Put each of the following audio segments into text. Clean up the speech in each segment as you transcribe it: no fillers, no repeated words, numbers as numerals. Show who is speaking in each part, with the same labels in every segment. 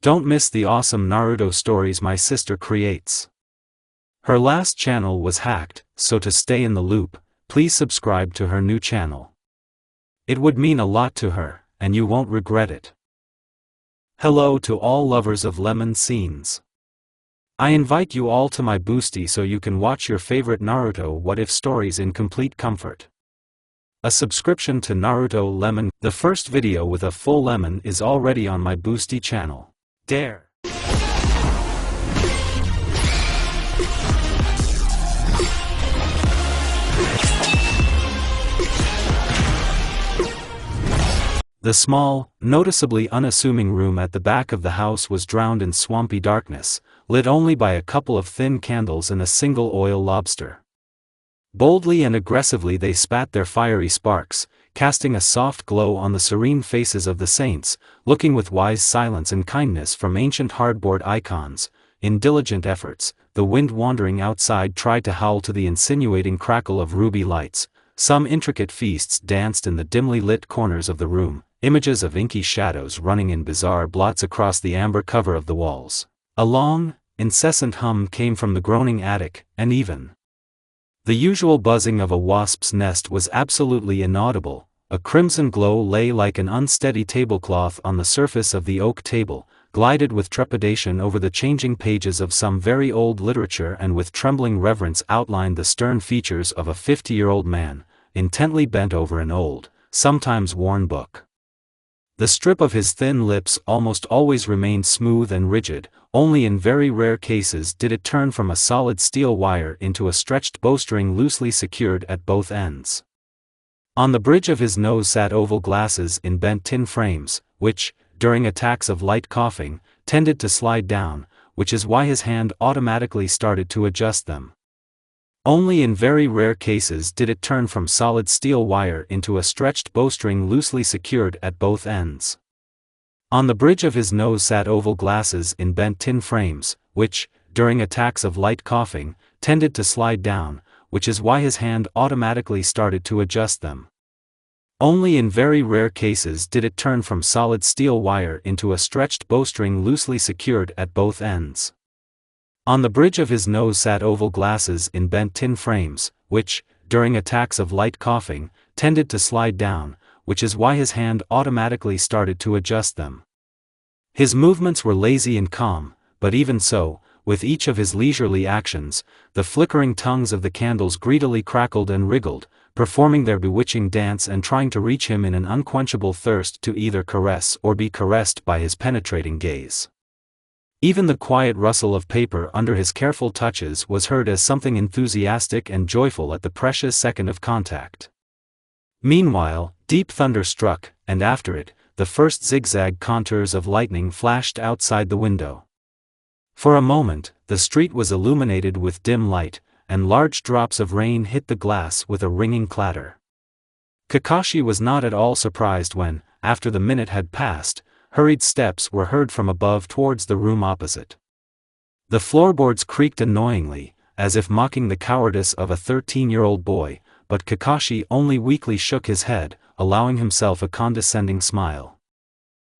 Speaker 1: Don't miss the awesome Naruto stories my sister creates. Her last channel was hacked, so to stay in the loop, please subscribe to her new channel. It would mean a lot to her, and you won't regret it. Hello to all lovers of lemon scenes. I invite you all to my boosty so you can watch your favorite Naruto What If stories in complete comfort. A subscription to Naruto Lemon, the first video with a full lemon, is already on my boosty channel. Dare! The small, noticeably unassuming room at the back of the house was drowned in swampy darkness, lit only by a couple of thin candles and a single oil lobster. Boldly and aggressively they spat their fiery sparks, casting a soft glow on the serene faces of the saints, looking with wise silence and kindness from ancient hardboard icons. In diligent efforts, the wind wandering outside tried to howl to the insinuating crackle of ruby lights. Some intricate feasts danced in the dimly lit corners of the room, images of inky shadows running in bizarre blots across the amber cover of the walls. A long, incessant hum came from the groaning attic, and even the usual buzzing of a wasp's nest was absolutely inaudible. A crimson glow lay like an unsteady tablecloth on the surface of the oak table, glided with trepidation over the changing pages of some very old literature, and with trembling reverence outlined the stern features of a 50-year-old man, intently bent over an old, sometimes worn book. The strip of his thin lips almost always remained smooth and rigid, only in very rare cases did it turn from a solid steel wire into a stretched bowstring loosely secured at both ends. On the bridge of his nose sat oval glasses in bent tin frames, which, during attacks of light coughing, tended to slide down, which is why his hand automatically started to adjust them. Only in very rare cases did it turn from solid steel wire into a stretched bowstring loosely secured at both ends. On the bridge of his nose sat oval glasses in bent tin frames, which, during attacks of light coughing, tended to slide down, which is why his hand automatically started to adjust them. Only in very rare cases did it turn from solid steel wire into a stretched bowstring loosely secured at both ends. On the bridge of his nose sat oval glasses in bent tin frames, which, during attacks of light coughing, tended to slide down, which is why his hand automatically started to adjust them. His movements were lazy and calm, but even so, with each of his leisurely actions, the flickering tongues of the candles greedily crackled and wriggled, performing their bewitching dance and trying to reach him in an unquenchable thirst to either caress or be caressed by his penetrating gaze. Even the quiet rustle of paper under his careful touches was heard as something enthusiastic and joyful at the precious second of contact. Meanwhile, deep thunder struck, and after it, the first zigzag contours of lightning flashed outside the window. For a moment, the street was illuminated with dim light, and large drops of rain hit the glass with a ringing clatter. Kakashi was not at all surprised when, after the minute had passed, hurried steps were heard from above towards the room opposite. The floorboards creaked annoyingly, as if mocking the cowardice of a 13-year-old boy, but Kakashi only weakly shook his head, allowing himself a condescending smile.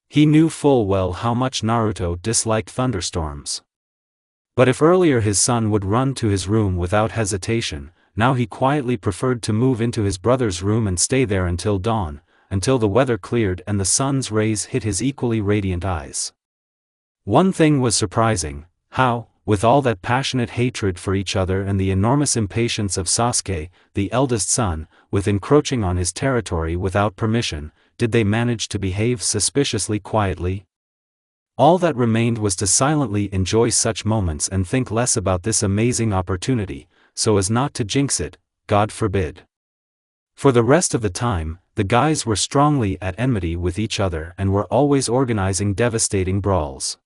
Speaker 1: He knew full well how much Naruto disliked thunderstorms. But if earlier his son would run to his room without hesitation, now he quietly preferred to move into his brother's room and stay there until dawn, until the weather cleared and the sun's rays hit his equally radiant eyes. One thing was surprising: how, with all that passionate hatred for each other and the enormous impatience of Sasuke, the eldest son, with encroaching on his territory without permission, did they manage to behave suspiciously quietly? All that remained was to silently enjoy such moments and think less about this amazing opportunity, so as not to jinx it, God forbid. For the rest of the time, the guys were strongly at enmity with each other and were always organizing devastating brawls.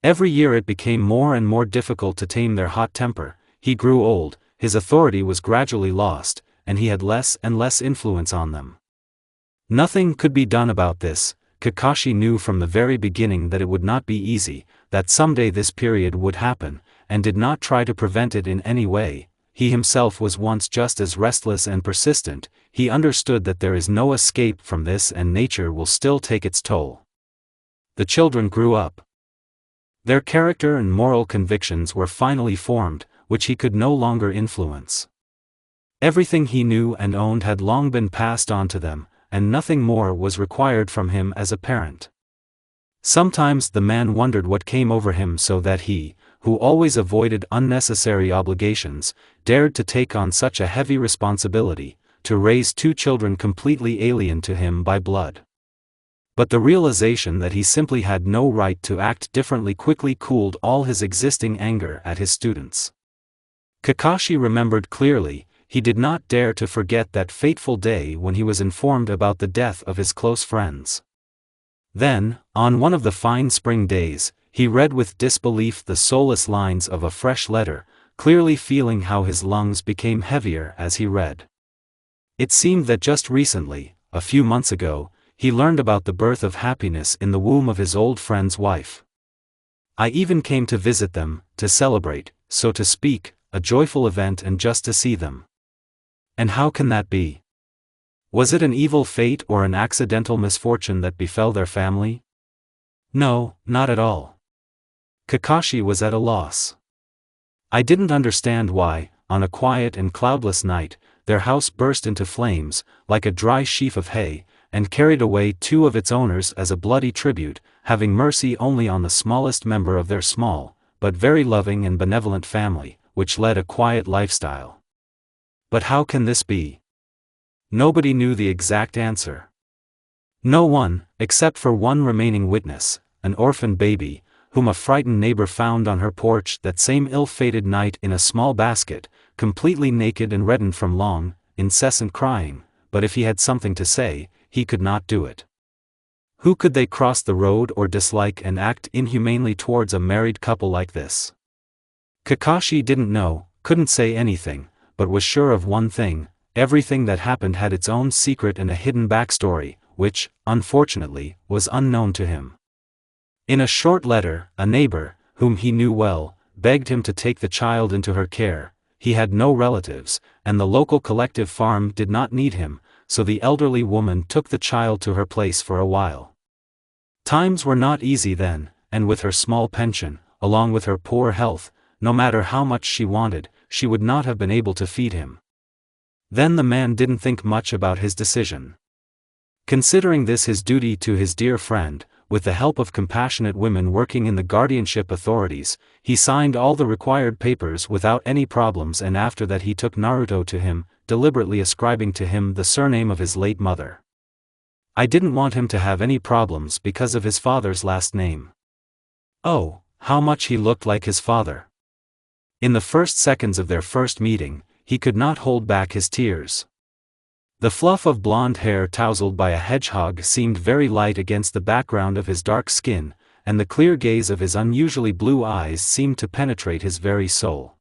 Speaker 1: Every year it became more and more difficult to tame their hot temper. He grew old, his authority was gradually lost, and he had less and less influence on them. Nothing could be done about this. Kakashi knew from the very beginning that it would not be easy, that someday this period would happen, and did not try to prevent it in any way. He himself was once just as restless and persistent. He understood that there is no escape from this and nature will still take its toll. The children grew up. Their character and moral convictions were finally formed, which he could no longer influence. Everything he knew and owned had long been passed on to them, and nothing more was required from him as a parent. Sometimes the man wondered what came over him so that he, who always avoided unnecessary obligations, dared to take on such a heavy responsibility, to raise two children completely alien to him by blood. But the realization that he simply had no right to act differently quickly cooled all his existing anger at his students. Kakashi remembered clearly, he did not dare to forget that fateful day when he was informed about the death of his close friends. Then, on one of the fine spring days, he read with disbelief the soulless lines of a fresh letter, clearly feeling how his lungs became heavier as he read. It seemed that just recently, a few months ago, he learned about the birth of happiness in the womb of his old friend's wife. I even came to visit them, to celebrate, so to speak, a joyful event and just to see them. And how can that be? Was it an evil fate or an accidental misfortune that befell their family? No, not at all. Kakashi was at a loss. I didn't understand why, on a quiet and cloudless night, their house burst into flames, like a dry sheaf of hay, and carried away two of its owners as a bloody tribute, having mercy only on the smallest member of their small, but very loving and benevolent family, which led a quiet lifestyle. But how can this be? Nobody knew the exact answer. No one, except for one remaining witness, an orphan baby, whom a frightened neighbor found on her porch that same ill-fated night in a small basket, completely naked and reddened from long, incessant crying, but if he had something to say, he could not do it. Who could they cross the road or dislike and act inhumanely towards a married couple like this? Kakashi didn't know, couldn't say anything, but was sure of one thing: everything that happened had its own secret and a hidden backstory, which, unfortunately, was unknown to him. In a short letter, a neighbor, whom he knew well, begged him to take the child into her care. He had no relatives, and the local collective farm did not need him, so the elderly woman took the child to her place for a while. Times were not easy then, and with her small pension, along with her poor health, no matter how much she wanted, she would not have been able to feed him. Then the man didn't think much about his decision. Considering this his duty to his dear friend, with the help of compassionate women working in the guardianship authorities, he signed all the required papers without any problems, and after that he took Naruto to him, deliberately ascribing to him the surname of his late mother. I didn't want him to have any problems because of his father's last name. Oh, how much he looked like his father. In the first seconds of their first meeting, he could not hold back his tears. The fluff of blonde hair tousled by a hedgehog seemed very light against the background of his dark skin, and the clear gaze of his unusually blue eyes seemed to penetrate his very soul.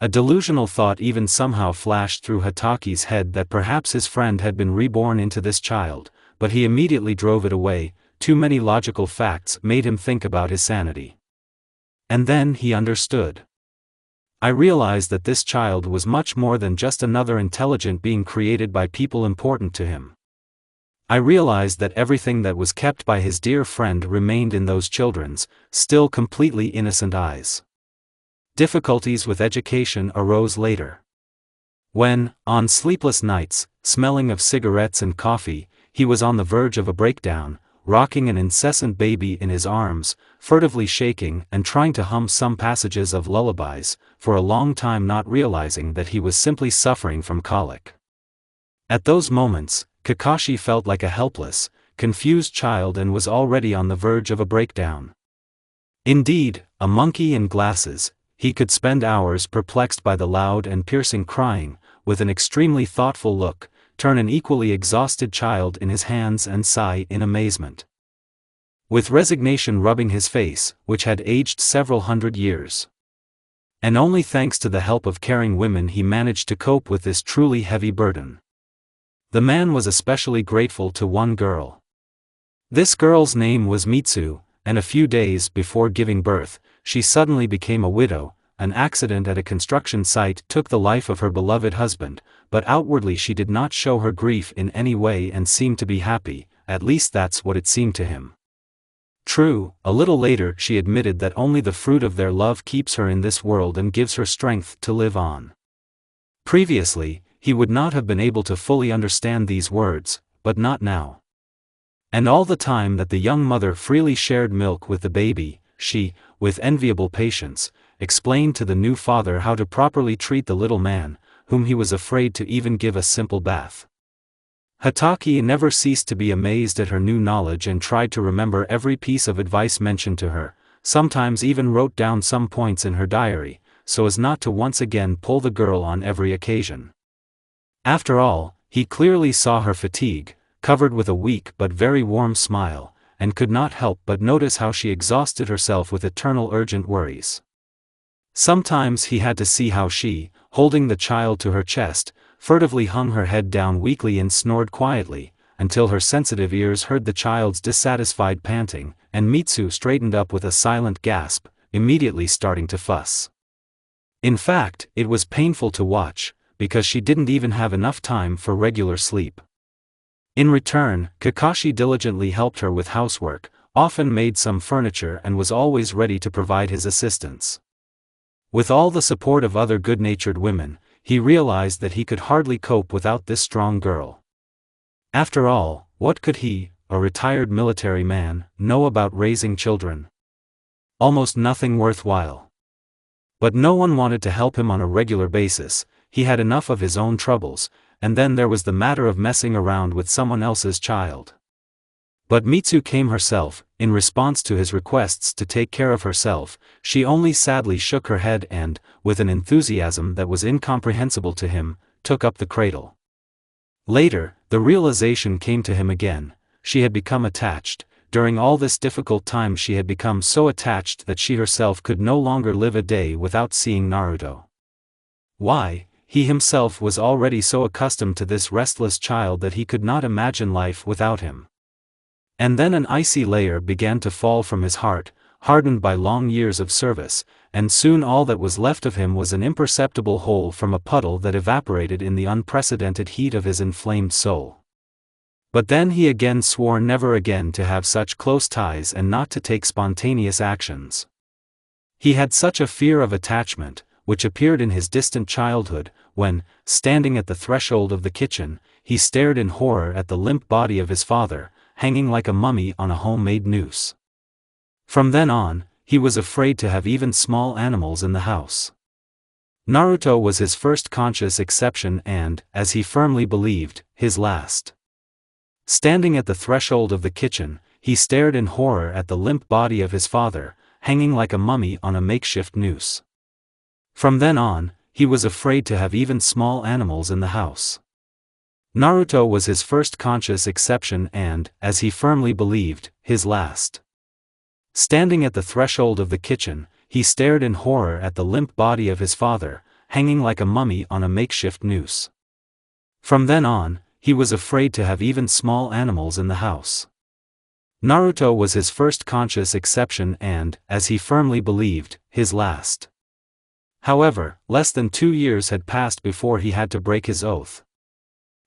Speaker 1: A delusional thought even somehow flashed through Hataki's head that perhaps his friend had been reborn into this child, but he immediately drove it away. Too many logical facts made him think about his sanity. And then he understood. I realized that this child was much more than just another intelligent being created by people important to him. I realized that everything that was kept by his dear friend remained in those children's, still completely innocent eyes. Difficulties with education arose later. When, on sleepless nights, smelling of cigarettes and coffee, he was on the verge of a breakdown, rocking an incessant baby in his arms, furtively shaking and trying to hum some passages of lullabies, for a long time not realizing that he was simply suffering from colic. At those moments, Kakashi felt like a helpless, confused child and was already on the verge of a breakdown. Indeed, a monkey in glasses, he could spend hours perplexed by the loud and piercing crying, with an extremely thoughtful look, turn an equally exhausted child in his hands and sigh in amazement. With resignation rubbing his face, which had aged several hundred years. And only thanks to the help of caring women he managed to cope with this truly heavy burden. The man was especially grateful to one girl. This girl's name was Mitsu, and a few days before giving birth, she suddenly became a widow. An accident at a construction site took the life of her beloved husband, but outwardly she did not show her grief in any way and seemed to be happy, at least that's what it seemed to him. True, a little later she admitted that only the fruit of their love keeps her in this world and gives her strength to live on. Previously, he would not have been able to fully understand these words, but not now. And all the time that the young mother freely shared milk with the baby, she, with enviable patience, explained to the new father how to properly treat the little man, whom he was afraid to even give a simple bath. Hataki never ceased to be amazed at her new knowledge and tried to remember every piece of advice mentioned to her, sometimes even wrote down some points in her diary, so as not to once again pull the girl on every occasion. After all, he clearly saw her fatigue, covered with a weak but very warm smile, and could not help but notice how she exhausted herself with eternal urgent worries. Sometimes he had to see how she, holding the child to her chest, furtively hung her head down weakly and snored quietly, until her sensitive ears heard the child's dissatisfied panting, and Mitsu straightened up with a silent gasp, immediately starting to fuss. In fact, it was painful to watch, because she didn't even have enough time for regular sleep. In return, Kakashi diligently helped her with housework, often made some furniture and was always ready to provide his assistance. With all the support of other good-natured women, he realized that he could hardly cope without this strong girl. After all, what could he, a retired military man, know about raising children? Almost nothing worthwhile. But no one wanted to help him on a regular basis. He had enough of his own troubles, and then there was the matter of messing around with someone else's child. But Mitsu came herself. In response to his requests to take care of herself, she only sadly shook her head and, with an enthusiasm that was incomprehensible to him, took up the cradle. Later, the realization came to him again: she had become attached. During all this difficult time she had become so attached that she herself could no longer live a day without seeing Naruto. Why? He himself was already so accustomed to this restless child that he could not imagine life without him. And then an icy layer began to fall from his heart, hardened by long years of service, and soon all that was left of him was an imperceptible hole from a puddle that evaporated in the unprecedented heat of his inflamed soul. But then he again swore never again to have such close ties and not to take spontaneous actions. He had such a fear of attachment, which appeared in his distant childhood, when, standing at the threshold of the kitchen, he stared in horror at the limp body of his father, hanging like a mummy on a homemade noose. From then on, he was afraid to have even small animals in the house. Naruto was his first conscious exception and, as he firmly believed, his last. Standing at the threshold of the kitchen, he stared in horror at the limp body of his father, hanging like a mummy on a makeshift noose. From then on, he was afraid to have even small animals in the house. Naruto was his first conscious exception and, as he firmly believed, his last. Standing at the threshold of the kitchen, he stared in horror at the limp body of his father, hanging like a mummy on a makeshift noose. From then on, he was afraid to have even small animals in the house. Naruto was his first conscious exception and, as he firmly believed, his last. However, less than 2 years had passed before he had to break his oath.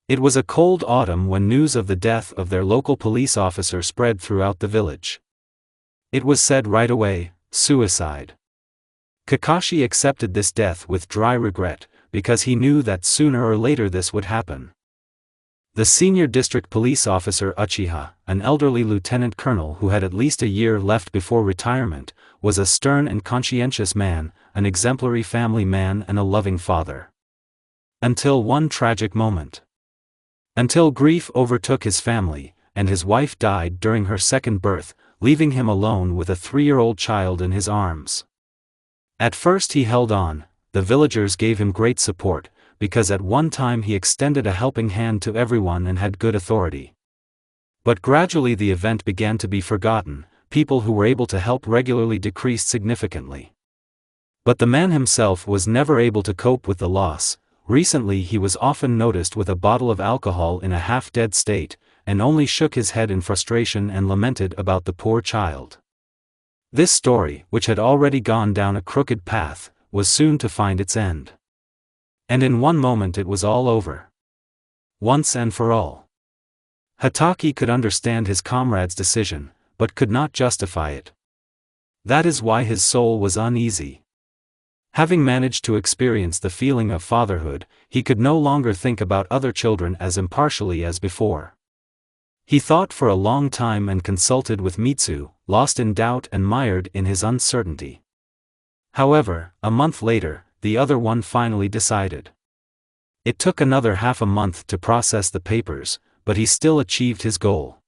Speaker 1: It was a cold autumn when news of the death of their local police officer spread throughout the village. It was said right away: suicide. Kakashi accepted this death with dry regret, because he knew that sooner or later this would happen. The senior district police officer Uchiha, an elderly lieutenant colonel who had at least a year left before retirement, was a stern and conscientious man, an exemplary family man and a loving father. Until one tragic moment. Until grief overtook his family, and his wife died during her second birth, leaving him alone with a 3-year-old child in his arms. At first he held on. The villagers gave him great support, because at one time he extended a helping hand to everyone and had good authority. But gradually the event began to be forgotten. People who were able to help regularly decreased significantly. But the man himself was never able to cope with the loss. Recently he was often noticed with a bottle of alcohol in a half-dead state, and only shook his head in frustration and lamented about the poor child. This story, which had already gone down a crooked path, was soon to find its end. And in one moment it was all over. Once and for all. Hataki could understand his comrade's decision, but could not justify it. That is why his soul was uneasy. Having managed to experience the feeling of fatherhood, he could no longer think about other children as impartially as before. He thought for a long time and consulted with Mitsu, lost in doubt and mired in his uncertainty. However, a month later, the other one finally decided. It took another half a month to process the papers, but he still achieved his goal.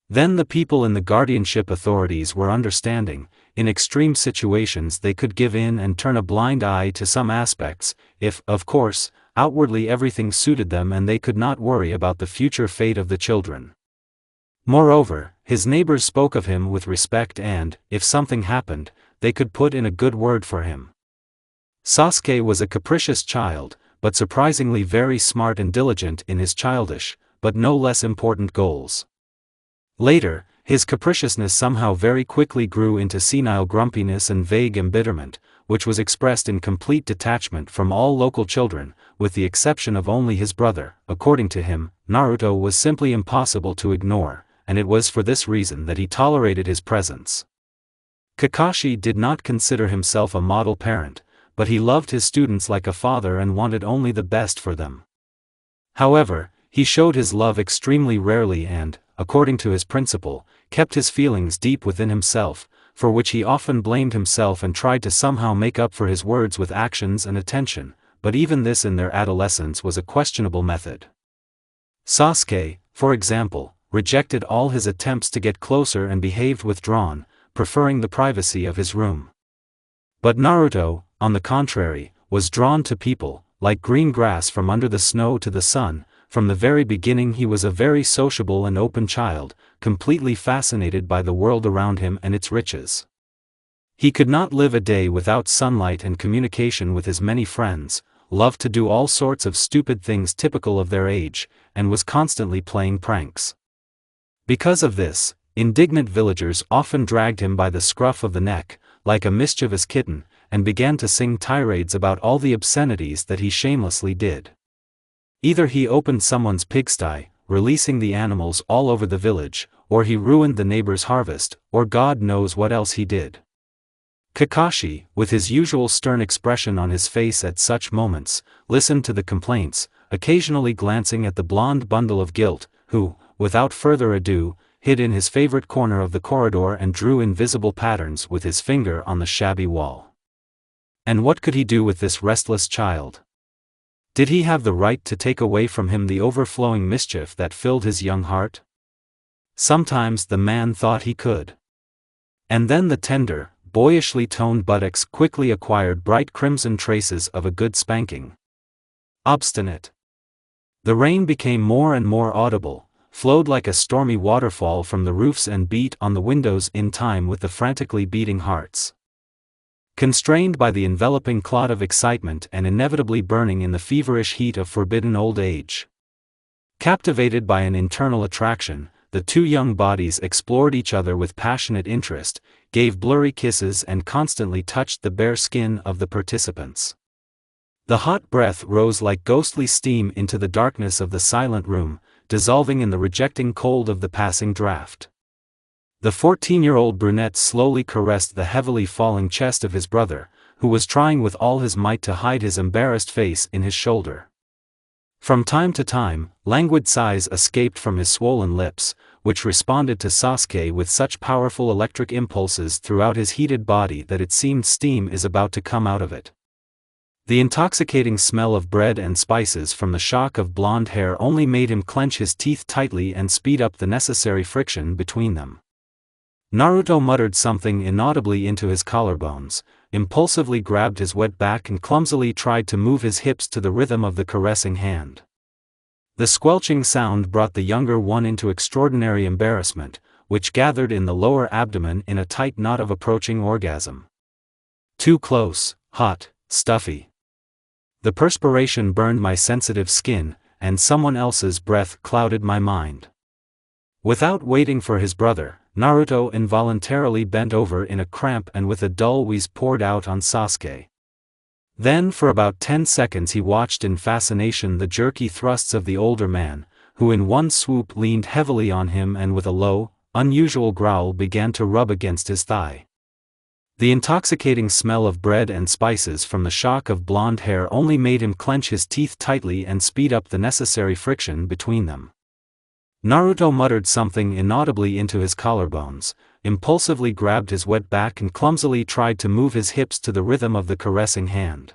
Speaker 1: Then the people in the guardianship authorities were understanding. In extreme situations they could give in and turn a blind eye to some aspects, if, of course, outwardly everything suited them and they could not worry about the future fate of the children. Moreover, his neighbors spoke of him with respect and, if something happened, they could put in a good word for him. Sasuke was a capricious child, but surprisingly very smart and diligent in his childish, but no less important goals. Later, his capriciousness somehow very quickly grew into senile grumpiness and vague embitterment, which was expressed in complete detachment from all local children, with the exception of only his brother. According to him, Naruto was simply impossible to ignore, and it was for this reason that he tolerated his presence. Kakashi did not consider himself a model parent, but he loved his students like a father and wanted only the best for them. However, he showed his love extremely rarely and, according to his principle, kept his feelings deep within himself, for which he often blamed himself and tried to somehow make up for his words with actions and attention, but even this in their adolescence was a questionable method. Sasuke, for example, rejected all his attempts to get closer and behaved withdrawn, preferring the privacy of his room. But Naruto, on the contrary, was drawn to people, like green grass from under the snow to the sun. From the very beginning he was a very sociable and open child, completely fascinated by the world around him and its riches. He could not live a day without sunlight and communication with his many friends, loved to do all sorts of stupid things typical of their age, and was constantly playing pranks. Because of this, indignant villagers often dragged him by the scruff of the neck, like a mischievous kitten, and began to sing tirades about all the obscenities that he shamelessly did. Either he opened someone's pigsty, releasing the animals all over the village, or he ruined the neighbor's harvest, or God knows what else he did. Kakashi, with his usual stern expression on his face at such moments, listened to the complaints, occasionally glancing at the blonde bundle of guilt, who, without further ado, hid in his favorite corner of the corridor and drew invisible patterns with his finger on the shabby wall. And what could he do with this restless child? Did he have the right to take away from him the overflowing mischief that filled his young heart? Sometimes the man thought he could. And then the tender, boyishly toned buttocks quickly acquired bright crimson traces of a good spanking. Obstinate. The rain became more and more audible, flowed like a stormy waterfall from the roofs and beat on the windows in time with the frantically beating hearts. Constrained by the enveloping clot of excitement and inevitably burning in the feverish heat of forbidden old age. Captivated by an internal attraction, the two young bodies explored each other with passionate interest, gave blurry kisses and constantly touched the bare skin of the participants. The hot breath rose like ghostly steam into the darkness of the silent room, dissolving in the rejecting cold of the passing draft. The 14-year-old brunette slowly caressed the heavily falling chest of his brother, who was trying with all his might to hide his embarrassed face in his shoulder. From time to time, languid sighs escaped from his swollen lips, which responded to Sasuke with such powerful electric impulses throughout his heated body that it seemed steam is about to come out of it. The intoxicating smell of bread and spices from the shock of blonde hair only made him clench his teeth tightly and speed up the necessary friction between them. Naruto muttered something inaudibly into his collarbones, impulsively grabbed his wet back and clumsily tried to move his hips to the rhythm of the caressing hand. The squelching sound brought the younger one into extraordinary embarrassment, which gathered in the lower abdomen in a tight knot of approaching orgasm. Too close, hot, stuffy. The perspiration burned my sensitive skin, and someone else's breath clouded my mind. Without waiting for his brother, Naruto involuntarily bent over in a cramp and with a dull wheeze poured out on Sasuke. Then for about 10 seconds he watched in fascination the jerky thrusts of the older man, who in one swoop leaned heavily on him and with a low, unusual growl began to rub against his thigh. The intoxicating smell of bread and spices from the shock of blonde hair only made him clench his teeth tightly and speed up the necessary friction between them. Naruto muttered something inaudibly into his collarbones, impulsively grabbed his wet back and clumsily tried to move his hips to the rhythm of the caressing hand.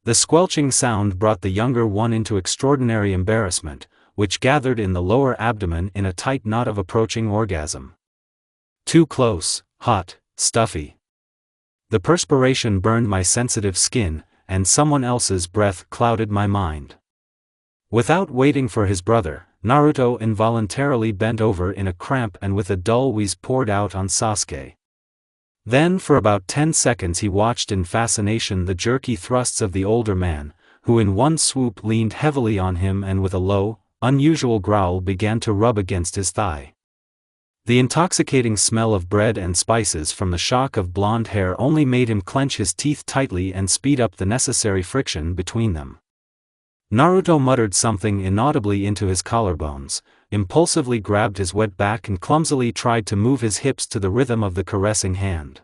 Speaker 1: The squelching sound brought the younger one into extraordinary embarrassment, which gathered in the lower abdomen in a tight knot of approaching orgasm. Too close, hot, stuffy. The perspiration burned my sensitive skin, and someone else's breath clouded my mind. Without waiting for his brother, Naruto involuntarily bent over in a cramp and with a dull wheeze poured out on Sasuke. Then for about 10 seconds he watched in fascination the jerky thrusts of the older man, who in one swoop leaned heavily on him and with a low, unusual growl began to rub against his thigh. The intoxicating smell of bread and spices from the shock of blonde hair only made him clench his teeth tightly and speed up the necessary friction between them. Naruto muttered something inaudibly into his collarbones, impulsively grabbed his wet back and clumsily tried to move his hips to the rhythm of the caressing hand.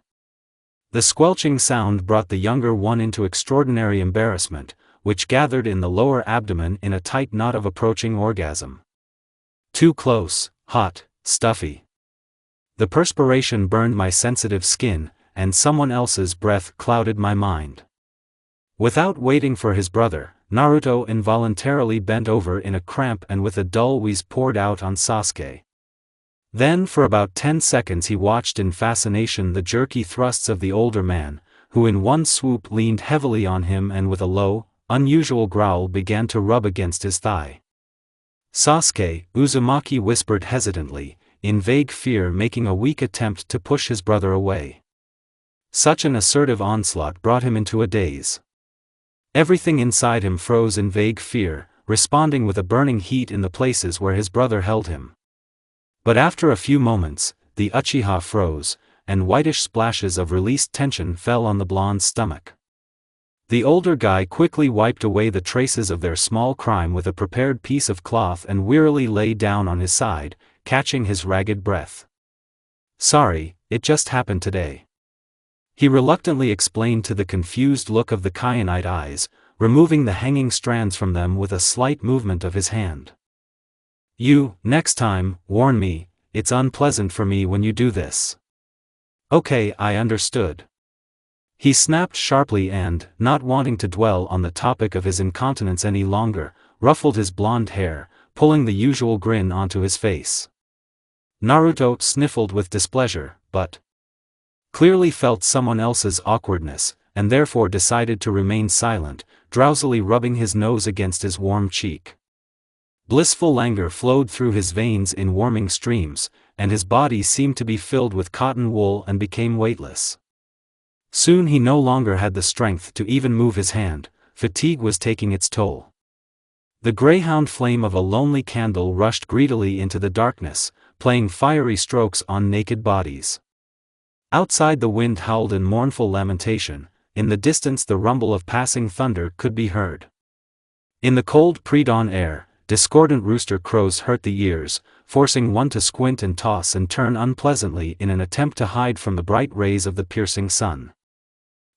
Speaker 1: The squelching sound brought the younger one into extraordinary embarrassment, which gathered in the lower abdomen in a tight knot of approaching orgasm. Too close, hot, stuffy. The perspiration burned my sensitive skin, and someone else's breath clouded my mind. Without waiting for his brother, Naruto involuntarily bent over in a cramp and with a dull wheeze poured out on Sasuke. Then for about 10 seconds he watched in fascination the jerky thrusts of the older man, who in one swoop leaned heavily on him and with a low, unusual growl began to rub against his thigh. "Sasuke," Uzumaki whispered hesitantly, in vague fear, making a weak attempt to push his brother away. Such an assertive onslaught brought him into a daze. Everything inside him froze in vague fear, responding with a burning heat in the places where his brother held him. But after a few moments, the Uchiha froze, and whitish splashes of released tension fell on the blonde's stomach. The older guy quickly wiped away the traces of their small crime with a prepared piece of cloth and wearily lay down on his side, catching his ragged breath. "Sorry, it just happened today," he reluctantly explained to the confused look of the kyanite eyes, removing the hanging strands from them with a slight movement of his hand. Next time, warn me, it's unpleasant for me when you do this." "Okay, I understood." He snapped sharply and, not wanting to dwell on the topic of his incontinence any longer, ruffled his blonde hair, pulling the usual grin onto his face. Naruto sniffled with displeasure, but clearly felt someone else's awkwardness, and therefore decided to remain silent, drowsily rubbing his nose against his warm cheek. Blissful languor flowed through his veins in warming streams, and his body seemed to be filled with cotton wool and became weightless. Soon he no longer had the strength to even move his hand, fatigue was taking its toll. The greyhound flame of a lonely candle rushed greedily into the darkness, playing fiery strokes on naked bodies. Outside the wind howled in mournful lamentation, in the distance the rumble of passing thunder could be heard. In the cold pre-dawn air, discordant rooster crows hurt the ears, forcing one to squint and toss and turn unpleasantly in an attempt to hide from the bright rays of the piercing sun.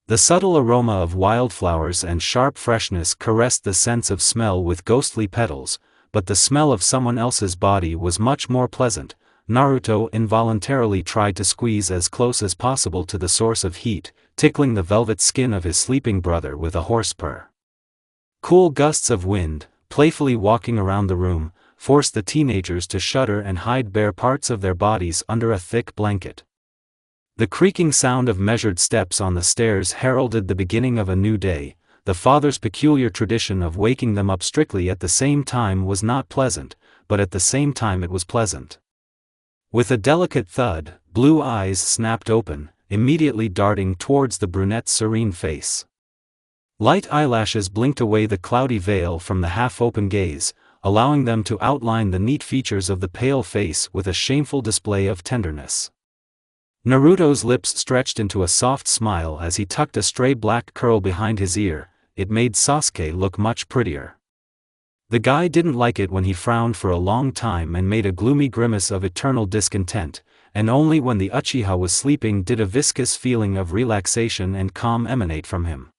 Speaker 1: The subtle aroma of wildflowers and sharp freshness caressed the sense of smell with ghostly petals, but the smell of someone else's body was much more pleasant. Naruto involuntarily tried to squeeze as close as possible to the source of heat, tickling the velvet skin of his sleeping brother with a hoarse purr. Cool gusts of wind, playfully walking around the room, forced the teenagers to shudder and hide bare parts of their bodies under a thick blanket. The creaking sound of measured steps on the stairs heralded the beginning of a new day. The father's peculiar tradition of waking them up strictly at the same time was not pleasant, but at the same time it was pleasant. With a delicate thud, blue eyes snapped open, immediately darting towards the brunette's serene face. Light eyelashes blinked away the cloudy veil from the half-open gaze, allowing them to outline the neat features of the pale face with a shameful display of tenderness. Naruto's lips stretched into a soft smile as he tucked a stray black curl behind his ear. It made Sasuke look much prettier. The guy didn't like it when he frowned for a long time and made a gloomy grimace of eternal discontent, and only when the Uchiha was sleeping did a viscous feeling of relaxation and calm emanate from him.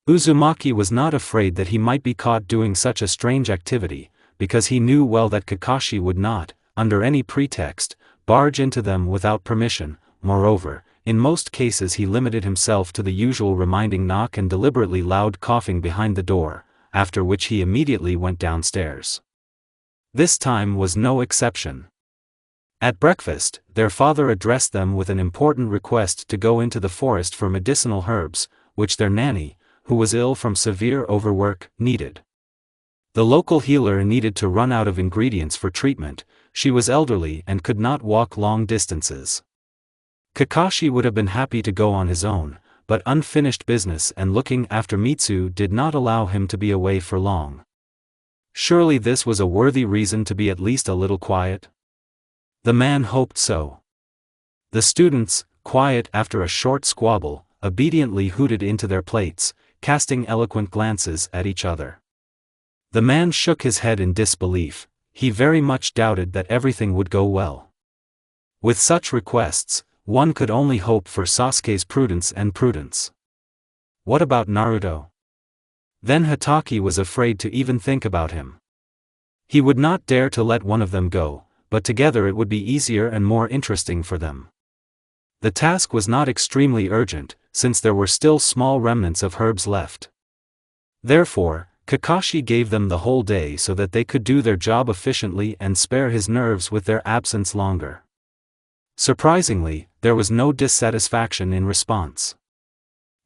Speaker 1: Uzumaki was not afraid that he might be caught doing such a strange activity, because he knew well that Kakashi would not, under any pretext, barge into them without permission. Moreover, in most cases he limited himself to the usual reminding knock and deliberately loud coughing behind the door, after which he immediately went downstairs. This time was no exception. At breakfast, their father addressed them with an important request to go into the forest for medicinal herbs, which their nanny, who was ill from severe overwork, needed. The local healer needed to run out of ingredients for treatment. She was elderly and could not walk long distances. Kakashi would have been happy to go on his own, but unfinished business and looking after Mitsu did not allow him to be away for long. Surely this was a worthy reason to be at least a little quiet? The man hoped so. The students, quiet after a short squabble, obediently hooted into their plates, casting eloquent glances at each other. The man shook his head in disbelief. He very much doubted that everything would go well. With such requests, one could only hope for Sasuke's prudence and prudence. What about Naruto? Then Hatake was afraid to even think about him. He would not dare to let one of them go, but together it would be easier and more interesting for them. The task was not extremely urgent, since there were still small remnants of herbs left. Therefore, Kakashi gave them the whole day so that they could do their job efficiently and spare his nerves with their absence longer. Surprisingly, there was no dissatisfaction in response.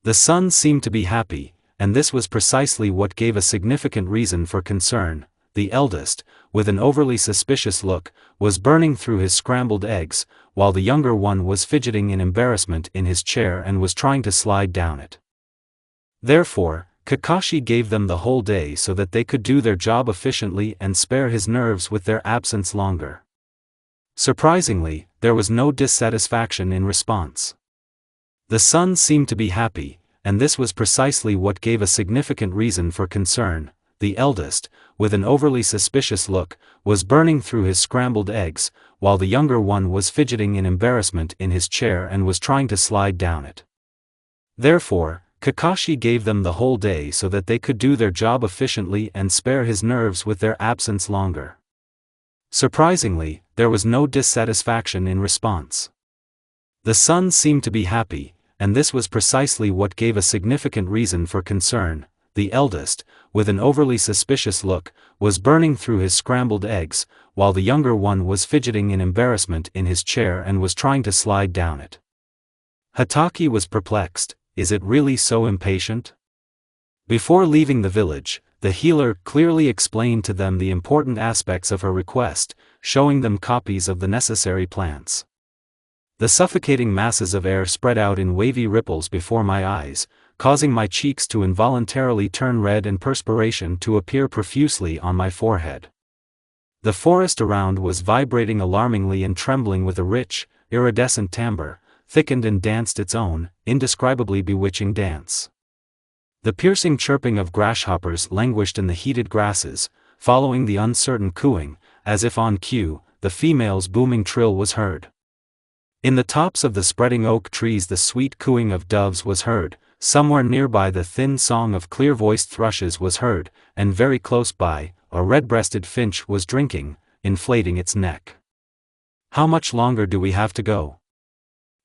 Speaker 1: The son seemed to be happy, and this was precisely what gave a significant reason for concern. The eldest, with an overly suspicious look, was burning through his scrambled eggs, while the younger one was fidgeting in embarrassment in his chair and was trying to slide down it. Therefore, Kakashi gave them the whole day so that they could do their job efficiently and spare his nerves with their absence longer. Surprisingly, there was no dissatisfaction in response. The son seemed to be happy, and this was precisely what gave a significant reason for concern. The eldest, with an overly suspicious look, was burning through his scrambled eggs, while the younger one was fidgeting in embarrassment in his chair and was trying to slide down it. Therefore, Kakashi gave them the whole day so that they could do their job efficiently and spare his nerves with their absence longer. Surprisingly, there was no dissatisfaction in response. The son seemed to be happy, and this was precisely what gave a significant reason for concern. The eldest, with an overly suspicious look, was burning through his scrambled eggs, while the younger one was fidgeting in embarrassment in his chair and was trying to slide down it. Hatake was perplexed. Is it really so impatient? Before leaving the village, the healer clearly explained to them the important aspects of her request, showing them copies of the necessary plants. The suffocating masses of air spread out in wavy ripples before my eyes, causing my cheeks to involuntarily turn red and perspiration to appear profusely on my forehead. The forest around was vibrating alarmingly and trembling with a rich, iridescent timbre, thickened and danced its own, indescribably bewitching dance. The piercing chirping of grasshoppers languished in the heated grasses, following the uncertain cooing, as if on cue, the female's booming trill was heard. In the tops of the spreading oak trees the sweet cooing of doves was heard, somewhere nearby the thin song of clear-voiced thrushes was heard, and very close by, a red-breasted finch was drinking, inflating its neck. How much longer do we have to go?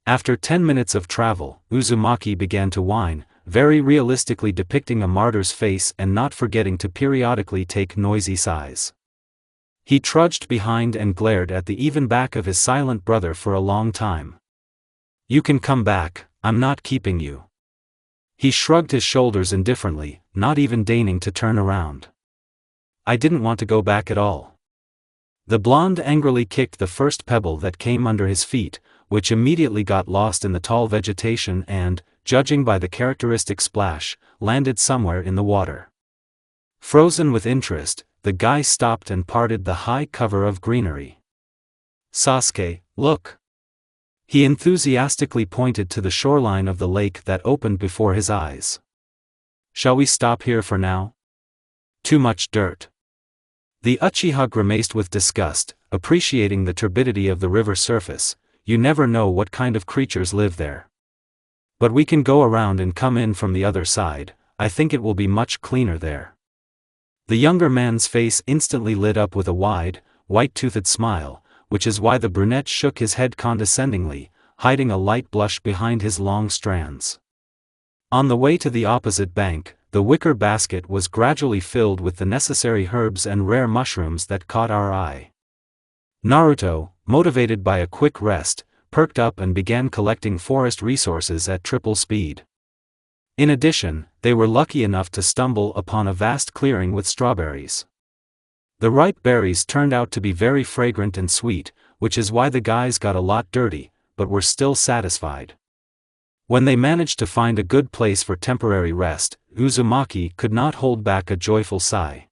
Speaker 1: After 10 minutes of travel, Uzumaki began to whine, very realistically depicting a martyr's face and not forgetting to periodically take noisy sighs. He trudged behind and glared at the even back of his silent brother for a long time. You can come back, I'm not keeping you. He shrugged his shoulders indifferently, not even deigning to turn around. I didn't want to go back at all. The blonde angrily kicked the first pebble that came under his feet, which immediately got lost in the tall vegetation and, judging by the characteristic splash, landed somewhere in the water. Frozen with interest, the guy stopped and parted the high cover of greenery. Sasuke, look! He enthusiastically pointed to the shoreline of the lake that opened before his eyes. Shall we stop here for now? Too much dirt. The Uchiha grimaced with disgust, appreciating the turbidity of the river surface. You never know what kind of creatures live there. But we can go around and come in from the other side. I think it will be much cleaner there. The younger man's face instantly lit up with a wide, white-toothed smile, which is why the brunette shook his head condescendingly, hiding a light blush behind his long strands. On the way to the opposite bank, the wicker basket was gradually filled with the necessary herbs and rare mushrooms that caught our eye. Naruto, motivated by a quick rest, perked up and began collecting forest resources at triple speed. In addition, they were lucky enough to stumble upon a vast clearing with strawberries. The ripe berries turned out to be very fragrant and sweet, which is why the guys got a lot dirty, but were still satisfied. When they managed to find a good place for temporary rest, Uzumaki could not hold back a joyful sigh.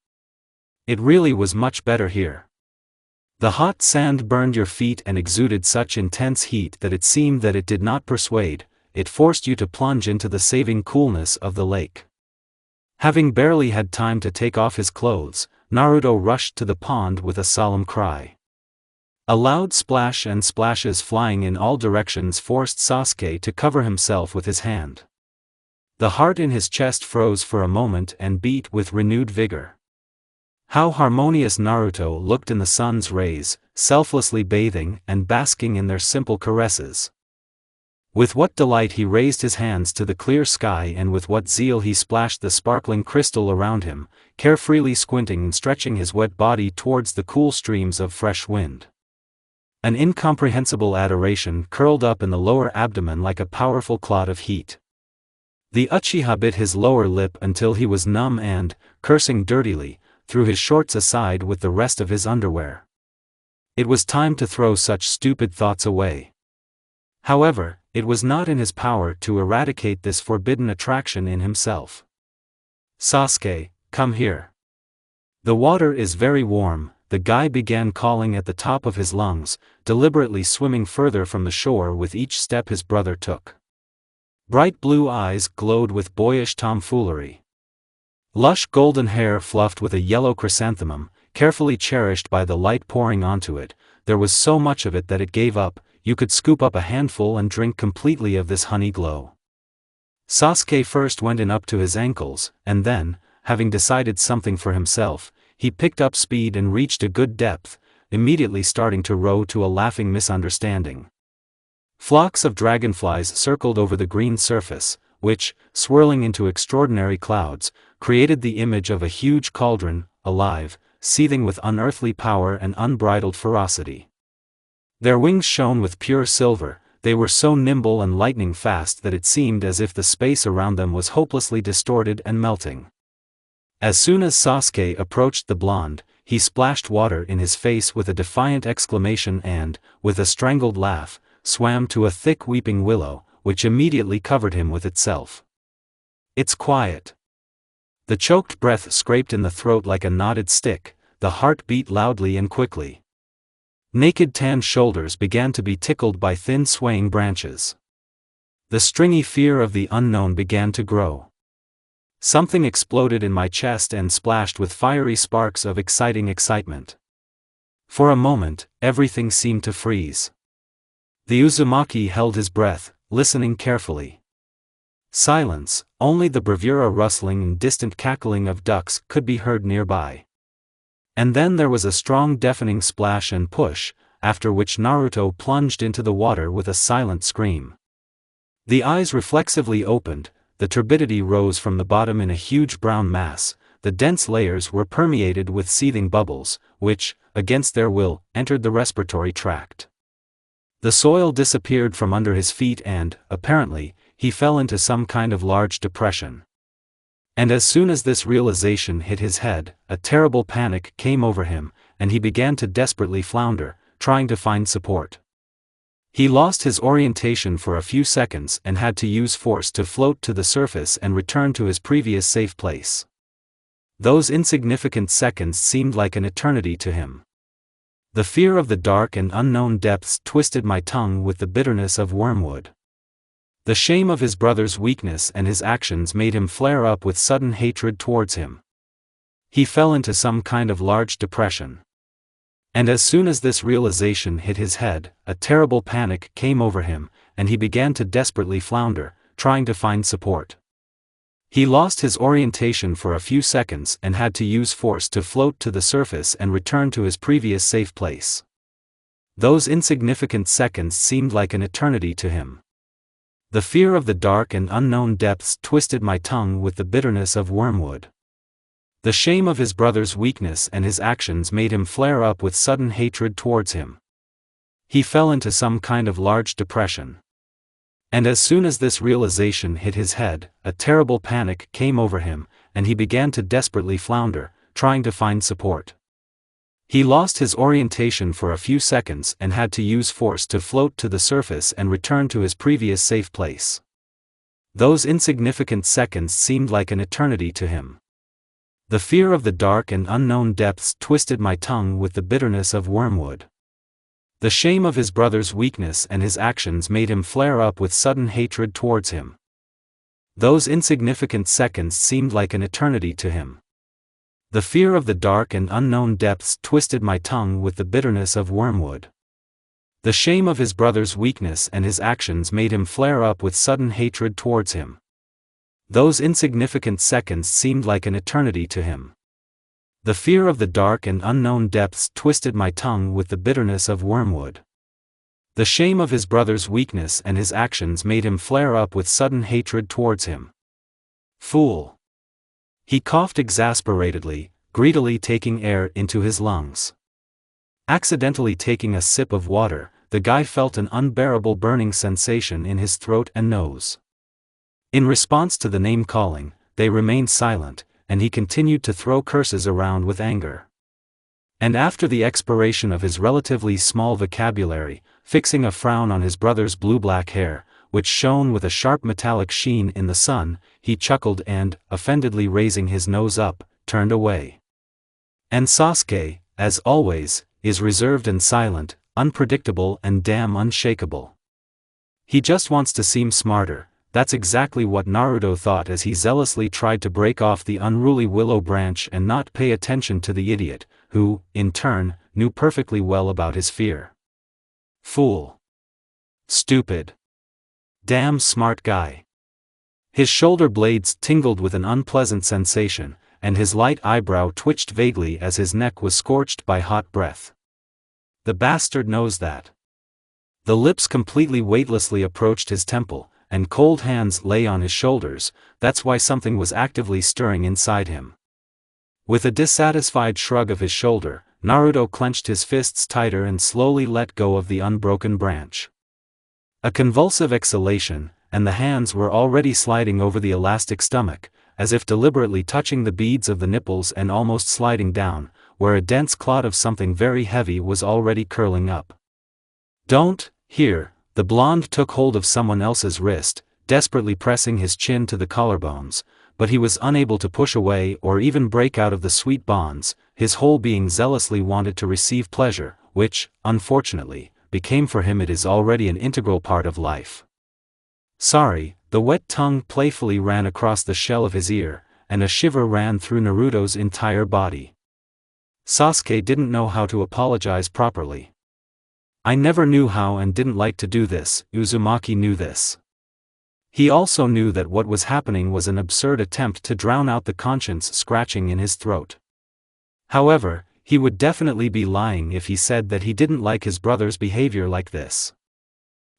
Speaker 1: It really was much better here. The hot sand burned your feet and exuded such intense heat that it seemed that it did not persuade, it forced you to plunge into the saving coolness of the lake. Having barely had time to take off his clothes, Naruto rushed to the pond with a solemn cry. A loud splash and splashes flying in all directions forced Sasuke to cover himself with his hand. The heart in his chest froze for a moment and beat with renewed vigor. How harmonious Naruto looked in the sun's rays, selflessly bathing and basking in their simple caresses. With what delight he raised his hands to the clear sky, and with what zeal he splashed the sparkling crystal around him, carefreely squinting and stretching his wet body towards the cool streams of fresh wind. An incomprehensible adoration curled up in the lower abdomen like a powerful clot of heat. The Uchiha bit his lower lip until he was numb and, cursing dirtily, threw his shorts aside with the rest of his underwear. It was time to throw such stupid thoughts away. However, it was not in his power to eradicate this forbidden attraction in himself. "Sasuke, come here. The water is very warm," the guy began calling at the top of his lungs, deliberately swimming further from the shore with each step his brother took. Bright blue eyes glowed with boyish tomfoolery. Lush golden hair fluffed with a yellow chrysanthemum, carefully cherished by the light pouring onto it. There was so much of it that it gave up. You could scoop up a handful and drink completely of this honey glow. Sasuke first went in up to his ankles, and then, having decided something for himself, he picked up speed and reached a good depth, immediately starting to row to a laughing misunderstanding. Flocks of dragonflies circled over the green surface, which, swirling into extraordinary clouds, created the image of a huge cauldron, alive, seething with unearthly power and unbridled ferocity. Their wings shone with pure silver. They were so nimble and lightning fast that it seemed as if the space around them was hopelessly distorted and melting. As soon as Sasuke approached the blonde, he splashed water in his face with a defiant exclamation and, with a strangled laugh, swam to a thick weeping willow, which immediately covered him with itself. "It's quiet." The choked breath scraped in the throat like a knotted stick, the heart beat loudly and quickly. Naked tan shoulders began to be tickled by thin swaying branches. The stringy fear of the unknown began to grow. Something exploded in my chest and splashed with fiery sparks of exciting excitement. For a moment, everything seemed to freeze. The Uzumaki held his breath, listening carefully. Silence, only the bravura rustling and distant cackling of ducks could be heard nearby. And then there was a strong deafening splash and push, after which Naruto plunged into the water with a silent scream. The eyes reflexively opened, the turbidity rose from the bottom in a huge brown mass, the dense layers were permeated with seething bubbles, which, against their will, entered the respiratory tract. The soil disappeared from under his feet and, apparently, he fell into some kind of large depression. And as soon as this realization hit his head, a terrible panic came over him, and he began to desperately flounder, trying to find support. He lost his orientation for a few seconds and had to use force to float to the surface and return to his previous safe place. Those insignificant seconds seemed like an eternity to him. The fear of the dark and unknown depths twisted my tongue with the bitterness of wormwood. The shame of his brother's weakness and his actions made him flare up with sudden hatred towards him. He fell into some kind of large depression. And as soon as this realization hit his head, a terrible panic came over him, and he began to desperately flounder, trying to find support. He lost his orientation for a few seconds and had to use force to float to the surface and return to his previous safe place. Those insignificant seconds seemed like an eternity to him. The fear of the dark and unknown depths twisted my tongue with the bitterness of wormwood. The shame of his brother's weakness and his actions made him flare up with sudden hatred towards him. He fell into some kind of large depression. And as soon as this realization hit his head, a terrible panic came over him, and he began to desperately flounder, trying to find support. He lost his orientation for a few seconds and had to use force to float to the surface and return to his previous safe place. Those insignificant seconds seemed like an eternity to him. The fear of the dark and unknown depths twisted my tongue with the bitterness of wormwood. The shame of his brother's weakness and his actions made him flare up with sudden hatred towards him. Those insignificant seconds seemed like an eternity to him. The fear of the dark and unknown depths twisted my tongue with the bitterness of wormwood. The shame of his brother's weakness and his actions made him flare up with sudden hatred towards him. Those insignificant seconds seemed like an eternity to him. The fear of the dark and unknown depths twisted my tongue with the bitterness of wormwood. The shame of his brother's weakness and his actions made him flare up with sudden hatred towards him. Fool! He coughed exasperatedly, greedily taking air into his lungs. Accidentally taking a sip of water, the guy felt an unbearable burning sensation in his throat and nose. In response to the name-calling, they remained silent, and he continued to throw curses around with anger. And after the expiration of his relatively small vocabulary, fixing a frown on his brother's blue-black hair, which shone with a sharp metallic sheen in the sun, he chuckled and, offendedly raising his nose up, turned away. And Sasuke, as always, is reserved and silent, unpredictable and damn unshakable. He just wants to seem smarter. That's exactly what Naruto thought as he zealously tried to break off the unruly willow branch and not pay attention to the idiot, who, in turn, knew perfectly well about his fear. Fool. Stupid. Damn smart guy. His shoulder blades tingled with an unpleasant sensation, and his light eyebrow twitched vaguely as his neck was scorched by hot breath. The bastard knows that. The lips completely weightlessly approached his temple, and cold hands lay on his shoulders. That's why something was actively stirring inside him. With a dissatisfied shrug of his shoulder, Naruto clenched his fists tighter and slowly let go of the unbroken branch. A convulsive exhalation, and the hands were already sliding over the elastic stomach, as if deliberately touching the beads of the nipples and almost sliding down, where a dense clot of something very heavy was already curling up. Don't, here. The blonde took hold of someone else's wrist, desperately pressing his chin to the collarbones, but he was unable to push away or even break out of the sweet bonds. His whole being zealously wanted to receive pleasure, which, unfortunately, became for him it is already an integral part of life. Sorry, the wet tongue playfully ran across the shell of his ear, and a shiver ran through Naruto's entire body. Sasuke didn't know how to apologize properly. I never knew how and didn't like to do this. Uzumaki knew this. He also knew that what was happening was an absurd attempt to drown out the conscience scratching in his throat. However, he would definitely be lying if he said that he didn't like his brother's behavior like this.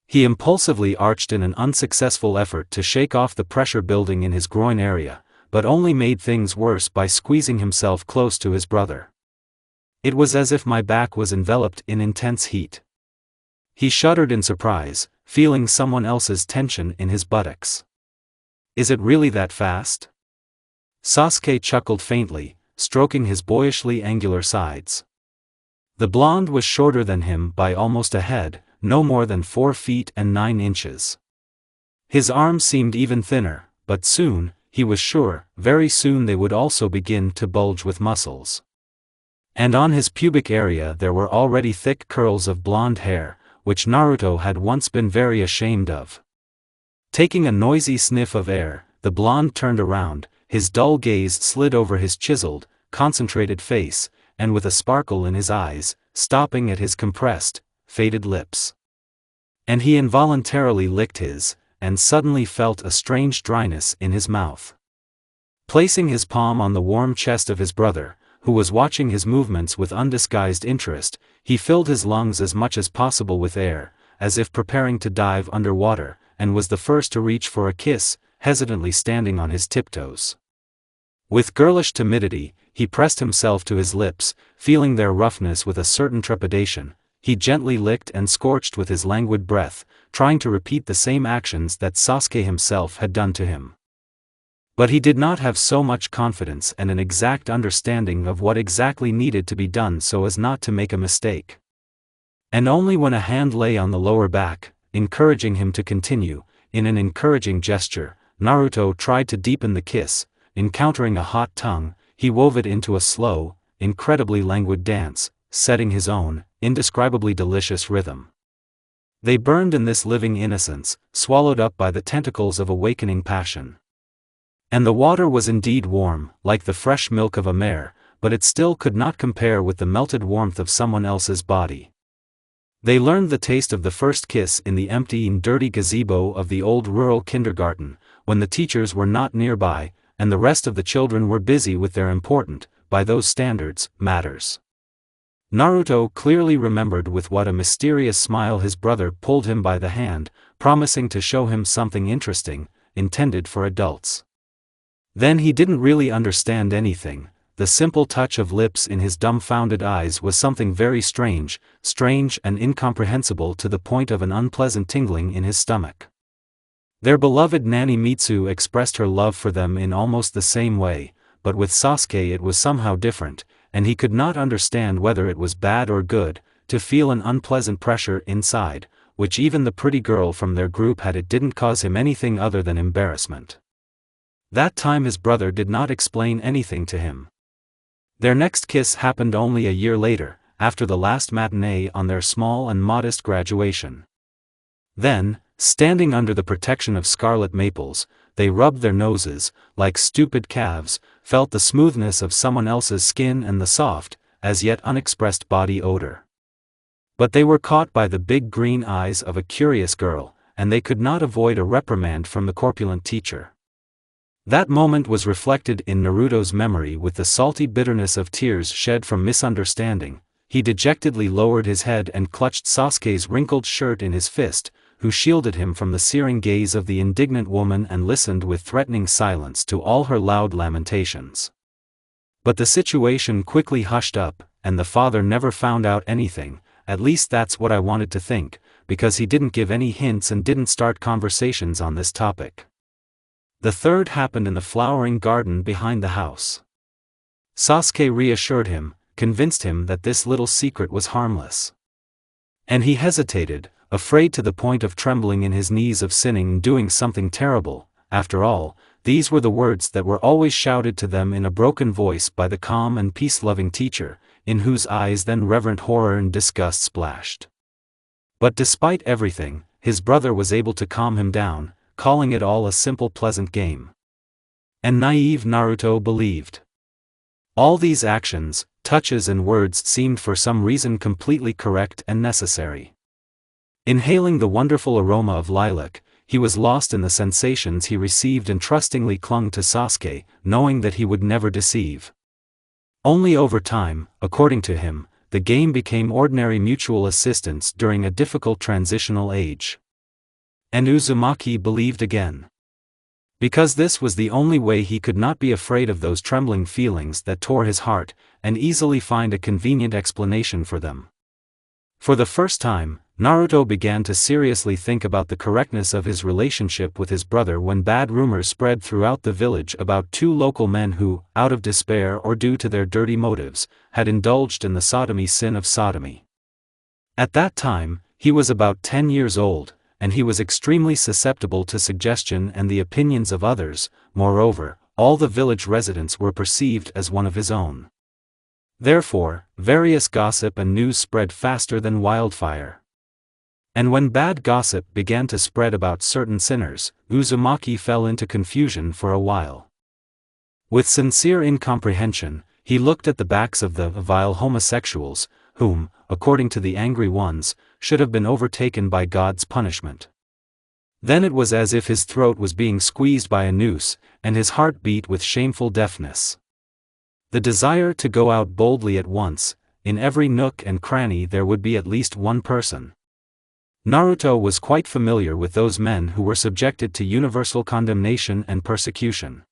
Speaker 1: He impulsively arched in an unsuccessful effort to shake off the pressure building in his groin area, but only made things worse by squeezing himself close to his brother. It was as if my back was enveloped in intense heat. He shuddered in surprise, feeling someone else's tension in his buttocks. Is it really that fast? Sasuke chuckled faintly, stroking his boyishly angular sides. The blonde was shorter than him by almost a head, no more than 4 feet and 9 inches. His arms seemed even thinner, but soon, he was sure, very soon they would also begin to bulge with muscles. And on his pubic area there were already thick curls of blonde hair, which Naruto had once been very ashamed of. Taking a noisy sniff of air, the blonde turned around, his dull gaze slid over his chiseled, concentrated face, and with a sparkle in his eyes, stopping at his compressed, faded lips. And he involuntarily licked his, and suddenly felt a strange dryness in his mouth. Placing his palm on the warm chest of his brother, who was watching his movements with undisguised interest, he filled his lungs as much as possible with air, as if preparing to dive underwater, and was the first to reach for a kiss, hesitantly standing on his tiptoes. With girlish timidity, he pressed himself to his lips, feeling their roughness with a certain trepidation. He gently licked and scorched with his languid breath, trying to repeat the same actions that Sasuke himself had done to him. But he did not have so much confidence and an exact understanding of what exactly needed to be done so as not to make a mistake. And only when a hand lay on the lower back, encouraging him to continue, in an encouraging gesture, Naruto tried to deepen the kiss. Encountering a hot tongue, he wove it into a slow, incredibly languid dance, setting his own, indescribably delicious rhythm. They burned in this living innocence, swallowed up by the tentacles of awakening passion. And the water was indeed warm, like the fresh milk of a mare, but it still could not compare with the melted warmth of someone else's body. They learned the taste of the first kiss in the empty and dirty gazebo of the old rural kindergarten, when the teachers were not nearby, and the rest of the children were busy with their important, by those standards, matters. Naruto clearly remembered with what a mysterious smile his brother pulled him by the hand, promising to show him something interesting, intended for adults. Then he didn't really understand anything. The simple touch of lips in his dumbfounded eyes was something very strange and incomprehensible to the point of an unpleasant tingling in his stomach. Their beloved nanny Mitsu expressed her love for them in almost the same way, but with Sasuke it was somehow different, and he could not understand whether it was bad or good, to feel an unpleasant pressure inside, which even the pretty girl from their group had. It didn't cause him anything other than embarrassment. That time his brother did not explain anything to him. Their next kiss happened only a year later, after the last matinee on their small and modest graduation. Then, standing under the protection of scarlet maples, they rubbed their noses, like stupid calves, felt the smoothness of someone else's skin and the soft, as yet unexpressed body odor. But they were caught by the big green eyes of a curious girl, and they could not avoid a reprimand from the corpulent teacher. That moment was reflected in Naruto's memory with the salty bitterness of tears shed from misunderstanding. He dejectedly lowered his head and clutched Sasuke's wrinkled shirt in his fist, who shielded him from the searing gaze of the indignant woman and listened with threatening silence to all her loud lamentations. But the situation quickly hushed up, and the father never found out anything, at least that's what I wanted to think, because he didn't give any hints and didn't start conversations on this topic. The third happened in the flowering garden behind the house. Sasuke reassured him, convinced him that this little secret was harmless. And he hesitated, afraid to the point of trembling in his knees of sinning and doing something terrible. After all, these were the words that were always shouted to them in a broken voice by the calm and peace-loving teacher, in whose eyes then reverent horror and disgust splashed. But despite everything, his brother was able to calm him down, calling it all a simple pleasant game. And naive Naruto believed. All these actions, touches and words seemed for some reason completely correct and necessary. Inhaling the wonderful aroma of lilac, he was lost in the sensations he received and trustingly clung to Sasuke, knowing that he would never deceive. Only over time, according to him, the game became ordinary mutual assistance during a difficult transitional age. And Uzumaki believed again. Because this was the only way he could not be afraid of those trembling feelings that tore his heart, and easily find a convenient explanation for them. For the first time, Naruto began to seriously think about the correctness of his relationship with his brother when bad rumors spread throughout the village about two local men who, out of despair or due to their dirty motives, had indulged in the sodomy sin of sodomy. At that time, he was about 10 years old, and he was extremely susceptible to suggestion and the opinions of others. Moreover, all the village residents were perceived as one of his own. Therefore, various gossip and news spread faster than wildfire. And when bad gossip began to spread about certain sinners, Uzumaki fell into confusion for a while. With sincere incomprehension, he looked at the backs of the vile homosexuals, whom, according to the angry ones, should have been overtaken by God's punishment. Then it was as if his throat was being squeezed by a noose, and his heart beat with shameful deafness. The desire to go out boldly at once, in every nook and cranny there would be at least one person. Naruto was quite familiar with those men who were subjected to universal condemnation and persecution.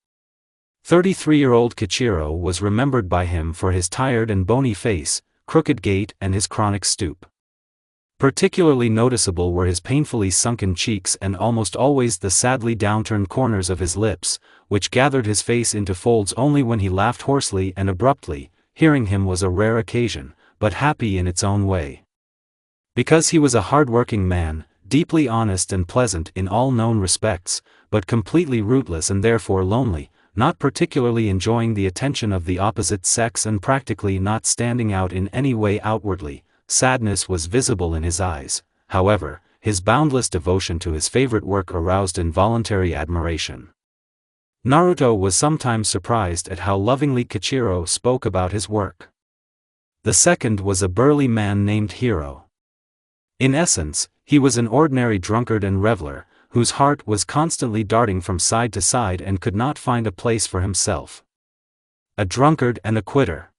Speaker 1: 33-year-old Kichiro was remembered by him for his tired and bony face, crooked gait and his chronic stoop. Particularly noticeable were his painfully sunken cheeks and almost always the sadly downturned corners of his lips, which gathered his face into folds only when he laughed hoarsely and abruptly. Hearing him was a rare occasion, but happy in its own way. Because he was a hard-working man, deeply honest and pleasant in all known respects, but completely rootless and therefore lonely, not particularly enjoying the attention of the opposite sex and practically not standing out in any way outwardly. Sadness was visible in his eyes. However, his boundless devotion to his favorite work aroused involuntary admiration. Naruto was sometimes surprised at how lovingly Kichiro spoke about his work. The second was a burly man named Hiro. In essence, he was an ordinary drunkard and reveler, whose heart was constantly darting from side to side and could not find a place for himself. A drunkard and a quitter.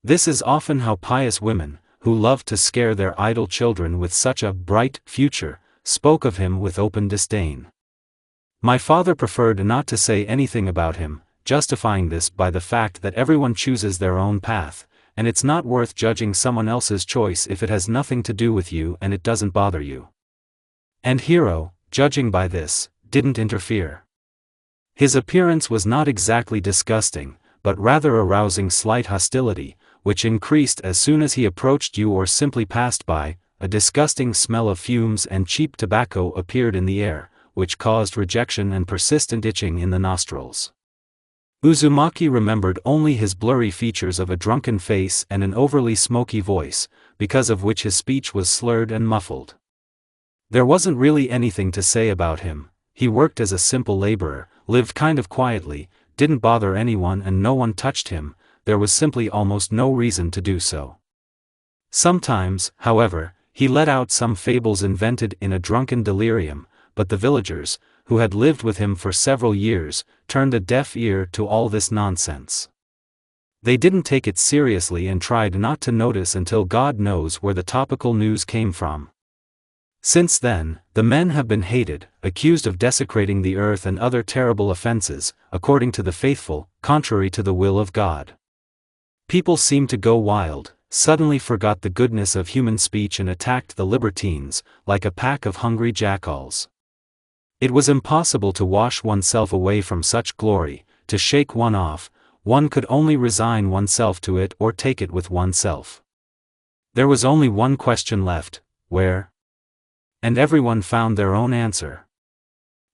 Speaker 1: This is often how pious women, who loved to scare their idle children with such a bright future, spoke of him with open disdain. My father preferred not to say anything about him, justifying this by the fact that everyone chooses their own path, and it's not worth judging someone else's choice if it has nothing to do with you and it doesn't bother you. And Hiro, judging by this, didn't interfere. His appearance was not exactly disgusting, but rather arousing slight hostility, which increased as soon as he approached you or simply passed by. A disgusting smell of fumes and cheap tobacco appeared in the air, which caused rejection and persistent itching in the nostrils. Uzumaki remembered only his blurry features of a drunken face and an overly smoky voice, because of which his speech was slurred and muffled. There wasn't really anything to say about him. He worked as a simple laborer, lived kind of quietly, didn't bother anyone and no one touched him. There was simply almost no reason to do so. Sometimes, however, he let out some fables invented in a drunken delirium, but the villagers, who had lived with him for several years, turned a deaf ear to all this nonsense. They didn't take it seriously and tried not to notice until God knows where the topical news came from. Since then, the men have been hated, accused of desecrating the earth and other terrible offenses, according to the faithful, contrary to the will of God. People seemed to go wild, suddenly forgot the goodness of human speech and attacked the libertines, like a pack of hungry jackals. It was impossible to wash oneself away from such glory, to shake one off. One could only resign oneself to it or take it with oneself. There was only one question left: where? And everyone found their own answer.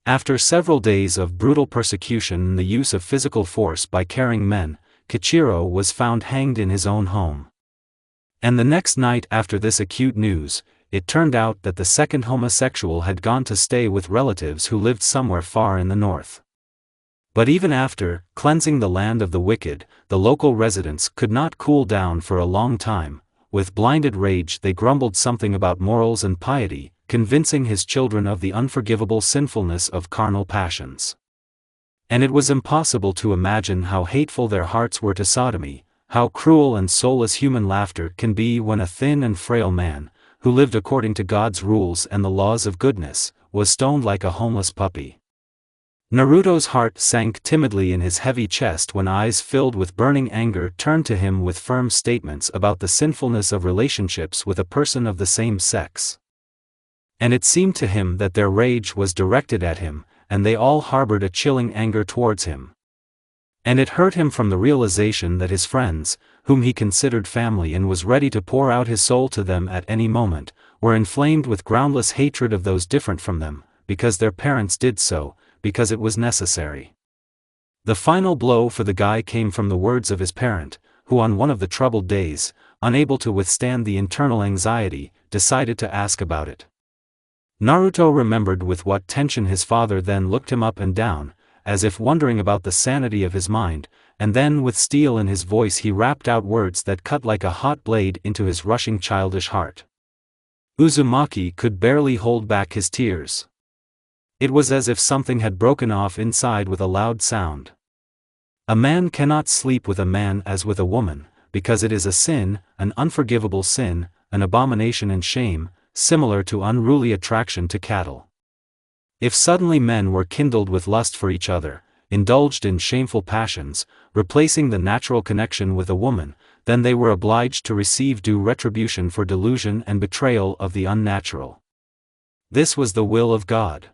Speaker 1: After several days of brutal persecution and the use of physical force by caring men, Kichiro was found hanged in his own home. And the next night after this acute news, it turned out that the second homosexual had gone to stay with relatives who lived somewhere far in the north. But even after cleansing the land of the wicked, the local residents could not cool down for a long time. With blinded rage they grumbled something about morals and piety, convincing his children of the unforgivable sinfulness of carnal passions. And it was impossible to imagine how hateful their hearts were to sodomy, how cruel and soulless human laughter can be when a thin and frail man, who lived according to God's rules and the laws of goodness, was stoned like a homeless puppy. Naruto's heart sank timidly in his heavy chest when eyes filled with burning anger turned to him with firm statements about the sinfulness of relationships with a person of the same sex. And it seemed to him that their rage was directed at him, and they all harbored a chilling anger towards him. And it hurt him from the realization that his friends, whom he considered family and was ready to pour out his soul to them at any moment, were inflamed with groundless hatred of those different from them, because their parents did so, because it was necessary. The final blow for the guy came from the words of his parent, who on one of the troubled days, unable to withstand the internal anxiety, decided to ask about it. Naruto remembered with what tension his father then looked him up and down, as if wondering about the sanity of his mind, and then with steel in his voice he rapped out words that cut like a hot blade into his rushing childish heart. Uzumaki could barely hold back his tears. It was as if something had broken off inside with a loud sound. A man cannot sleep with a man as with a woman, because it is a sin, an unforgivable sin, an abomination and shame, similar to unruly attraction to cattle. If suddenly men were kindled with lust for each other, indulged in shameful passions, replacing the natural connection with a woman, then they were obliged to receive due retribution for delusion and betrayal of the unnatural. This was the will of God.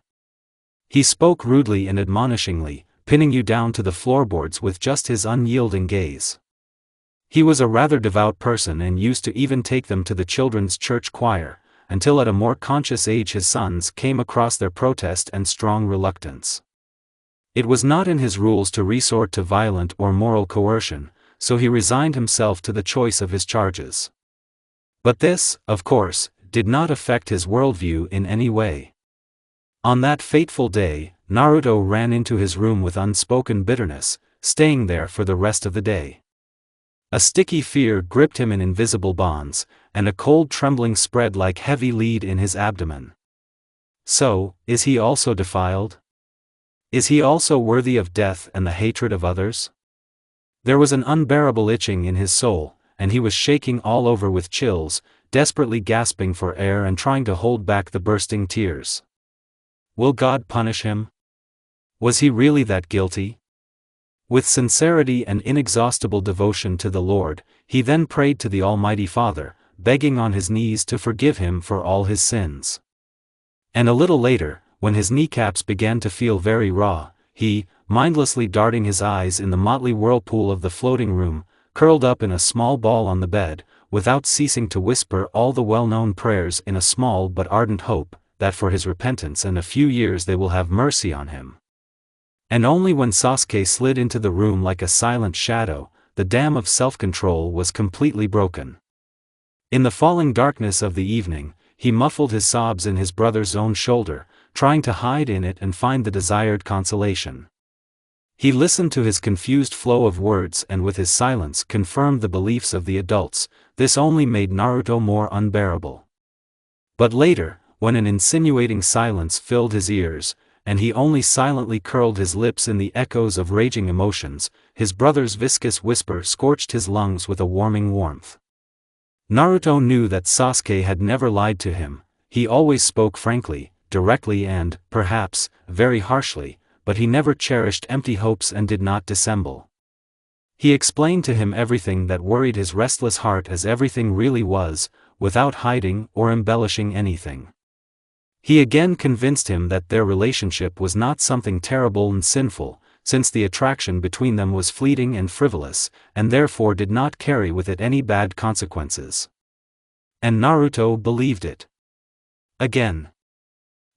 Speaker 1: He spoke rudely and admonishingly, pinning you down to the floorboards with just his unyielding gaze. He was a rather devout person and used to even take them to the children's church choir, until at a more conscious age his sons came across their protest and strong reluctance. It was not in his rules to resort to violent or moral coercion, so he resigned himself to the choice of his charges. But this, of course, did not affect his worldview in any way. On that fateful day, Naruto ran into his room with unspoken bitterness, staying there for the rest of the day. A sticky fear gripped him in invisible bonds, and a cold trembling spread like heavy lead in his abdomen. So, is he also defiled? Is he also worthy of death and the hatred of others? There was an unbearable itching in his soul, and he was shaking all over with chills, desperately gasping for air and trying to hold back the bursting tears. Will God punish him? Was he really that guilty? With sincerity and inexhaustible devotion to the Lord, he then prayed to the Almighty Father, begging on his knees to forgive him for all his sins. And a little later, when his kneecaps began to feel very raw, he, mindlessly darting his eyes in the motley whirlpool of the floating room, curled up in a small ball on the bed, without ceasing to whisper all the well-known prayers in a small but ardent hope, that for his repentance in a few years they will have mercy on him. And only when Sasuke slid into the room like a silent shadow, the dam of self-control was completely broken. In the falling darkness of the evening, he muffled his sobs in his brother's own shoulder, trying to hide in it and find the desired consolation. He listened to his confused flow of words and with his silence confirmed the beliefs of the adults. This only made Naruto more unbearable. But later, when an insinuating silence filled his ears, and he only silently curled his lips in the echoes of raging emotions, his brother's viscous whisper scorched his lungs with a warming warmth. Naruto knew that Sasuke had never lied to him. He always spoke frankly, directly and, perhaps, very harshly, but he never cherished empty hopes and did not dissemble. He explained to him everything that worried his restless heart as everything really was, without hiding or embellishing anything. He again convinced him that their relationship was not something terrible and sinful, since the attraction between them was fleeting and frivolous, and therefore did not carry with it any bad consequences. And Naruto believed it. Again.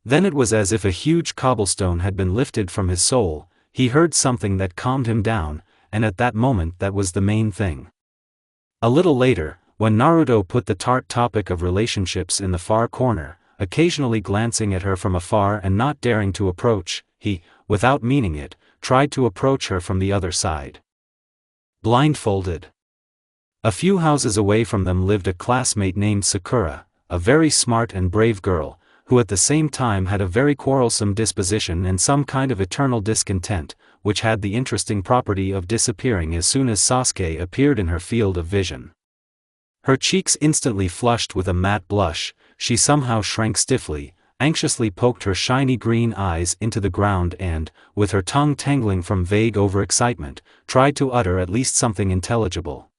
Speaker 1: Then it was as if a huge cobblestone had been lifted from his soul. He heard something that calmed him down, and at that moment that was the main thing. A little later, when Naruto put the tart topic of relationships in the far corner, occasionally glancing at her from afar and not daring to approach, he, without meaning it, tried to approach her from the other side. Blindfolded. A few houses away from them lived a classmate named Sakura, a very smart and brave girl, who at the same time had a very quarrelsome disposition and some kind of eternal discontent, which had the interesting property of disappearing as soon as Sasuke appeared in her field of vision. Her cheeks instantly flushed with a matte blush, she somehow shrank stiffly, anxiously poked her shiny green eyes into the ground and, with her tongue tangling from vague overexcitement, tried to utter at least something intelligible.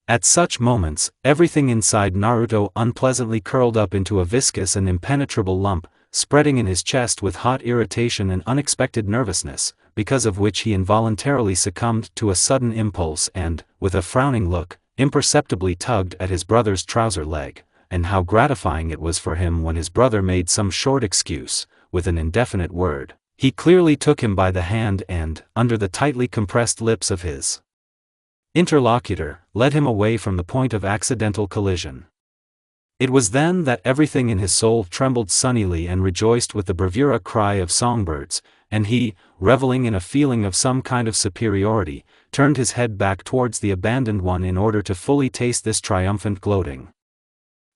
Speaker 1: At such moments, everything inside Naruto unpleasantly curled up into a viscous and impenetrable lump, spreading in his chest with hot irritation and unexpected nervousness, because of which he involuntarily succumbed to a sudden impulse and, with a frowning look, imperceptibly tugged at his brother's trouser leg. And how gratifying it was for him when his brother made some short excuse, with an indefinite word. He clearly took him by the hand and, under the tightly compressed lips of his interlocutor, led him away from the point of accidental collision. It was then that everything in his soul trembled sunnily and rejoiced with the bravura cry of songbirds, and he, reveling in a feeling of some kind of superiority, turned his head back towards the abandoned one in order to fully taste this triumphant gloating.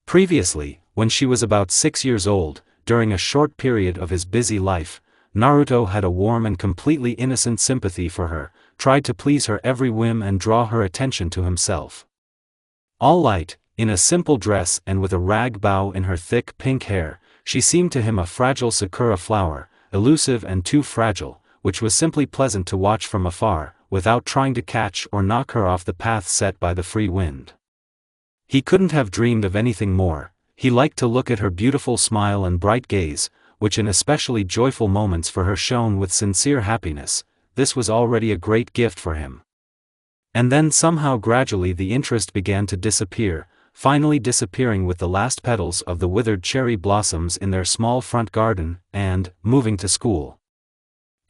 Speaker 1: Previously, when she was about 6 years old, during a short period of his busy life, Naruto had a warm and completely innocent sympathy for her, tried to please her every whim and draw her attention to himself. All light, in a simple dress and with a rag bow in her thick pink hair, she seemed to him a fragile sakura flower, elusive and too fragile, which was simply pleasant to watch from afar, without trying to catch or knock her off the path set by the free wind. He couldn't have dreamed of anything more. He liked to look at her beautiful smile and bright gaze, which in especially joyful moments for her shone with sincere happiness. This was already a great gift for him. And then somehow gradually the interest began to disappear, finally disappearing with the last petals of the withered cherry blossoms in their small front garden, and, moving to school.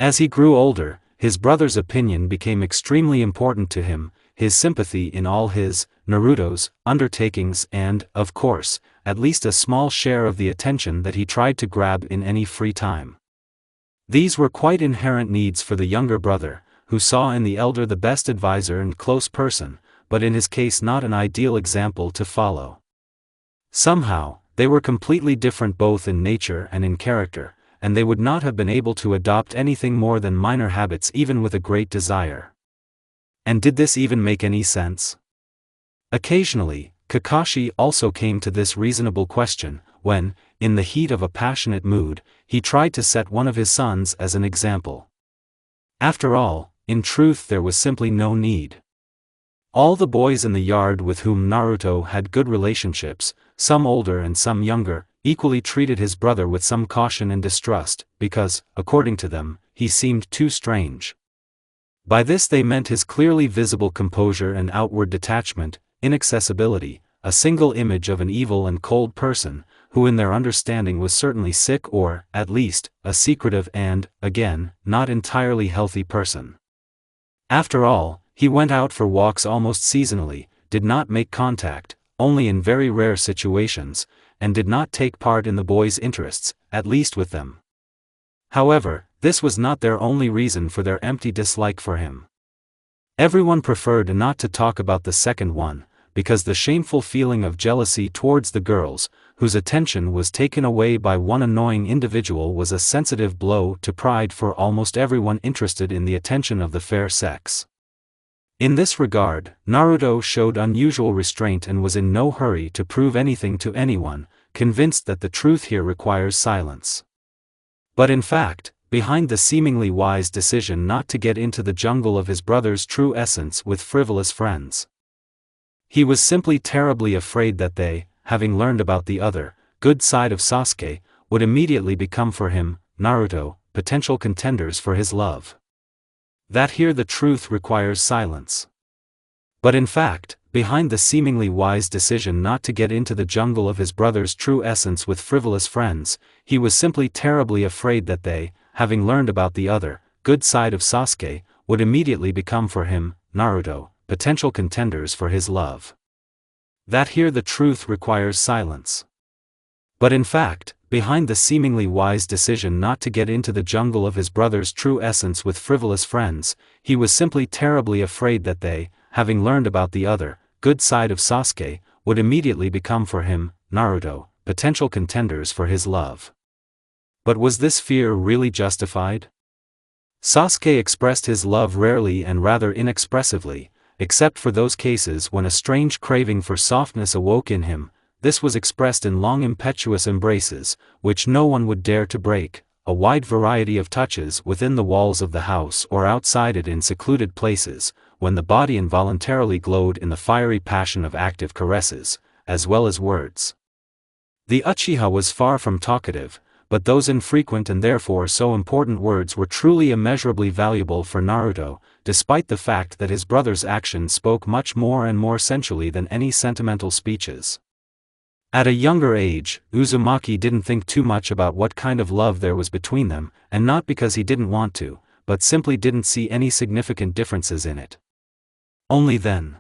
Speaker 1: As he grew older, his brother's opinion became extremely important to him, his sympathy in all his, Naruto's, undertakings and, of course, at least a small share of the attention that he tried to grab in any free time. These were quite inherent needs for the younger brother, who saw in the elder the best advisor and close person, but in his case not an ideal example to follow. Somehow, they were completely different both in nature and in character, and they would not have been able to adopt anything more than minor habits even with a great desire. And did this even make any sense? Occasionally, Kakashi also came to this reasonable question, when, in the heat of a passionate mood, he tried to set one of his sons as an example. After all, in truth there was simply no need. All the boys in the yard with whom Naruto had good relationships, some older and some younger, equally treated his brother with some caution and distrust, because, according to them, he seemed too strange. By this they meant his clearly visible composure and outward detachment, inaccessibility, a single image of an evil and cold person, who in their understanding was certainly sick or, at least, a secretive and, again, not entirely healthy person. After all, he went out for walks almost seasonally, did not make contact, only in very rare situations, and did not take part in the boys' interests, at least with them. However, this was not their only reason for their empty dislike for him. Everyone preferred not to talk about the second one, because the shameful feeling of jealousy towards the girls, whose attention was taken away by one annoying individual, was a sensitive blow to pride for almost everyone interested in the attention of the fair sex. In this regard, Naruto showed unusual restraint and was in no hurry to prove anything to anyone, convinced that the truth here requires silence. But in fact, behind the seemingly wise decision not to get into the jungle of his brother's true essence with frivolous friends, he was simply terribly afraid that they, having learned about the other, good side of Sasuke, would immediately become for him, Naruto, potential contenders for his love. That here the truth requires silence. But in fact, behind the seemingly wise decision not to get into the jungle of his brother's true essence with frivolous friends, he was simply terribly afraid that they, having learned about the other, good side of Sasuke, would immediately become for him, Naruto, potential contenders for his love. That here the truth requires silence. But in fact, behind the seemingly wise decision not to get into the jungle of his brother's true essence with frivolous friends, he was simply terribly afraid that they, having learned about the other, good side of Sasuke, would immediately become for him, Naruto, potential contenders for his love. But was this fear really justified? Sasuke expressed his love rarely and rather inexpressively, except for those cases when a strange craving for softness awoke in him. This was expressed in long impetuous embraces, which no one would dare to break, a wide variety of touches within the walls of the house or outside it in secluded places, when the body involuntarily glowed in the fiery passion of active caresses, as well as words. The Uchiha was far from talkative, but those infrequent and therefore so important words were truly immeasurably valuable for Naruto, despite the fact that his brother's actions spoke much more and more sensually than any sentimental speeches. At a younger age, Uzumaki didn't think too much about what kind of love there was between them, and not because he didn't want to, but simply didn't see any significant differences in it. Only then.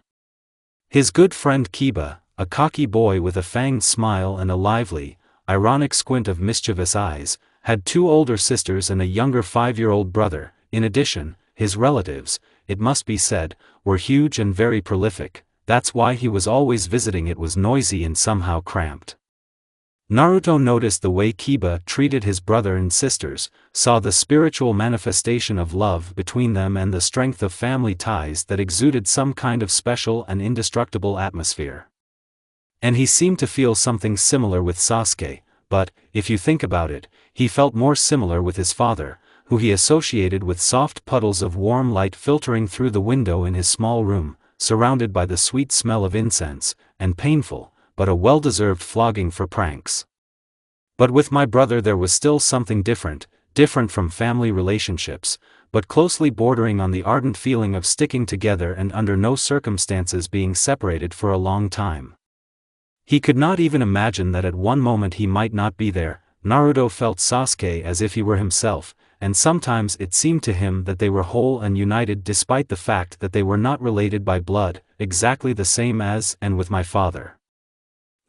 Speaker 1: His good friend Kiba, a cocky boy with a fanged smile and a lively, ironic squint of mischievous eyes, had 2 older sisters and a younger 5-year-old brother. In addition, his relatives, it must be said, were huge and very prolific. That's why he was always visiting. It was noisy and somehow cramped. Naruto noticed the way Kiba treated his brother and sisters, saw the spiritual manifestation of love between them and the strength of family ties that exuded some kind of special and indestructible atmosphere. And he seemed to feel something similar with Sasuke, but, if you think about it, he felt more similar with his father, who he associated with soft puddles of warm light filtering through the window in his small room, surrounded by the sweet smell of incense, and painful, but a well-deserved flogging for pranks. But with my brother there was still something different from family relationships, but closely bordering on the ardent feeling of sticking together and under no circumstances being separated for a long time. He could not even imagine that at one moment he might not be there. Naruto felt Sasuke as if he were himself, and sometimes it seemed to him that they were whole and united despite the fact that they were not related by blood, exactly the same as and with my father.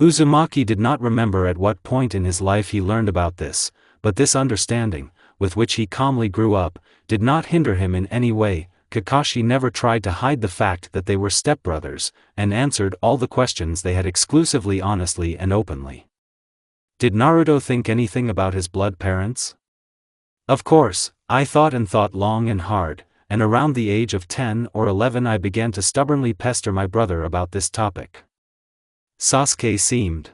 Speaker 1: Uzumaki did not remember at what point in his life he learned about this, but this understanding, with which he calmly grew up, did not hinder him in any way. Kakashi never tried to hide the fact that they were stepbrothers, and answered all the questions they had exclusively honestly and openly. Did Naruto think anything about his blood parents? Of course, I thought long and hard, and around the age of 10 or 11 I began to stubbornly pester my brother about this topic. Sasuke seemed.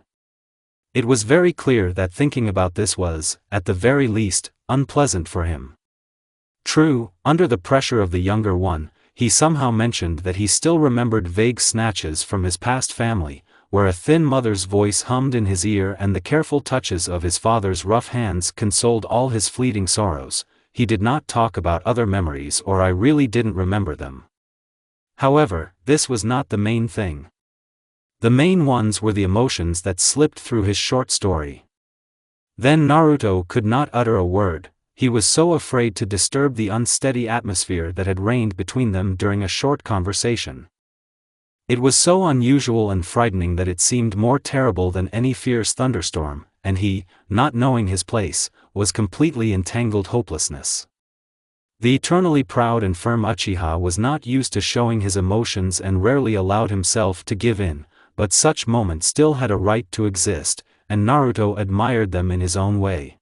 Speaker 1: It was very clear that thinking about this was, at the very least, unpleasant for him. True, under the pressure of the younger one, he somehow mentioned that he still remembered vague snatches from his past family, where a thin mother's voice hummed in his ear and the careful touches of his father's rough hands consoled all his fleeting sorrows. He did not talk about other memories, or I really didn't remember them. However, this was not the main thing. The main ones were the emotions that slipped through his short story. Then Naruto could not utter a word. He was so afraid to disturb the unsteady atmosphere that had reigned between them during a short conversation. It was so unusual and frightening that it seemed more terrible than any fierce thunderstorm, and he, not knowing his place, was completely entangled hopelessness. The eternally proud and firm Uchiha was not used to showing his emotions and rarely allowed himself to give in, but such moments still had a right to exist, and Naruto admired them in his own way.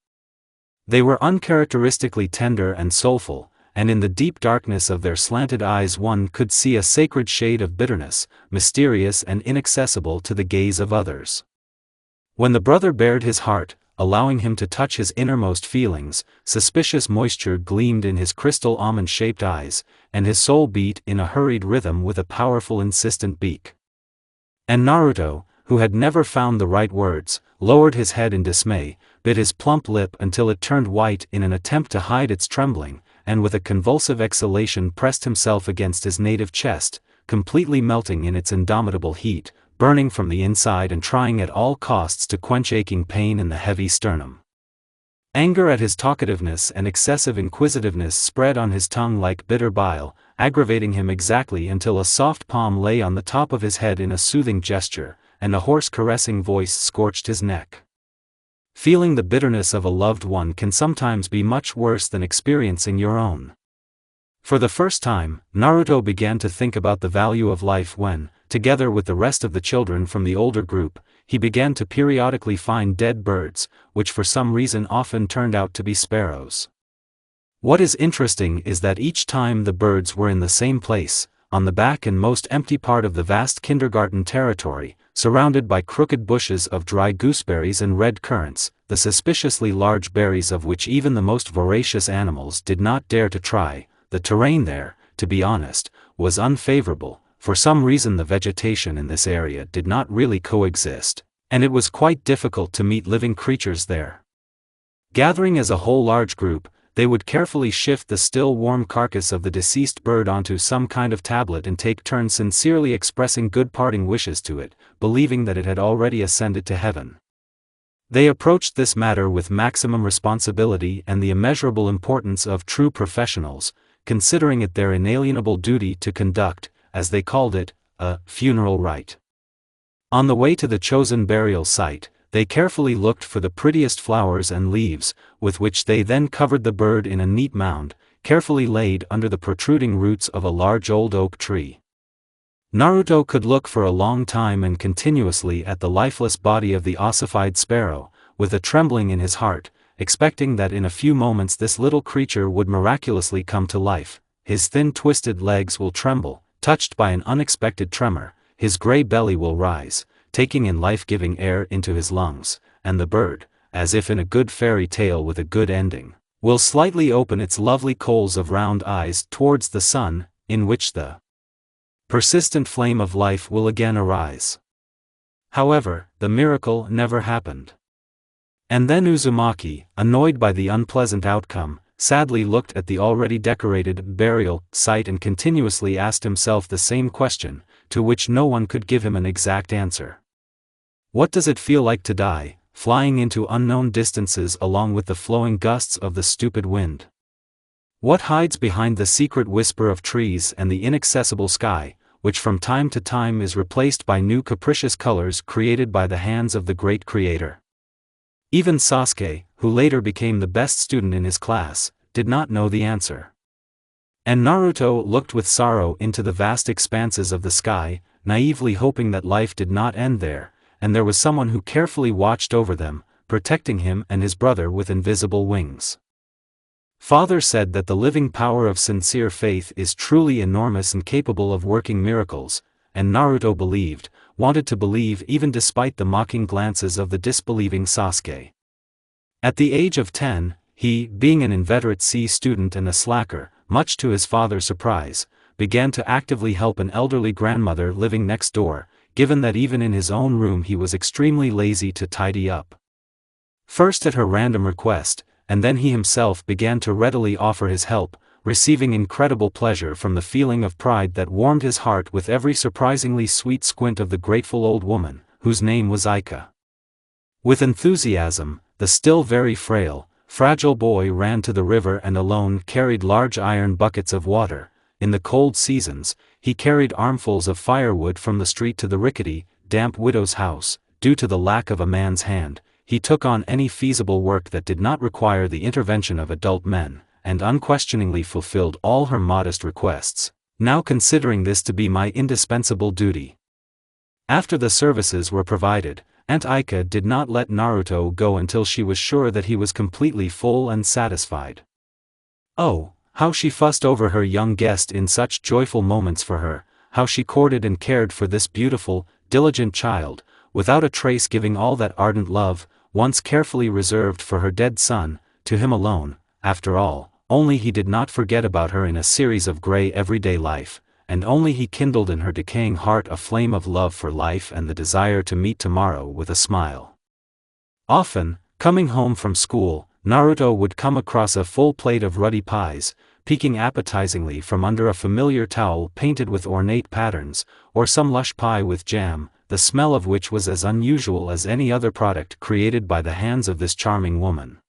Speaker 1: They were uncharacteristically tender and soulful, and in the deep darkness of their slanted eyes one could see a sacred shade of bitterness, mysterious and inaccessible to the gaze of others. When the brother bared his heart, allowing him to touch his innermost feelings, suspicious moisture gleamed in his crystal almond-shaped eyes, and his soul beat in a hurried rhythm with a powerful insistent beat. And Naruto, who had never found the right words, lowered his head in dismay, bit his plump lip until it turned white in an attempt to hide its trembling, and with a convulsive exhalation pressed himself against his native chest, completely melting in its indomitable heat, burning from the inside and trying at all costs to quench aching pain in the heavy sternum. Anger at his talkativeness and excessive inquisitiveness spread on his tongue like bitter bile, aggravating him exactly until a soft palm lay on the top of his head in a soothing gesture, and a hoarse caressing voice scorched his neck. Feeling the bitterness of a loved one can sometimes be much worse than experiencing your own. For the first time, Naruto began to think about the value of life when, together with the rest of the children from the older group, he began to periodically find dead birds, which for some reason often turned out to be sparrows. What is interesting is that each time the birds were in the same place, on the back and most empty part of the vast kindergarten territory, surrounded by crooked bushes of dry gooseberries and red currants, the suspiciously large berries of which even the most voracious animals did not dare to try. The terrain there, to be honest, was unfavorable. For some reason the vegetation in this area did not really coexist, and it was quite difficult to meet living creatures there. Gathering as a whole large group, they would carefully shift the still warm carcass of the deceased bird onto some kind of tablet and take turns sincerely expressing good parting wishes to it, believing that it had already ascended to heaven. They approached this matter with maximum responsibility and the immeasurable importance of true professionals, considering it their inalienable duty to conduct, as they called it, a funeral rite. On the way to the chosen burial site, they carefully looked for the prettiest flowers and leaves, with which they then covered the bird in a neat mound, carefully laid under the protruding roots of a large old oak tree. Naruto could look for a long time and continuously at the lifeless body of the ossified sparrow, with a trembling in his heart, expecting that in a few moments this little creature would miraculously come to life. His thin twisted legs will tremble, touched by an unexpected tremor, his gray belly will rise, taking in life-giving air into his lungs, and the bird, as if in a good fairy tale with a good ending, will slightly open its lovely coals of round eyes towards the sun, in which the persistent flame of life will again arise. However, the miracle never happened. And then Uzumaki, annoyed by the unpleasant outcome, sadly looked at the already decorated burial site and continuously asked himself the same question, to which no one could give him an exact answer. What does it feel like to die, flying into unknown distances along with the flowing gusts of the stupid wind? What hides behind the secret whisper of trees and the inaccessible sky, which from time to time is replaced by new capricious colors created by the hands of the great creator? Even Sasuke, who later became the best student in his class, did not know the answer. And Naruto looked with sorrow into the vast expanses of the sky, naively hoping that life did not end there, and there was someone who carefully watched over them, protecting him and his brother with invisible wings. Father said that the living power of sincere faith is truly enormous and capable of working miracles, and Naruto believed, wanted to believe even despite the mocking glances of the disbelieving Sasuke. At the age of 10, he, being an inveterate C student and a slacker, much to his father's surprise, began to actively help an elderly grandmother living next door, given that even in his own room he was extremely lazy to tidy up. First at her random request, and then he himself began to readily offer his help, receiving incredible pleasure from the feeling of pride that warmed his heart with every surprisingly sweet squint of the grateful old woman, whose name was Aika. With enthusiasm, the still very frail, fragile boy ran to the river and alone carried large iron buckets of water. In the cold seasons, he carried armfuls of firewood from the street to the rickety, damp widow's house. Due to the lack of a man's hand, he took on any feasible work that did not require the intervention of adult men, and unquestioningly fulfilled all her modest requests, now considering this to be my indispensable duty. After the services were provided, Aunt Aika did not let Naruto go until she was sure that he was completely full and satisfied. Oh, how she fussed over her young guest in such joyful moments for her, how she courted and cared for this beautiful, diligent child, without a trace giving all that ardent love, once carefully reserved for her dead son, to him alone. After all, only he did not forget about her in a series of gray everyday life, and only he kindled in her decaying heart a flame of love for life and the desire to meet tomorrow with a smile. Often, coming home from school, Naruto would come across a full plate of ruddy pies, peeking appetizingly from under a familiar towel painted with ornate patterns, or some lush pie with jam, the smell of which was as unusual as any other product created by the hands of this charming woman.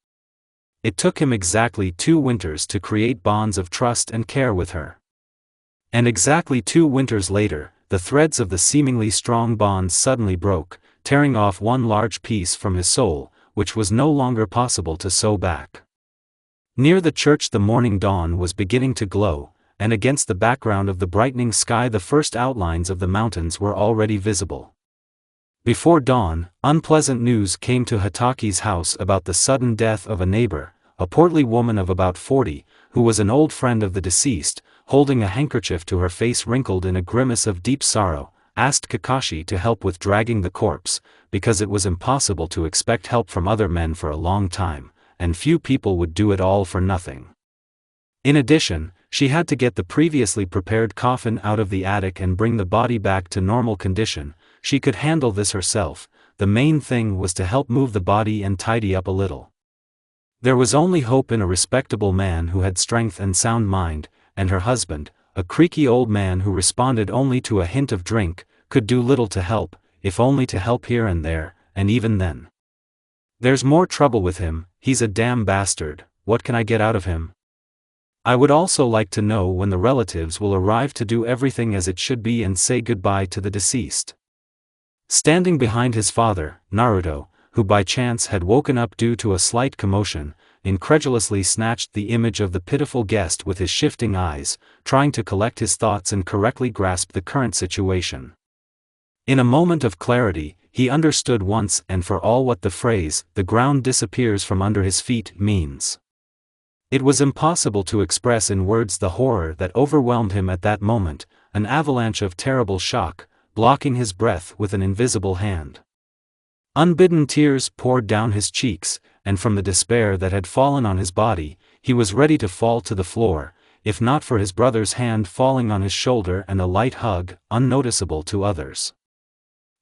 Speaker 1: It took him exactly 2 winters to create bonds of trust and care with her. And exactly 2 winters later, the threads of the seemingly strong bond suddenly broke, tearing off one large piece from his soul, which was no longer possible to sew back. Near the church the morning dawn was beginning to glow, and against the background of the brightening sky the first outlines of the mountains were already visible. Before dawn, unpleasant news came to Hataki's house about the sudden death of a neighbor, a portly woman of about 40, who was an old friend of the deceased, holding a handkerchief to her face wrinkled in a grimace of deep sorrow, asked Kakashi to help with dragging the corpse, because it was impossible to expect help from other men for a long time, and few people would do it all for nothing. In addition, she had to get the previously prepared coffin out of the attic and bring the body back to normal condition. She could handle this herself, the main thing was to help move the body and tidy up a little. There was only hope in a respectable man who had strength and sound mind, and her husband, a creaky old man who responded only to a hint of drink, could do little to help, if only to help here and there, and even then. There's more trouble with him, he's a damn bastard, what can I get out of him? I would also like to know when the relatives will arrive to do everything as it should be and say goodbye to the deceased. Standing behind his father, Naruto, who by chance had woken up due to a slight commotion, incredulously snatched the image of the pitiful guest with his shifting eyes, trying to collect his thoughts and correctly grasp the current situation. In a moment of clarity, he understood once and for all what the phrase, "the ground disappears from under his feet," means. It was impossible to express in words the horror that overwhelmed him at that moment, an avalanche of terrible shock, blocking his breath with an invisible hand. Unbidden tears poured down his cheeks, and from the despair that had fallen on his body, he was ready to fall to the floor, if not for his brother's hand falling on his shoulder and a light hug, unnoticeable to others.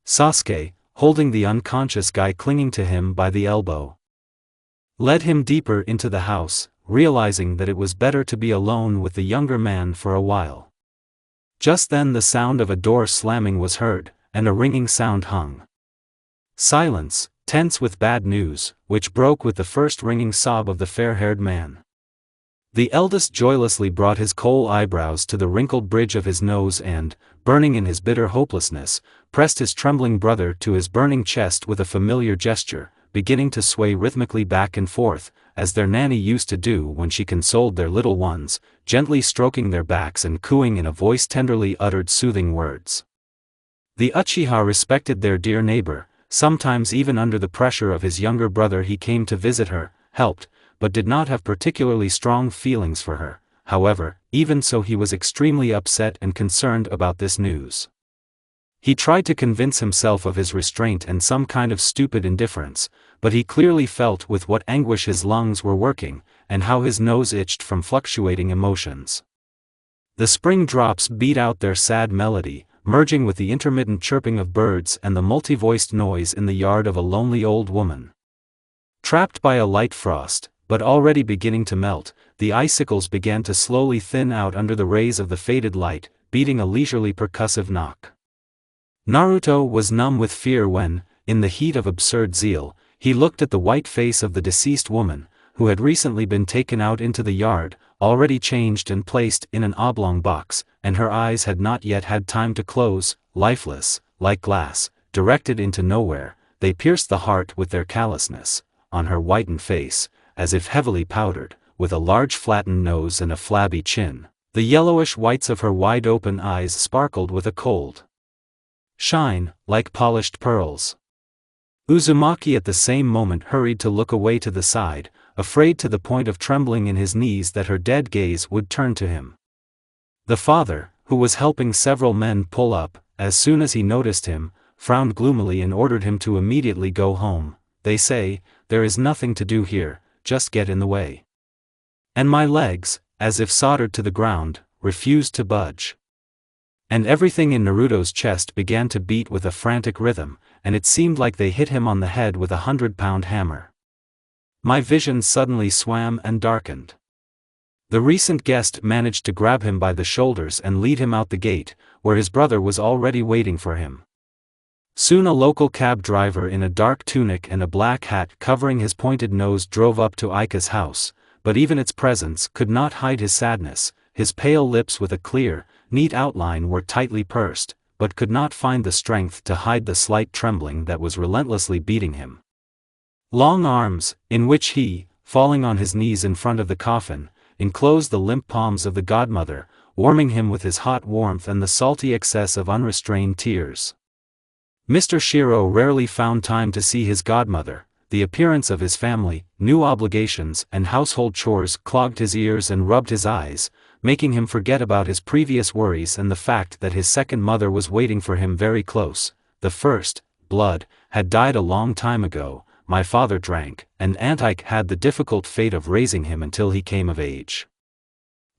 Speaker 1: Sasuke, holding the unconscious guy clinging to him by the elbow, led him deeper into the house, realizing that it was better to be alone with the younger man for a while. Just then the sound of a door slamming was heard, and a ringing sound hung. Silence, tense with bad news, which broke with the first ringing sob of the fair-haired man. The eldest joylessly brought his coal eyebrows to the wrinkled bridge of his nose and, burning in his bitter hopelessness, pressed his trembling brother to his burning chest with a familiar gesture, beginning to sway rhythmically back and forth, as their nanny used to do when she consoled their little ones, gently stroking their backs and cooing in a voice tenderly uttered soothing words. The Uchiha respected their dear neighbor. Sometimes even under the pressure of his younger brother he came to visit her, helped, but did not have particularly strong feelings for her. However, even so he was extremely upset and concerned about this news. He tried to convince himself of his restraint and some kind of stupid indifference, but he clearly felt with what anguish his lungs were working, and how his nose itched from fluctuating emotions. The spring drops beat out their sad melody, merging with the intermittent chirping of birds and the multi-voiced noise in the yard of a lonely old woman. Trapped by a light frost, but already beginning to melt, the icicles began to slowly thin out under the rays of the faded light, beating a leisurely percussive knock. Naruto was numb with fear when, in the heat of absurd zeal, he looked at the white face of the deceased woman, who had recently been taken out into the yard, already changed and placed in an oblong box, and her eyes had not yet had time to close, lifeless, like glass, directed into nowhere. They pierced the heart with their callousness. On her whitened face, as if heavily powdered, with a large flattened nose and a flabby chin, the yellowish whites of her wide-open eyes sparkled with a cold shine, like polished pearls. Uzumaki at the same moment hurried to look away to the side, afraid to the point of trembling in his knees that her dead gaze would turn to him. The father, who was helping several men pull up, as soon as he noticed him, frowned gloomily and ordered him to immediately go home. "They say, there is nothing to do here, just get in the way." And my legs, as if soldered to the ground, refused to budge. And everything in Naruto's chest began to beat with a frantic rhythm, and it seemed like they hit him on the head with a 100-pound hammer. My vision suddenly swam and darkened. The recent guest managed to grab him by the shoulders and lead him out the gate, where his brother was already waiting for him. Soon a local cab driver in a dark tunic and a black hat covering his pointed nose drove up to Aika's house, but even its presence could not hide his sadness. His pale lips with a clear, neat outline were tightly pursed, but could not find the strength to hide the slight trembling that was relentlessly beating him. Long arms, in which he, falling on his knees in front of the coffin, enclosed the limp palms of the godmother, warming him with his hot warmth and the salty excess of unrestrained tears. Mr. Shiro rarely found time to see his godmother. The appearance of his family, new obligations and household chores clogged his ears and rubbed his eyes, making him forget about his previous worries and the fact that his second mother was waiting for him very close. The first, Blood, had died a long time ago. My father drank, and Aunt Ike had the difficult fate of raising him until he came of age.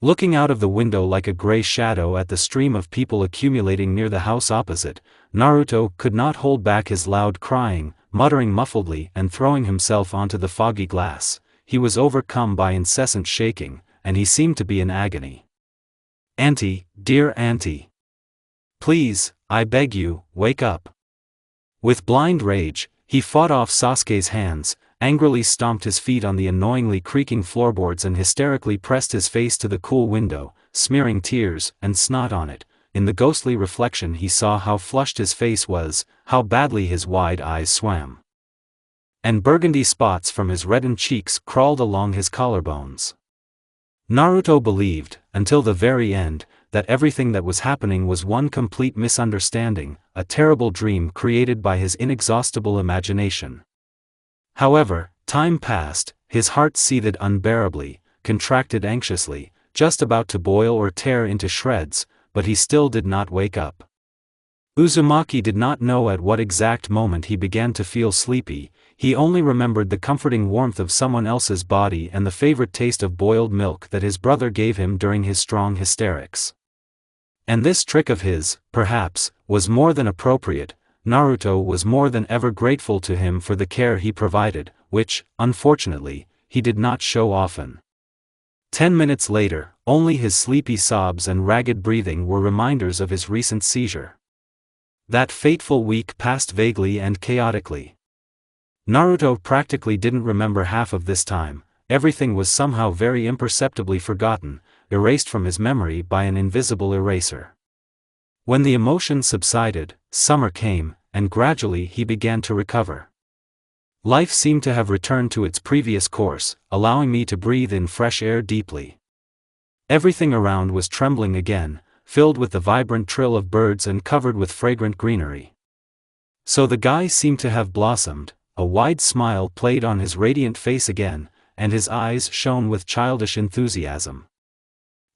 Speaker 1: Looking out of the window like a gray shadow at the stream of people accumulating near the house opposite, Naruto could not hold back his loud crying, muttering muffledly and throwing himself onto the foggy glass. He was overcome by incessant shaking, and he seemed to be in agony. "Auntie, dear auntie. Please, I beg you, wake up." With blind rage, he fought off Sasuke's hands, angrily stomped his feet on the annoyingly creaking floorboards and hysterically pressed his face to the cool window, smearing tears and snot on it, in the ghostly reflection he saw how flushed his face was, how badly his wide eyes swam. And burgundy spots from his reddened cheeks crawled along his collarbones. Naruto believed, until the very end, that everything that was happening was one complete misunderstanding, a terrible dream created by his inexhaustible imagination. However, time passed, his heart seethed unbearably, contracted anxiously, just about to boil or tear into shreds, but he still did not wake up. Uzumaki did not know at what exact moment he began to feel sleepy. He only remembered the comforting warmth of someone else's body and the favorite taste of boiled milk that his brother gave him during his strong hysterics. And this trick of his, perhaps, was more than appropriate. Naruto was more than ever grateful to him for the care he provided, which, unfortunately, he did not show often. 10 minutes later, only his sleepy sobs and ragged breathing were reminders of his recent seizure. That fateful week passed vaguely and chaotically. Naruto practically didn't remember half of this time. Everything was somehow very imperceptibly forgotten, erased from his memory by an invisible eraser. When the emotion subsided, summer came, and gradually he began to recover. Life seemed to have returned to its previous course, allowing me to breathe in fresh air deeply. Everything around was trembling again, filled with the vibrant trill of birds and covered with fragrant greenery. So the guy seemed to have blossomed, a wide smile played on his radiant face again, and his eyes shone with childish enthusiasm.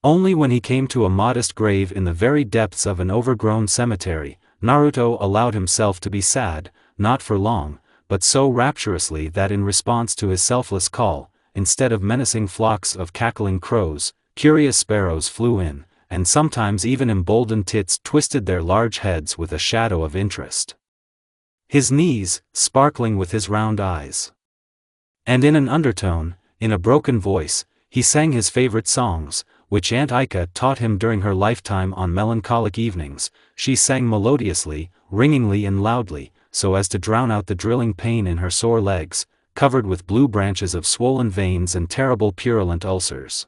Speaker 1: Only when he came to a modest grave in the very depths of an overgrown cemetery, Naruto allowed himself to be sad, not for long, but so rapturously that in response to his selfless call, instead of menacing flocks of cackling crows, curious sparrows flew in, and sometimes even emboldened tits twisted their large heads with a shadow of interest. His knees, sparkling with his round eyes. And in an undertone, in a broken voice, he sang his favorite songs, which Aunt Ika taught him during her lifetime on melancholic evenings. She sang melodiously, ringingly and loudly, so as to drown out the drilling pain in her sore legs, covered with blue branches of swollen veins and terrible purulent ulcers.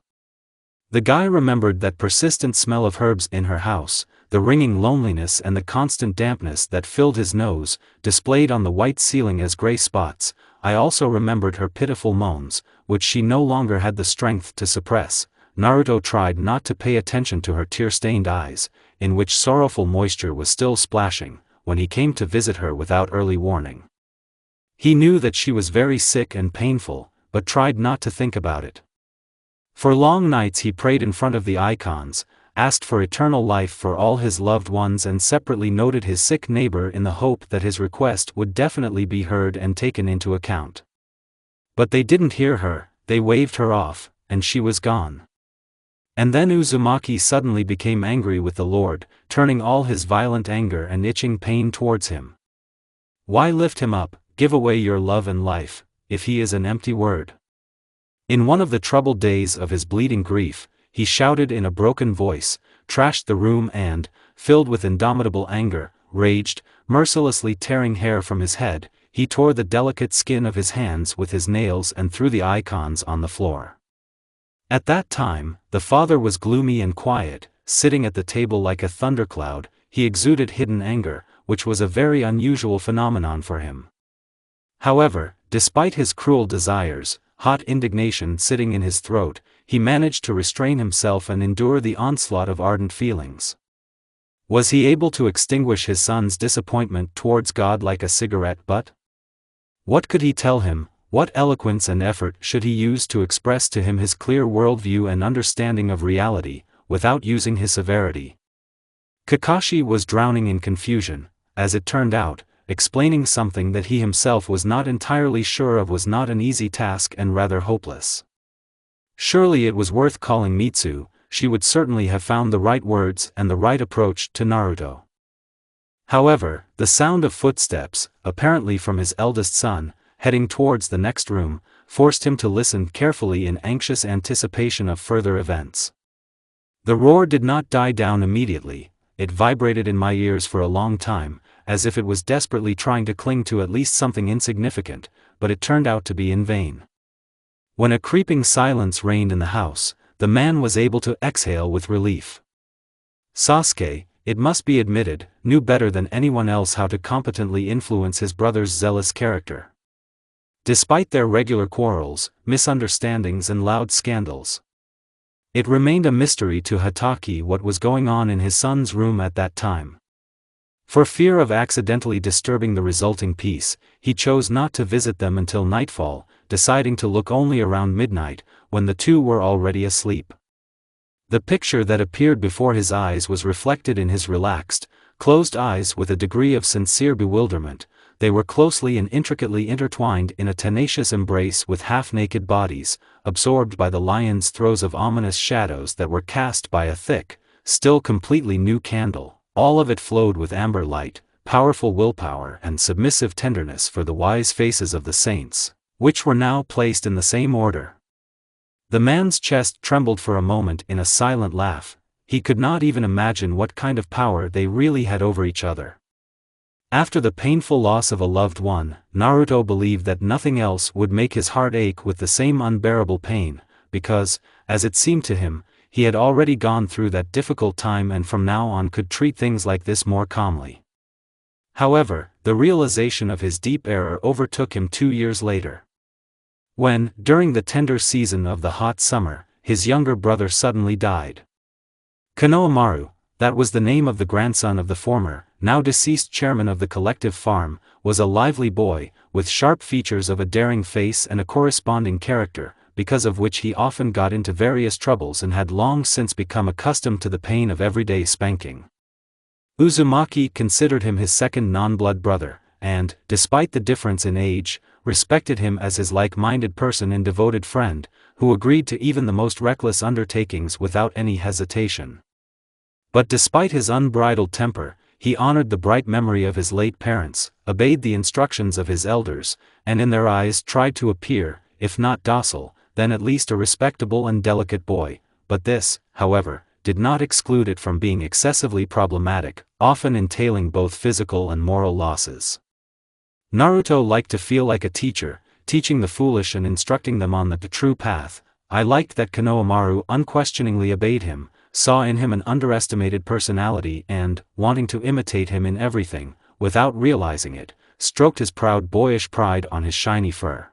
Speaker 1: The guy remembered that persistent smell of herbs in her house, the ringing loneliness and the constant dampness that filled his nose, displayed on the white ceiling as gray spots. I also remembered her pitiful moans, which she no longer had the strength to suppress. Naruto tried not to pay attention to her tear-stained eyes, in which sorrowful moisture was still splashing, when he came to visit her without early warning. He knew that she was very sick and painful, but tried not to think about it. For long nights he prayed in front of the icons, asked for eternal life for all his loved ones and separately noted his sick neighbor in the hope that his request would definitely be heard and taken into account. But they didn't hear her, they waved her off, and she was gone. And then Uzumaki suddenly became angry with the Lord, turning all his violent anger and itching pain towards him. Why lift him up, give away your love and life, if he is an empty word? In one of the troubled days of his bleeding grief, he shouted in a broken voice, trashed the room and, filled with indomitable anger, raged, mercilessly tearing hair from his head. He tore the delicate skin of his hands with his nails and threw the icons on the floor. At that time, the father was gloomy and quiet, sitting at the table like a thundercloud. He exuded hidden anger, which was a very unusual phenomenon for him. However, despite his cruel desires, hot indignation sitting in his throat, he managed to restrain himself and endure the onslaught of ardent feelings. Was he able to extinguish his son's disappointment towards God like a cigarette butt? What could he tell him? What eloquence and effort should he use to express to him his clear worldview and understanding of reality, without using his severity? Kakashi was drowning in confusion, as it turned out. Explaining something that he himself was not entirely sure of was not an easy task and rather hopeless. Surely it was worth calling Mitsu. She would certainly have found the right words and the right approach to Naruto. However, the sound of footsteps, apparently from his eldest son, heading towards the next room, forced him to listen carefully in anxious anticipation of further events. The roar did not die down immediately. It vibrated in my ears for a long time, as if it was desperately trying to cling to at least something insignificant, but it turned out to be in vain. When a creeping silence reigned in the house, the man was able to exhale with relief. Sasuke, it must be admitted, knew better than anyone else how to competently influence his brother's zealous character. Despite their regular quarrels, misunderstandings and loud scandals, it remained a mystery to Hataki what was going on in his son's room at that time. For fear of accidentally disturbing the resulting peace, he chose not to visit them until nightfall, deciding to look only around midnight, when the two were already asleep. The picture that appeared before his eyes was reflected in his relaxed, closed eyes with a degree of sincere bewilderment. They were closely and intricately intertwined in a tenacious embrace with half-naked bodies, absorbed by the lion's throes of ominous shadows that were cast by a thick, still completely new candle. All of it flowed with amber light, powerful willpower and submissive tenderness for the wise faces of the saints, which were now placed in the same order. The man's chest trembled for a moment in a silent laugh. He could not even imagine what kind of power they really had over each other. After the painful loss of a loved one, Naruto believed that nothing else would make his heart ache with the same unbearable pain, because, as it seemed to him, he had already gone through that difficult time and from now on could treat things like this more calmly. However, the realization of his deep error overtook him 2 years later, when, during the tender season of the hot summer, his younger brother suddenly died. Konohamaru, that was the name of the grandson of the former, now deceased chairman of the collective farm, was a lively boy, with sharp features of a daring face and a corresponding character, because of which he often got into various troubles and had long since become accustomed to the pain of everyday spanking. Uzumaki considered him his second non-blood brother, and, despite the difference in age, respected him as his like-minded person and devoted friend, who agreed to even the most reckless undertakings without any hesitation. But despite his unbridled temper, he honored the bright memory of his late parents, obeyed the instructions of his elders, and in their eyes tried to appear, if not docile, then at least a respectable and delicate boy. But this, however, did not exclude it from being excessively problematic, often entailing both physical and moral losses. Naruto liked to feel like a teacher, teaching the foolish and instructing them on the true path. I liked that Konohamaru unquestioningly obeyed him, saw in him an underestimated personality and, wanting to imitate him in everything, without realizing it, stroked his proud boyish pride on his shiny fur.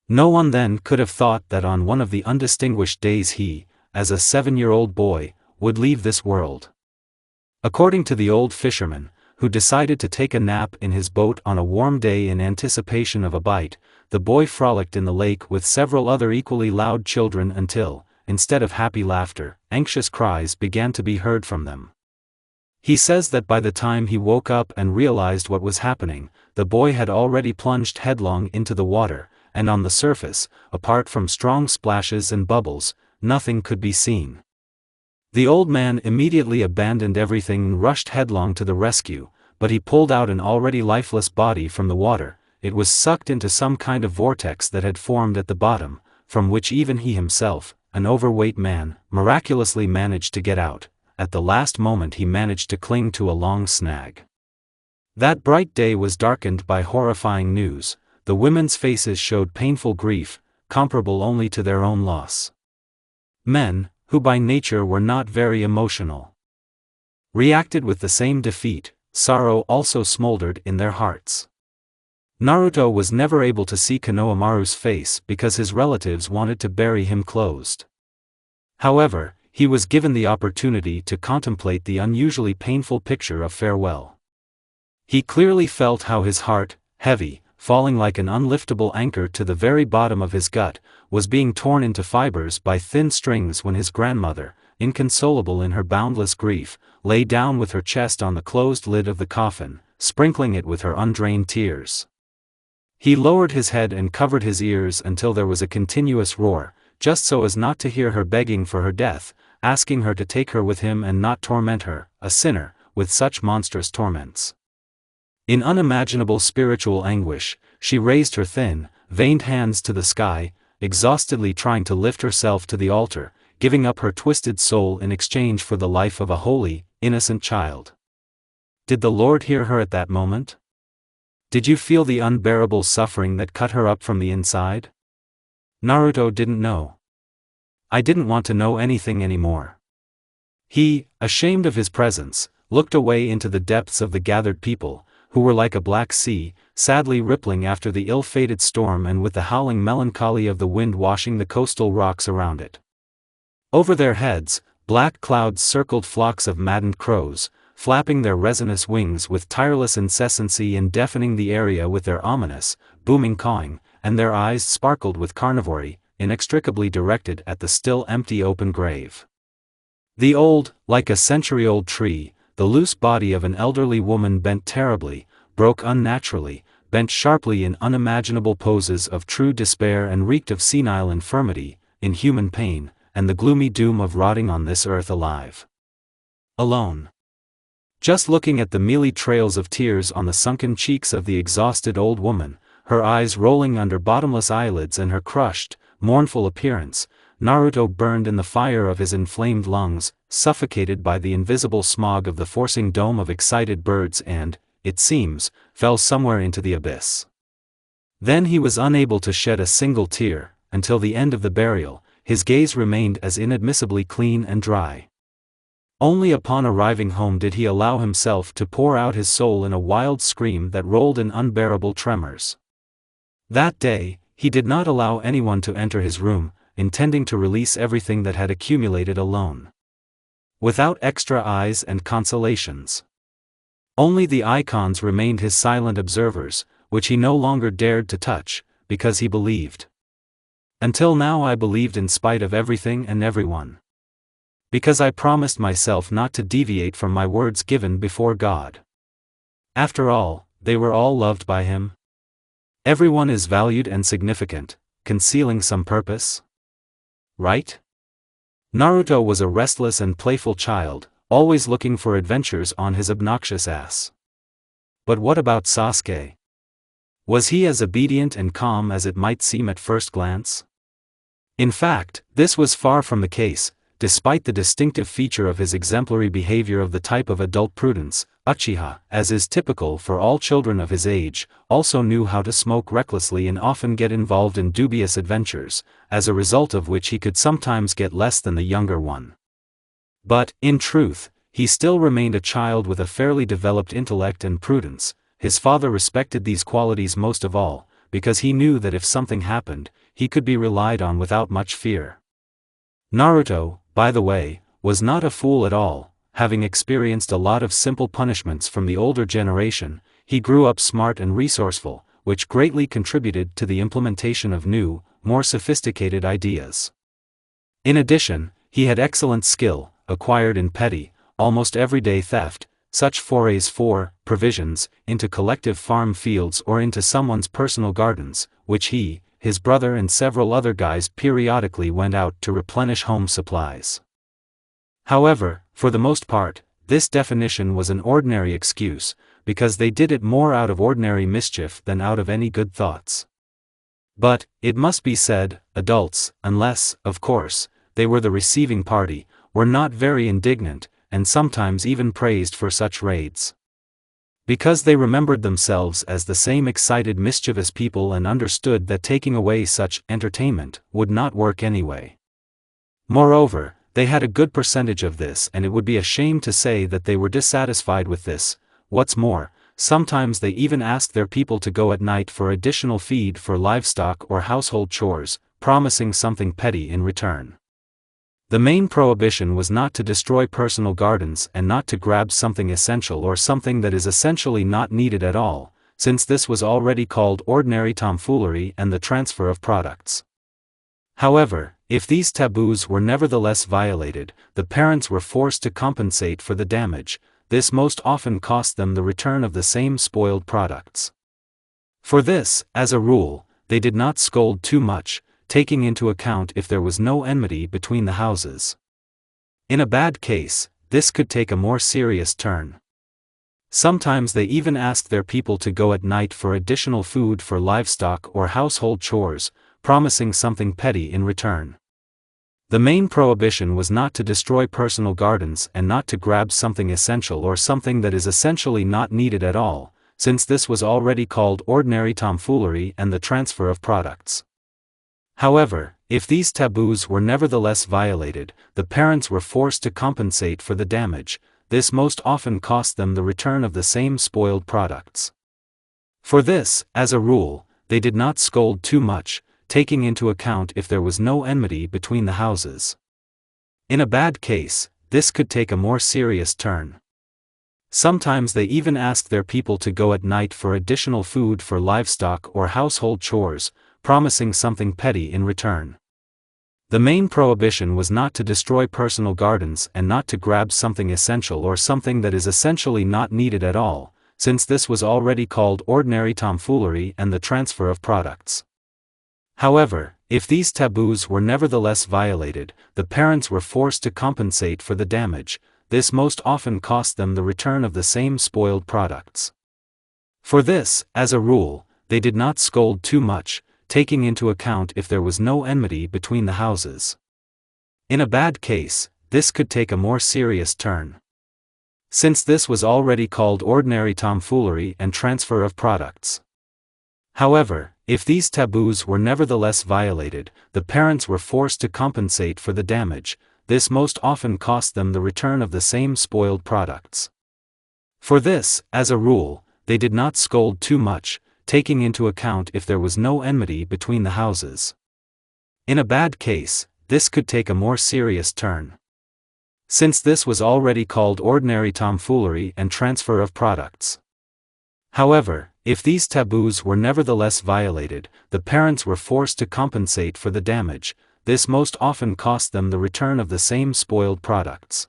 Speaker 1: No one then could have thought that on one of the undistinguished days he, as a 7-year-old boy, would leave this world. According to the old fisherman, who decided to take a nap in his boat on a warm day in anticipation of a bite, the boy frolicked in the lake with several other equally loud children until, instead of happy laughter, anxious cries began to be heard from them. He says that by the time he woke up and realized what was happening, the boy had already plunged headlong into the water, and on the surface, apart from strong splashes and bubbles, nothing could be seen. The old man immediately abandoned everything and rushed headlong to the rescue, but he pulled out an already lifeless body from the water. It was sucked into some kind of vortex that had formed at the bottom, from which even he himself, an overweight man, miraculously managed to get out. At the last moment he managed to cling to a long snag. That bright day was darkened by horrifying news. The women's faces showed painful grief, comparable only to their own loss. Men, who by nature were not very emotional, reacted with the same defeat. Sorrow also smoldered in their hearts. Naruto was never able to see Konohamaru's face because his relatives wanted to bury him closed. However, he was given the opportunity to contemplate the unusually painful picture of farewell. He clearly felt how his heart, heavy, falling like an unliftable anchor to the very bottom of his gut, was being torn into fibers by thin strings when his grandmother, inconsolable in her boundless grief, lay down with her chest on the closed lid of the coffin, sprinkling it with her undrained tears. He lowered his head and covered his ears until there was a continuous roar, just so as not to hear her begging for her death, asking her to take her with him and not torment her, a sinner, with such monstrous torments. In unimaginable spiritual anguish, she raised her thin, veined hands to the sky, exhaustedly trying to lift herself to the altar, giving up her twisted soul in exchange for the life of a holy, innocent child. Did the Lord hear her at that moment? Did you feel the unbearable suffering that cut her up from the inside? Naruto didn't know. I didn't want to know anything anymore. He, ashamed of his presence, looked away into the depths of the gathered people, who were like a black sea, sadly rippling after the ill-fated storm and with the howling melancholy of the wind washing the coastal rocks around it. Over their heads, black clouds circled flocks of maddened crows, flapping their resinous wings with tireless incessancy and deafening the area with their ominous, booming cawing, and their eyes sparkled with carnivory, inextricably directed at the still empty open grave. The old, like a century-old tree, the loose body of an elderly woman bent terribly, broke unnaturally, bent sharply in unimaginable poses of true despair and reeked of senile infirmity, inhuman pain, and the gloomy doom of rotting on this earth alive. Alone. Just looking at the mealy trails of tears on the sunken cheeks of the exhausted old woman, her eyes rolling under bottomless eyelids and her crushed, mournful appearance, Naruto burned in the fire of his inflamed lungs, suffocated by the invisible smog of the forcing dome of excited birds and, it seems, fell somewhere into the abyss. Then he was unable to shed a single tear, until the end of the burial, his gaze remained as inadmissibly clean and dry. Only upon arriving home did he allow himself to pour out his soul in a wild scream that rolled in unbearable tremors. That day, he did not allow anyone to enter his room, intending to release everything that had accumulated alone. Without extra eyes and consolations. Only the icons remained his silent observers, which he no longer dared to touch, because he believed. Until now I believed in spite of everything and everyone. Because I promised myself not to deviate from my words given before God. After all, they were all loved by him. Everyone is valued and significant, concealing some purpose. Right? Naruto was a restless and playful child, always looking for adventures on his obnoxious ass. But what about Sasuke? Was he as obedient and calm as it might seem at first glance? In fact, this was far from the case, despite the distinctive feature of his exemplary behavior of the type of adult prudence. Uchiha, as is typical for all children of his age, also knew how to smoke recklessly and often get involved in dubious adventures, as a result of which he could sometimes get less than the younger one. But, in truth, he still remained a child with a fairly developed intellect and prudence. His father respected these qualities most of all, because he knew that if something happened, he could be relied on without much fear. Naruto, by the way, was not a fool at all. Having experienced a lot of simple punishments from the older generation, he grew up smart and resourceful, which greatly contributed to the implementation of new, more sophisticated ideas. In addition, he had excellent skill, acquired in petty, almost everyday theft, such forays for provisions, into collective farm fields or into someone's personal gardens, which he, his brother and several other guys periodically went out to replenish home supplies. However, for the most part, this definition was an ordinary excuse, because they did it more out of ordinary mischief than out of any good thoughts. But, it must be said, adults, unless, of course, they were the receiving party, were not very indignant, and sometimes even praised for such raids. Because they remembered themselves as the same excited mischievous people and understood that taking away such entertainment would not work anyway. Moreover, they had a good percentage of this, and it would be a shame to say that they were dissatisfied with this. What's more, sometimes they even asked their people to go at night for additional feed for livestock or household chores, promising something petty in return. The main prohibition was not to destroy personal gardens and not to grab something essential or something that is essentially not needed at all, since this was already called ordinary tomfoolery and the transfer of products. However, if these taboos were nevertheless violated, the parents were forced to compensate for the damage. This most often cost them the return of the same spoiled products. For this, as a rule, they did not scold too much, taking into account if there was no enmity between the houses. In a bad case, this could take a more serious turn. Sometimes they even asked their people to go at night for additional food for livestock or household chores, promising something petty in return. The main prohibition was not to destroy personal gardens and not to grab something essential or something that is essentially not needed at all, since this was already called ordinary tomfoolery and the transfer of products. However, if these taboos were nevertheless violated, the parents were forced to compensate for the damage. this most often cost them the return of the same spoiled products. For this, as a rule, they did not scold too much, taking into account if there was no enmity between the houses. In a bad case, this could take a more serious turn. Sometimes they even asked their people to go at night for additional food for livestock or household chores, promising something petty in return. The main prohibition was not to destroy personal gardens and not to grab something essential or something that is essentially not needed at all, since this was already called ordinary tomfoolery and the transfer of products. However, if these taboos were nevertheless violated, the parents were forced to compensate for the damage. This most often cost them the return of the same spoiled products. For this, as a rule, they did not scold too much, taking into account if there was no enmity between the houses. In a bad case, this could take a more serious turn. Since this was already called ordinary tomfoolery and transfer of products. However, if these taboos were nevertheless violated, the parents were forced to compensate for the damage. This most often cost them the return of the same spoiled products. For this, as a rule, they did not scold too much, taking into account if there was no enmity between the houses. In a bad case, this could take a more serious turn. Since this was already called ordinary tomfoolery and transfer of products. However, if these taboos were nevertheless violated, the parents were forced to compensate for the damage. This most often cost them the return of the same spoiled products.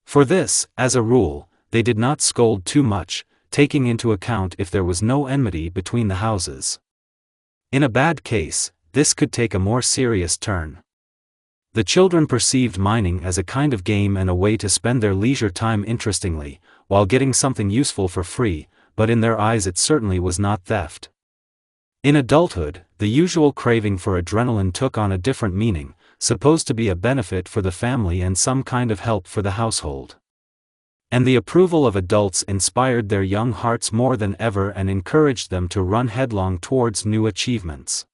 Speaker 1: For this, as a rule, they did not scold too much, taking into account if there was no enmity between the houses. In a bad case, this could take a more serious turn. The children perceived mining as a kind of game and a way to spend their leisure time interestingly, while getting something useful for free, but in their eyes it certainly was not theft. In adulthood, the usual craving for adrenaline took on a different meaning, supposed to be a benefit for the family and some kind of help for the household. And the approval of adults inspired their young hearts more than ever and encouraged them to run headlong towards new achievements.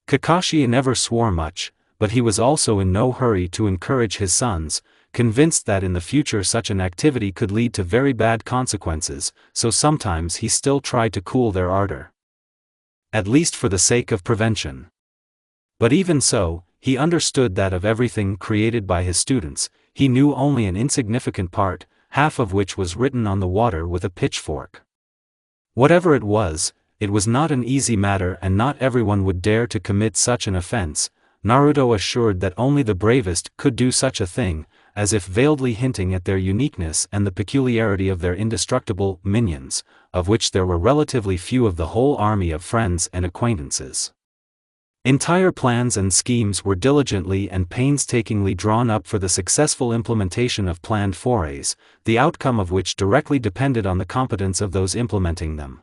Speaker 1: Kakashi never swore much, but he was also in no hurry to encourage his sons, convinced that in the future such an activity could lead to very bad consequences, so sometimes he still tried to cool their ardor. At least for the sake of prevention. But even so, he understood that of everything created by his students, he knew only an insignificant part, half of which was written on the water with a pitchfork. Whatever it was not an easy matter and not everyone would dare to commit such an offense. Naruto assured that only the bravest could do such a thing, as if veiledly hinting at their uniqueness and the peculiarity of their indestructible minions, of which there were relatively few of the whole army of friends and acquaintances. Entire plans and schemes were diligently and painstakingly drawn up for the successful implementation of planned forays, the outcome of which directly depended on the competence of those implementing them.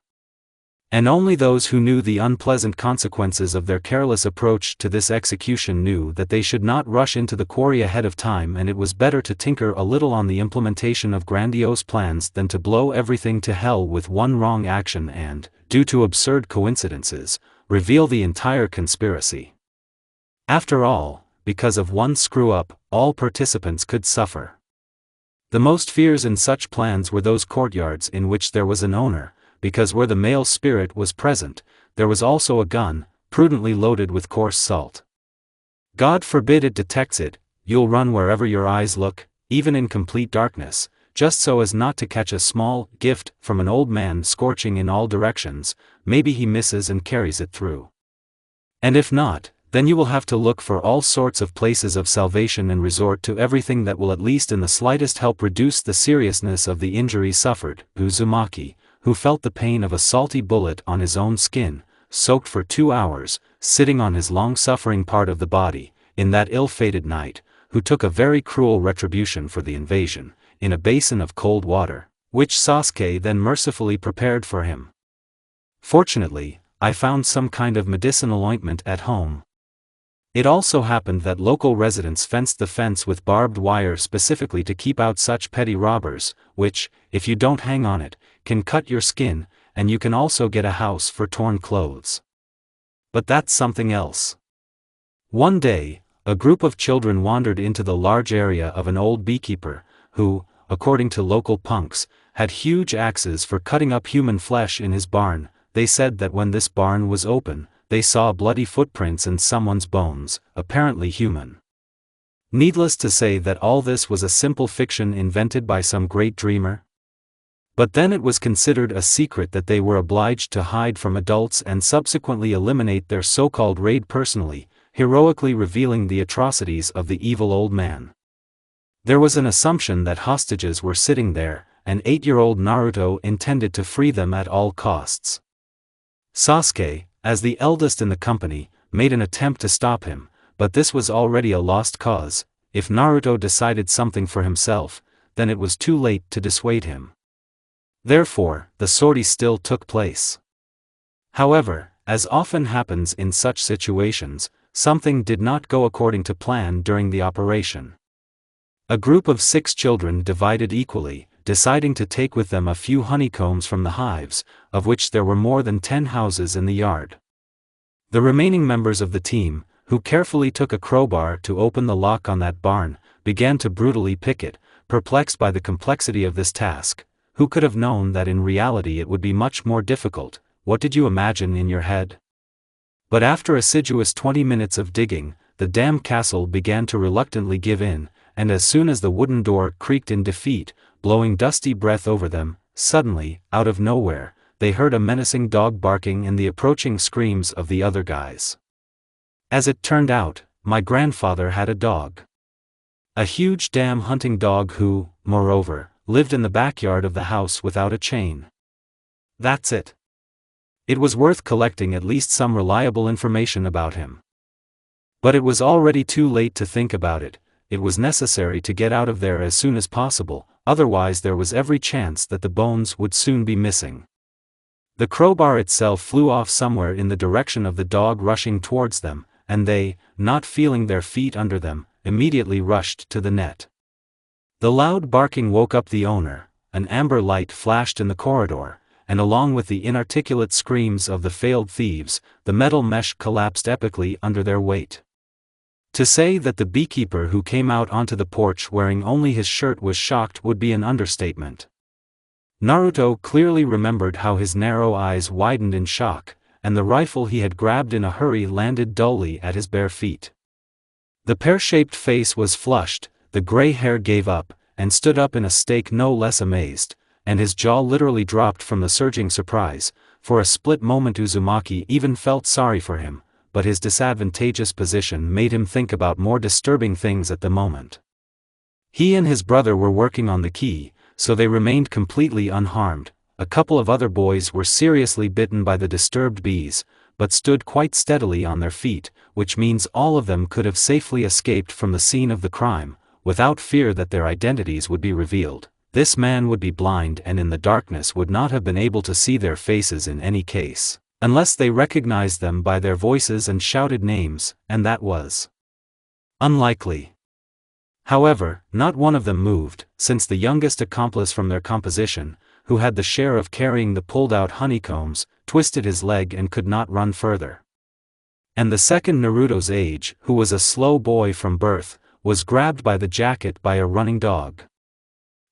Speaker 1: And only those who knew the unpleasant consequences of their careless approach to this execution knew that they should not rush into the quarry ahead of time, and it was better to tinker a little on the implementation of grandiose plans than to blow everything to hell with one wrong action and, due to absurd coincidences, reveal the entire conspiracy. After all, because of one screw-up, all participants could suffer. The most fears in such plans were those courtyards in which there was an owner, because where the male spirit was present, there was also a gun, prudently loaded with coarse salt. God forbid it detects it, you'll run wherever your eyes look, even in complete darkness, just so as not to catch a small gift from an old man scorching in all directions. Maybe he misses and carries it through. And if not, then you will have to look for all sorts of places of salvation and resort to everything that will at least in the slightest help reduce the seriousness of the injury suffered. Uzumaki, who felt the pain of a salty bullet on his own skin, soaked for 2 hours, sitting on his long-suffering part of the body, in that ill-fated night, who took a very cruel retribution for the invasion, in a basin of cold water, which Sasuke then mercifully prepared for him. Fortunately, I found some kind of medicinal ointment at home. It also happened that local residents fenced the fence with barbed wire specifically to keep out such petty robbers, which, if you don't hang on it, can cut your skin, and you can also get a house for torn clothes. But that's something else. One day, a group of children wandered into the large area of an old beekeeper, who, according to local punks, had huge axes for cutting up human flesh in his barn. They said that when this barn was open, they saw bloody footprints and someone's bones, apparently human. Needless to say that all this was a simple fiction invented by some great dreamer. But then it was considered a secret that they were obliged to hide from adults and subsequently eliminate their so-called raid personally, heroically revealing the atrocities of the evil old man. There was an assumption that hostages were sitting there, and 8-year-old Naruto intended to free them at all costs. Sasuke, as the eldest in the company, made an attempt to stop him, but this was already a lost cause. If Naruto decided something for himself, then it was too late to dissuade him. Therefore, the sortie still took place. However, as often happens in such situations, something did not go according to plan during the operation. A group of 6 children divided equally, deciding to take with them a few honeycombs from the hives, of which there were more than 10 houses in the yard. The remaining members of the team, who carefully took a crowbar to open the lock on that barn, began to brutally pick it, perplexed by the complexity of this task. Who could have known that in reality it would be much more difficult? What did you imagine in your head? But after assiduous 20 minutes of digging, the damn castle began to reluctantly give in, and as soon as the wooden door creaked in defeat, blowing dusty breath over them, suddenly, out of nowhere, they heard a menacing dog barking and the approaching screams of the other guys. As it turned out, my grandfather had a dog. A huge damn hunting dog who, moreover, lived in the backyard of the house without a chain. That's it. It was worth collecting at least some reliable information about him. But it was already too late to think about it. It was necessary to get out of there as soon as possible, otherwise there was every chance that the bones would soon be missing. The crowbar itself flew off somewhere in the direction of the dog rushing towards them, and they, not feeling their feet under them, immediately rushed to the net. The loud barking woke up the owner, an amber light flashed in the corridor, and along with the inarticulate screams of the failed thieves, the metal mesh collapsed epically under their weight. To say that the beekeeper who came out onto the porch wearing only his shirt was shocked would be an understatement. Naruto clearly remembered how his narrow eyes widened in shock, and the rifle he had grabbed in a hurry landed dully at his bare feet. The pear-shaped face was flushed, the gray hair gave up, and stood up in a stake no less amazed, and his jaw literally dropped from the surging surprise. For a split moment Uzumaki even felt sorry for him, but his disadvantageous position made him think about more disturbing things at the moment. He and his brother were working on the key, so they remained completely unharmed. A couple of other boys were seriously bitten by the disturbed bees, but stood quite steadily on their feet, which means all of them could have safely escaped from the scene of the crime, without fear that their identities would be revealed. This man would be blind and in the darkness would not have been able to see their faces in any case, unless they recognized them by their voices and shouted names, and that was unlikely. However, not one of them moved, since the youngest accomplice from their composition, who had the share of carrying the pulled-out honeycombs, twisted his leg and could not run further. And the second Naruto's age, who was a slow boy from birth, was grabbed by the jacket by a running dog.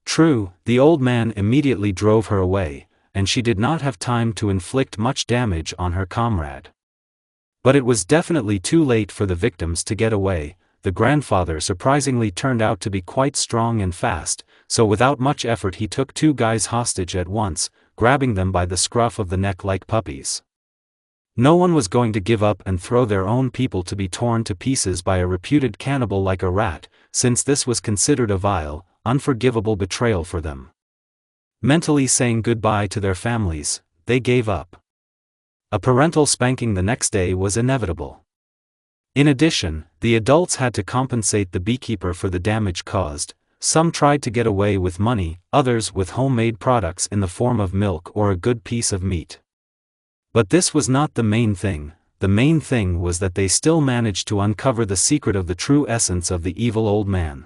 Speaker 1: True, the old man immediately drove her away, and she did not have time to inflict much damage on her comrade. But it was definitely too late for the victims to get away. The grandfather surprisingly turned out to be quite strong and fast, so without much effort he took 2 guys hostage at once, grabbing them by the scruff of the neck like puppies. No one was going to give up and throw their own people to be torn to pieces by a reputed cannibal like a rat, since this was considered a vile, unforgivable betrayal for them. Mentally saying goodbye to their families, they gave up. A parental spanking the next day was inevitable. In addition, the adults had to compensate the beekeeper for the damage caused. Some tried to get away with money, others with homemade products in the form of milk or a good piece of meat. But this was not the main thing. The main thing was that they still managed to uncover the secret of the true essence of the evil old man.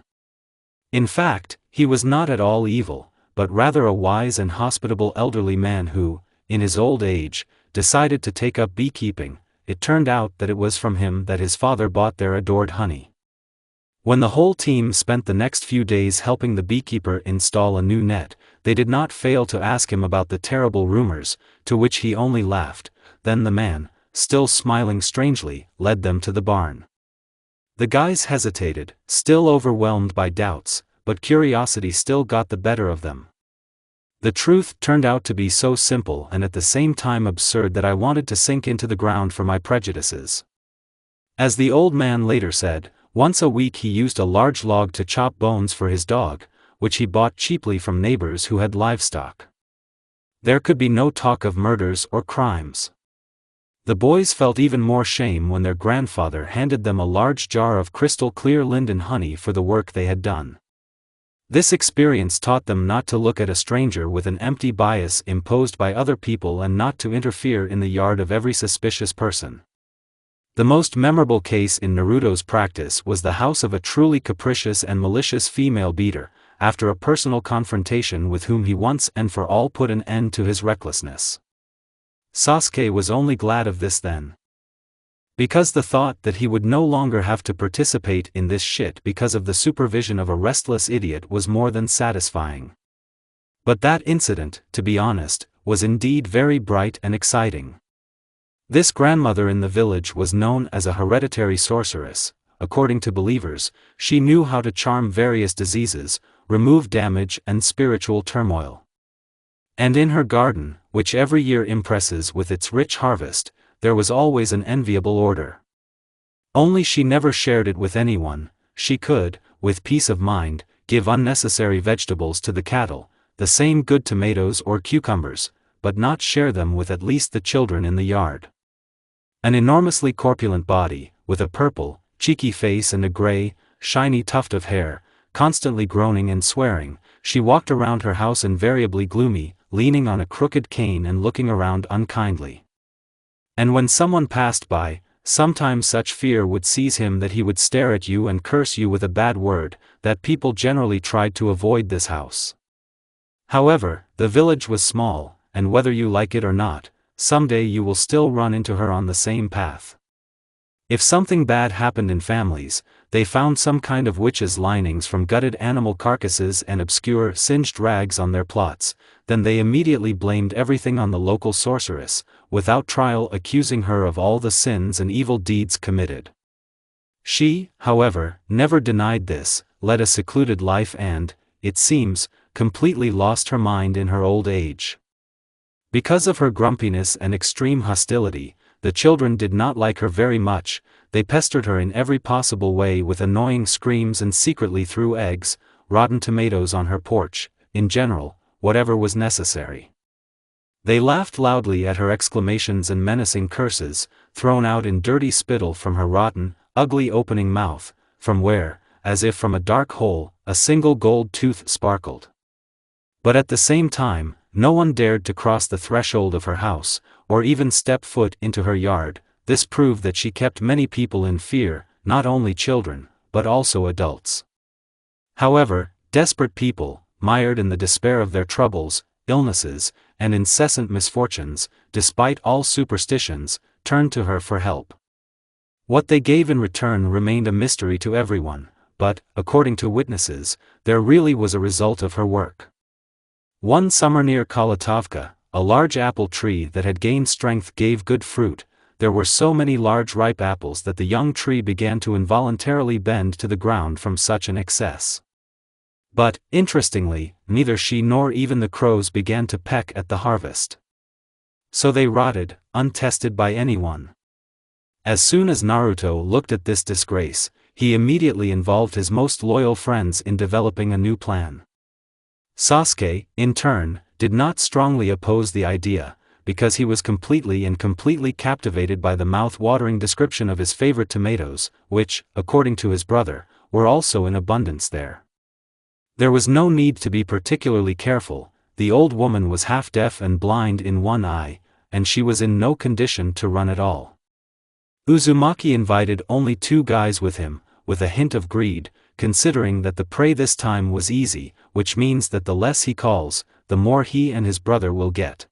Speaker 1: In fact, he was not at all evil, but rather a wise and hospitable elderly man who, in his old age, decided to take up beekeeping. It turned out that it was from him that his father bought their adored honey. When the whole team spent the next few days helping the beekeeper install a new net, they did not fail to ask him about the terrible rumors, to which he only laughed. Then the man, still smiling strangely, led them to the barn. The guys hesitated, still overwhelmed by doubts, but curiosity still got the better of them. The truth turned out to be so simple and at the same time absurd that I wanted to sink into the ground for my prejudices. As the old man later said, once a week he used a large log to chop bones for his dog, which he bought cheaply from neighbors who had livestock. There could be no talk of murders or crimes. The boys felt even more shame when their grandfather handed them a large jar of crystal-clear linden honey for the work they had done. This experience taught them not to look at a stranger with an empty bias imposed by other people and not to interfere in the yard of every suspicious person. The most memorable case in Naruto's practice was the house of a truly capricious and malicious female beater, after a personal confrontation with whom he once and for all put an end to his recklessness. Sasuke was only glad of this then. Because the thought that he would no longer have to participate in this shit because of the supervision of a restless idiot was more than satisfying. But that incident, to be honest, was indeed very bright and exciting. This grandmother in the village was known as a hereditary sorceress. According to believers, she knew how to charm various diseases, remove damage and spiritual turmoil. And in her garden, which every year impresses with its rich harvest, there was always an enviable order. Only she never shared it with anyone. She could, with peace of mind, give unnecessary vegetables to the cattle, the same good tomatoes or cucumbers, but not share them with at least the children in the yard. An enormously corpulent body, with a purple, cheeky face and a gray, shiny tuft of hair, constantly groaning and swearing, she walked around her house invariably gloomy, leaning on a crooked cane and looking around unkindly. And when someone passed by, sometimes such fear would seize him that he would stare at you and curse you with a bad word, that people generally tried to avoid this house. However, the village was small, and whether you like it or not, someday you will still run into her on the same path. If something bad happened in families, they found some kind of witch's linings from gutted animal carcasses and obscure, singed rags on their plots, then they immediately blamed everything on the local sorceress, without trial accusing her of all the sins and evil deeds committed. She, however, never denied this, led a secluded life and, it seems, completely lost her mind in her old age. Because of her grumpiness and extreme hostility, the children did not like her very much. They pestered her in every possible way with annoying screams and secretly threw eggs, rotten tomatoes on her porch, in general, whatever was necessary. They laughed loudly at her exclamations and menacing curses, thrown out in dirty spittle from her rotten, ugly opening mouth, from where, as if from a dark hole, a single gold tooth sparkled. But at the same time, no one dared to cross the threshold of her house, or even step foot into her yard. This proved that she kept many people in fear, not only children, but also adults. However, desperate people, mired in the despair of their troubles, illnesses, and incessant misfortunes, despite all superstitions, turned to her for help. What they gave in return remained a mystery to everyone, but, according to witnesses, there really was a result of her work. One summer near Kalatovka, a large apple tree that had gained strength gave good fruit. There were so many large ripe apples that the young tree began to involuntarily bend to the ground from such an excess. But, interestingly, neither she nor even the crows began to peck at the harvest. So they rotted, untested by anyone. As soon as Naruto looked at this disgrace, he immediately involved his most loyal friends in developing a new plan. Sasuke, in turn, did not strongly oppose the idea, because he was completely captivated by the mouth-watering description of his favorite tomatoes, which, according to his brother, were also in abundance there. There was no need to be particularly careful. The old woman was half deaf and blind in one eye, and she was in no condition to run at all. Uzumaki invited only 2 guys with him, with a hint of greed, considering that the prey this time was easy, which means that the less he calls, the more he and his brother will get.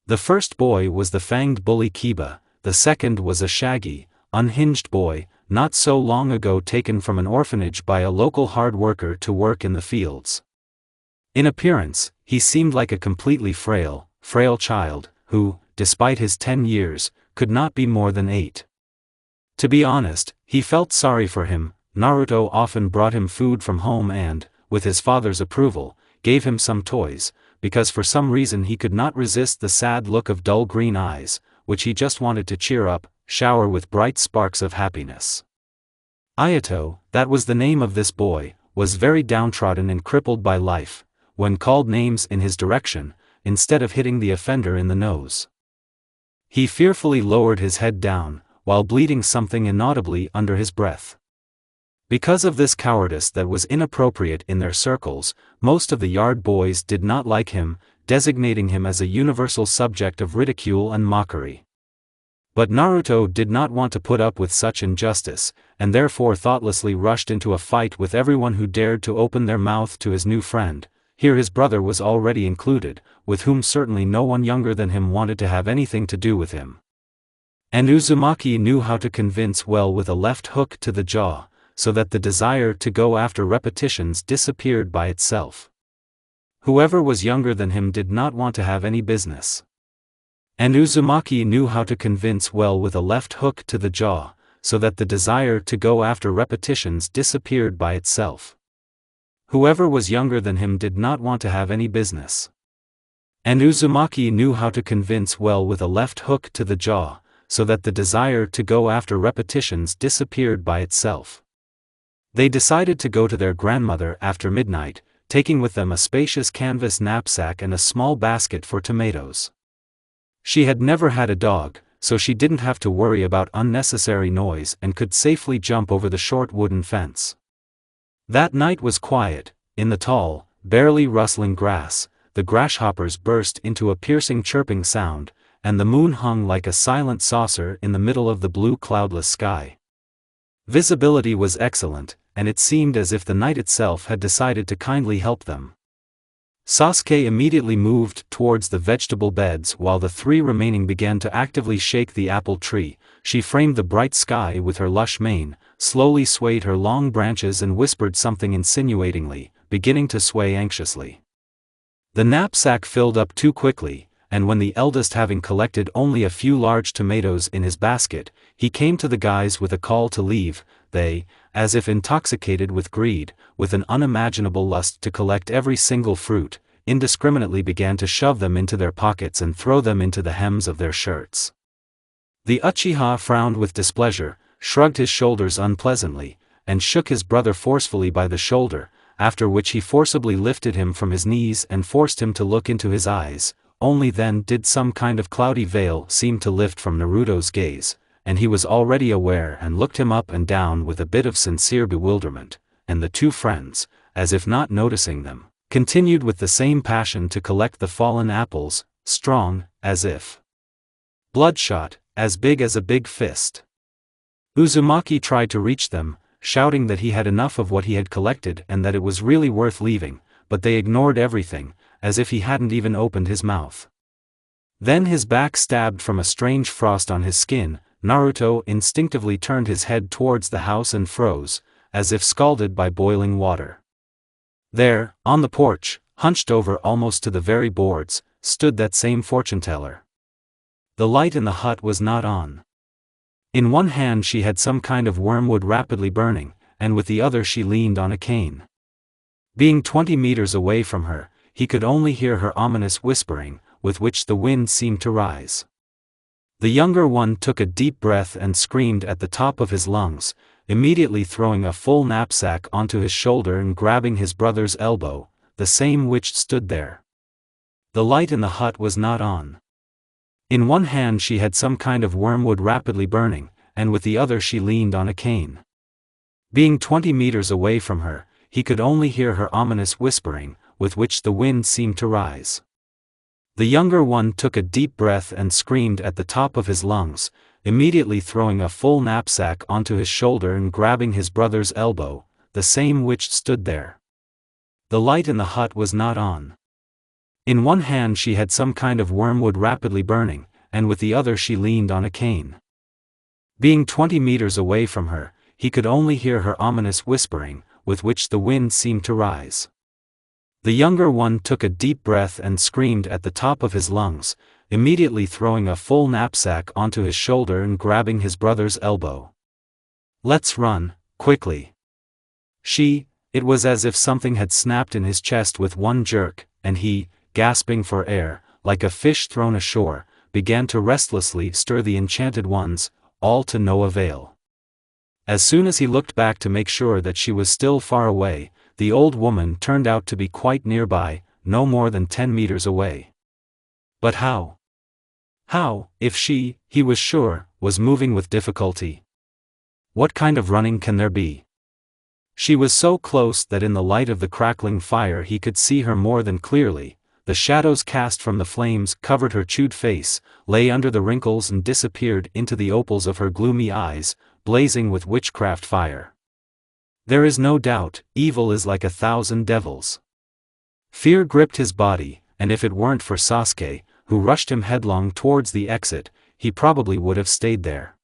Speaker 1: The first boy was the fanged bully Kiba, the second was a shaggy, unhinged boy, not so long ago taken from an orphanage by a local hard worker to work in the fields. In appearance, he seemed like a completely frail child, who, despite his 10 years, could not be more than 8. To be honest, he felt sorry for him. Naruto often brought him food from home and, with his father's approval, gave him some toys, because for some reason he could not resist the sad look of dull green eyes, which he just wanted to cheer up, shower with bright sparks of happiness. Ayato, that was the name of this boy, was very downtrodden and crippled by life. When called names in his direction, instead of hitting the offender in the nose, he fearfully lowered his head down, while bleating something inaudibly under his breath. Because of this cowardice that was inappropriate in their circles, most of the yard boys did not like him, designating him as a universal subject of ridicule and mockery. But Naruto did not want to put up with such injustice, and therefore thoughtlessly rushed into a fight with everyone who dared to open their mouth to his new friend. Here his brother was already included, with whom certainly no one younger than him wanted to have anything to do with him. And Uzumaki knew how to convince well with a left hook to the jaw, so that the desire to go after repetitions disappeared by itself. Whoever was younger than him did not want to have any business. And Uzumaki knew how to convince well with a left hook to the jaw, so that the desire to go after repetitions disappeared by itself. Whoever was younger than him did not want to have any business. And Uzumaki knew how to convince well with a left hook to the jaw, so that the desire to go after repetitions disappeared by itself. They decided to go to their grandmother after midnight, taking with them a spacious canvas knapsack and a small basket for tomatoes. She had never had a dog, so she didn't have to worry about unnecessary noise and could safely jump over the short wooden fence. That night was quiet. In the tall, barely rustling grass, the grasshoppers burst into a piercing chirping sound, and the moon hung like a silent saucer in the middle of the blue cloudless sky. Visibility was excellent, and it seemed as if the night itself had decided to kindly help them. Sasuke immediately moved towards the vegetable beds while the 3 remaining began to actively shake the apple tree. She framed the bright sky with her lush mane, slowly swayed her long branches and whispered something insinuatingly, beginning to sway anxiously. The knapsack filled up too quickly, and when the eldest, having collected only a few large tomatoes in his basket, he came to the guys with a call to leave, they, as if intoxicated with greed, with an unimaginable lust to collect every single fruit, indiscriminately began to shove them into their pockets and throw them into the hems of their shirts. The Uchiha frowned with displeasure, shrugged his shoulders unpleasantly, and shook his brother forcefully by the shoulder, after which he forcibly lifted him from his knees and forced him to look into his eyes. Only then did some kind of cloudy veil seem to lift from Naruto's gaze, and he was already aware and looked him up and down with a bit of sincere bewilderment, and the 2 friends, as if not noticing them, continued with the same passion to collect the fallen apples, strong, as if bloodshot, as big as a big fist. Uzumaki tried to reach them, shouting that he had enough of what he had collected and that it was really worth leaving, but they ignored everything, as if he hadn't even opened his mouth. Then his back stabbed from a strange frost on his skin. Naruto instinctively turned his head towards the house and froze, as if scalded by boiling water. There, on the porch, hunched over almost to the very boards, stood that same fortune-teller. The light in the hut was not on. In one hand she had some kind of wormwood rapidly burning, and with the other she leaned on a cane. Being 20 meters away from her, he could only hear her ominous whispering, with which the wind seemed to rise. The younger one took a deep breath and screamed at the top of his lungs, immediately throwing a full knapsack onto his shoulder and grabbing his brother's elbow, the same which stood there. The light in the hut was not on. In one hand she had some kind of wormwood rapidly burning, and with the other she leaned on a cane. Being 20 meters away from her, he could only hear her ominous whispering, with which the wind seemed to rise. The younger one took a deep breath and screamed at the top of his lungs, immediately throwing a full knapsack onto his shoulder and grabbing his brother's elbow, the same which stood there. The light in the hut was not on. In one hand she had some kind of wormwood rapidly burning, and with the other she leaned on a cane. Being 20 meters away from her, he could only hear her ominous whispering, with which the wind seemed to rise. The younger one took a deep breath and screamed at the top of his lungs, immediately throwing a full knapsack onto his shoulder and grabbing his brother's elbow. "Let's run, quickly." It was as if something had snapped in his chest with one jerk, and he, gasping for air, like a fish thrown ashore, began to restlessly stir the enchanted ones, all to no avail. As soon as he looked back to make sure that she was still far away, the old woman turned out to be quite nearby, no more than 10 meters away. But how? How, if he was sure, was moving with difficulty? What kind of running can there be? She was so close that in the light of the crackling fire he could see her more than clearly. The shadows cast from the flames covered her chewed face, lay under the wrinkles and disappeared into the opals of her gloomy eyes, blazing with witchcraft fire. There is no doubt, evil is like 1,000 devils. Fear gripped his body, and if it weren't for Sasuke, who rushed him headlong towards the exit, he probably would have stayed there.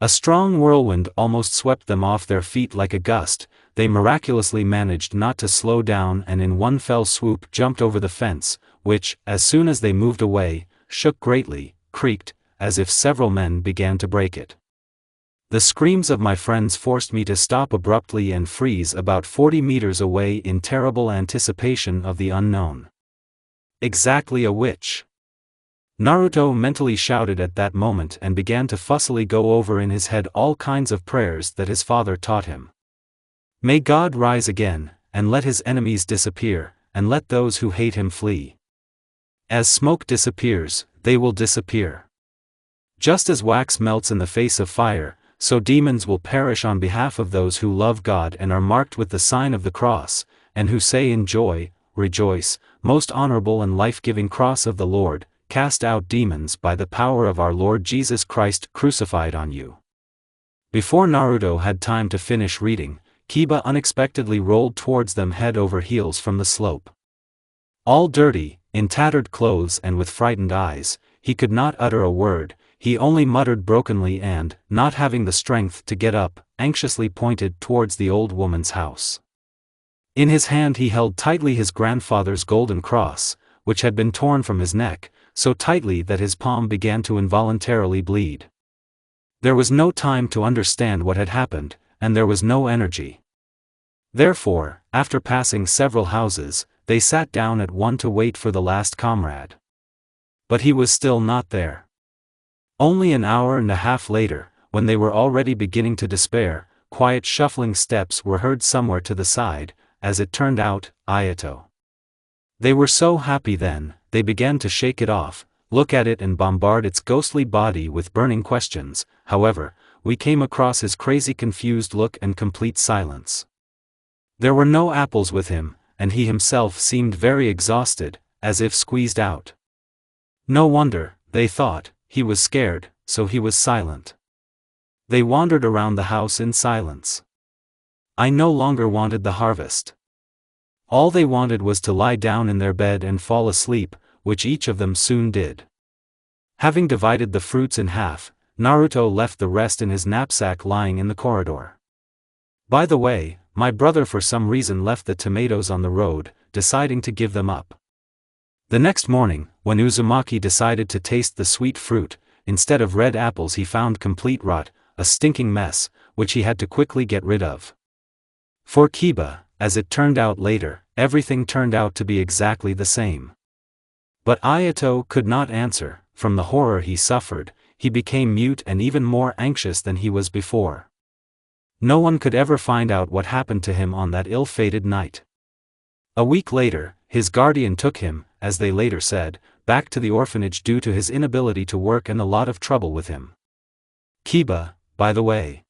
Speaker 1: A strong whirlwind almost swept them off their feet like a gust. They miraculously managed not to slow down and in one fell swoop jumped over the fence, which, as soon as they moved away, shook greatly, creaked, as if several men began to break it. The screams of my friends forced me to stop abruptly and freeze about 40 meters away in terrible anticipation of the unknown. Exactly a witch. Naruto mentally shouted at that moment and began to fussily go over in his head all kinds of prayers that his father taught him. May God rise again, and let his enemies disappear, and let those who hate him flee. As smoke disappears, they will disappear. Just as wax melts in the face of fire, so demons will perish on behalf of those who love God and are marked with the sign of the cross, and who say in joy, "Rejoice, most honorable and life-giving cross of the Lord, cast out demons by the power of our Lord Jesus Christ crucified on you." Before Naruto had time to finish reading, Kiba unexpectedly rolled towards them head over heels from the slope. All dirty, in tattered clothes and with frightened eyes, he could not utter a word. He only muttered brokenly and, not having the strength to get up, anxiously pointed towards the old woman's house. In his hand he held tightly his grandfather's golden cross, which had been torn from his neck, so tightly that his palm began to involuntarily bleed. There was no time to understand what had happened, and there was no energy. Therefore, after passing several houses, they sat down at one to wait for the last comrade. But he was still not there. Only an hour and a half later, when they were already beginning to despair, quiet shuffling steps were heard somewhere to the side, as it turned out, Ayato. They were so happy then, they began to shake it off, look at it and bombard its ghostly body with burning questions. However, we came across his crazy confused look and complete silence. There were no apples with him, and he himself seemed very exhausted, as if squeezed out. No wonder, they thought, he was scared, so he was silent. They wandered around the house in silence. I no longer wanted the harvest. All they wanted was to lie down in their bed and fall asleep, which each of them soon did. Having divided the fruits in half, Naruto left the rest in his knapsack lying in the corridor. By the way, my brother for some reason left the tomatoes on the road, deciding to give them up. The next morning, when Uzumaki decided to taste the sweet fruit, instead of red apples he found complete rot, a stinking mess, which he had to quickly get rid of. For Kiba, as it turned out later, everything turned out to be exactly the same. But Ayato could not answer. From the horror he suffered, he became mute and even more anxious than he was before. No one could ever find out what happened to him on that ill-fated night. A week later, his guardian took him, as they later said, back to the orphanage due to his inability to work and a lot of trouble with him. Kiba, by the way,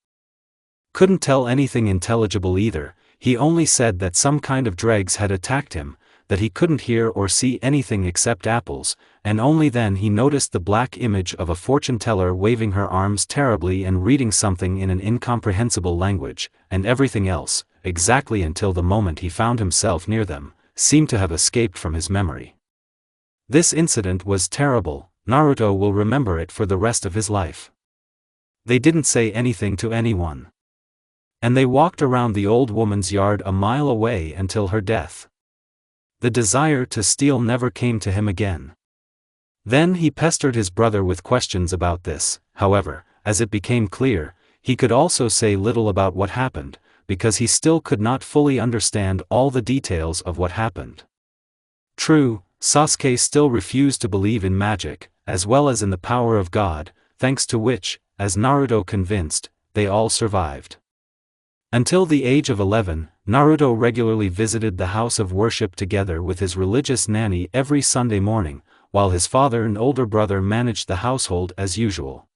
Speaker 1: couldn't tell anything intelligible either. He only said that some kind of dregs had attacked him, that he couldn't hear or see anything except apples, and only then he noticed the black image of a fortune-teller waving her arms terribly and reading something in an incomprehensible language, and everything else, exactly until the moment he found himself near them, seemed to have escaped from his memory. This incident was terrible. Naruto will remember it for the rest of his life. They didn't say anything to anyone. And they walked around the old woman's yard a mile away until her death. The desire to steal never came to him again. Then he pestered his brother with questions about this. However, as it became clear, he could also say little about what happened, because he still could not fully understand all the details of what happened. True, Sasuke still refused to believe in magic, as well as in the power of God, thanks to which, as Naruto convinced, they all survived. Until the age of 11, Naruto regularly visited the house of worship together with his religious nanny every Sunday morning, while his father and older brother managed the household as usual.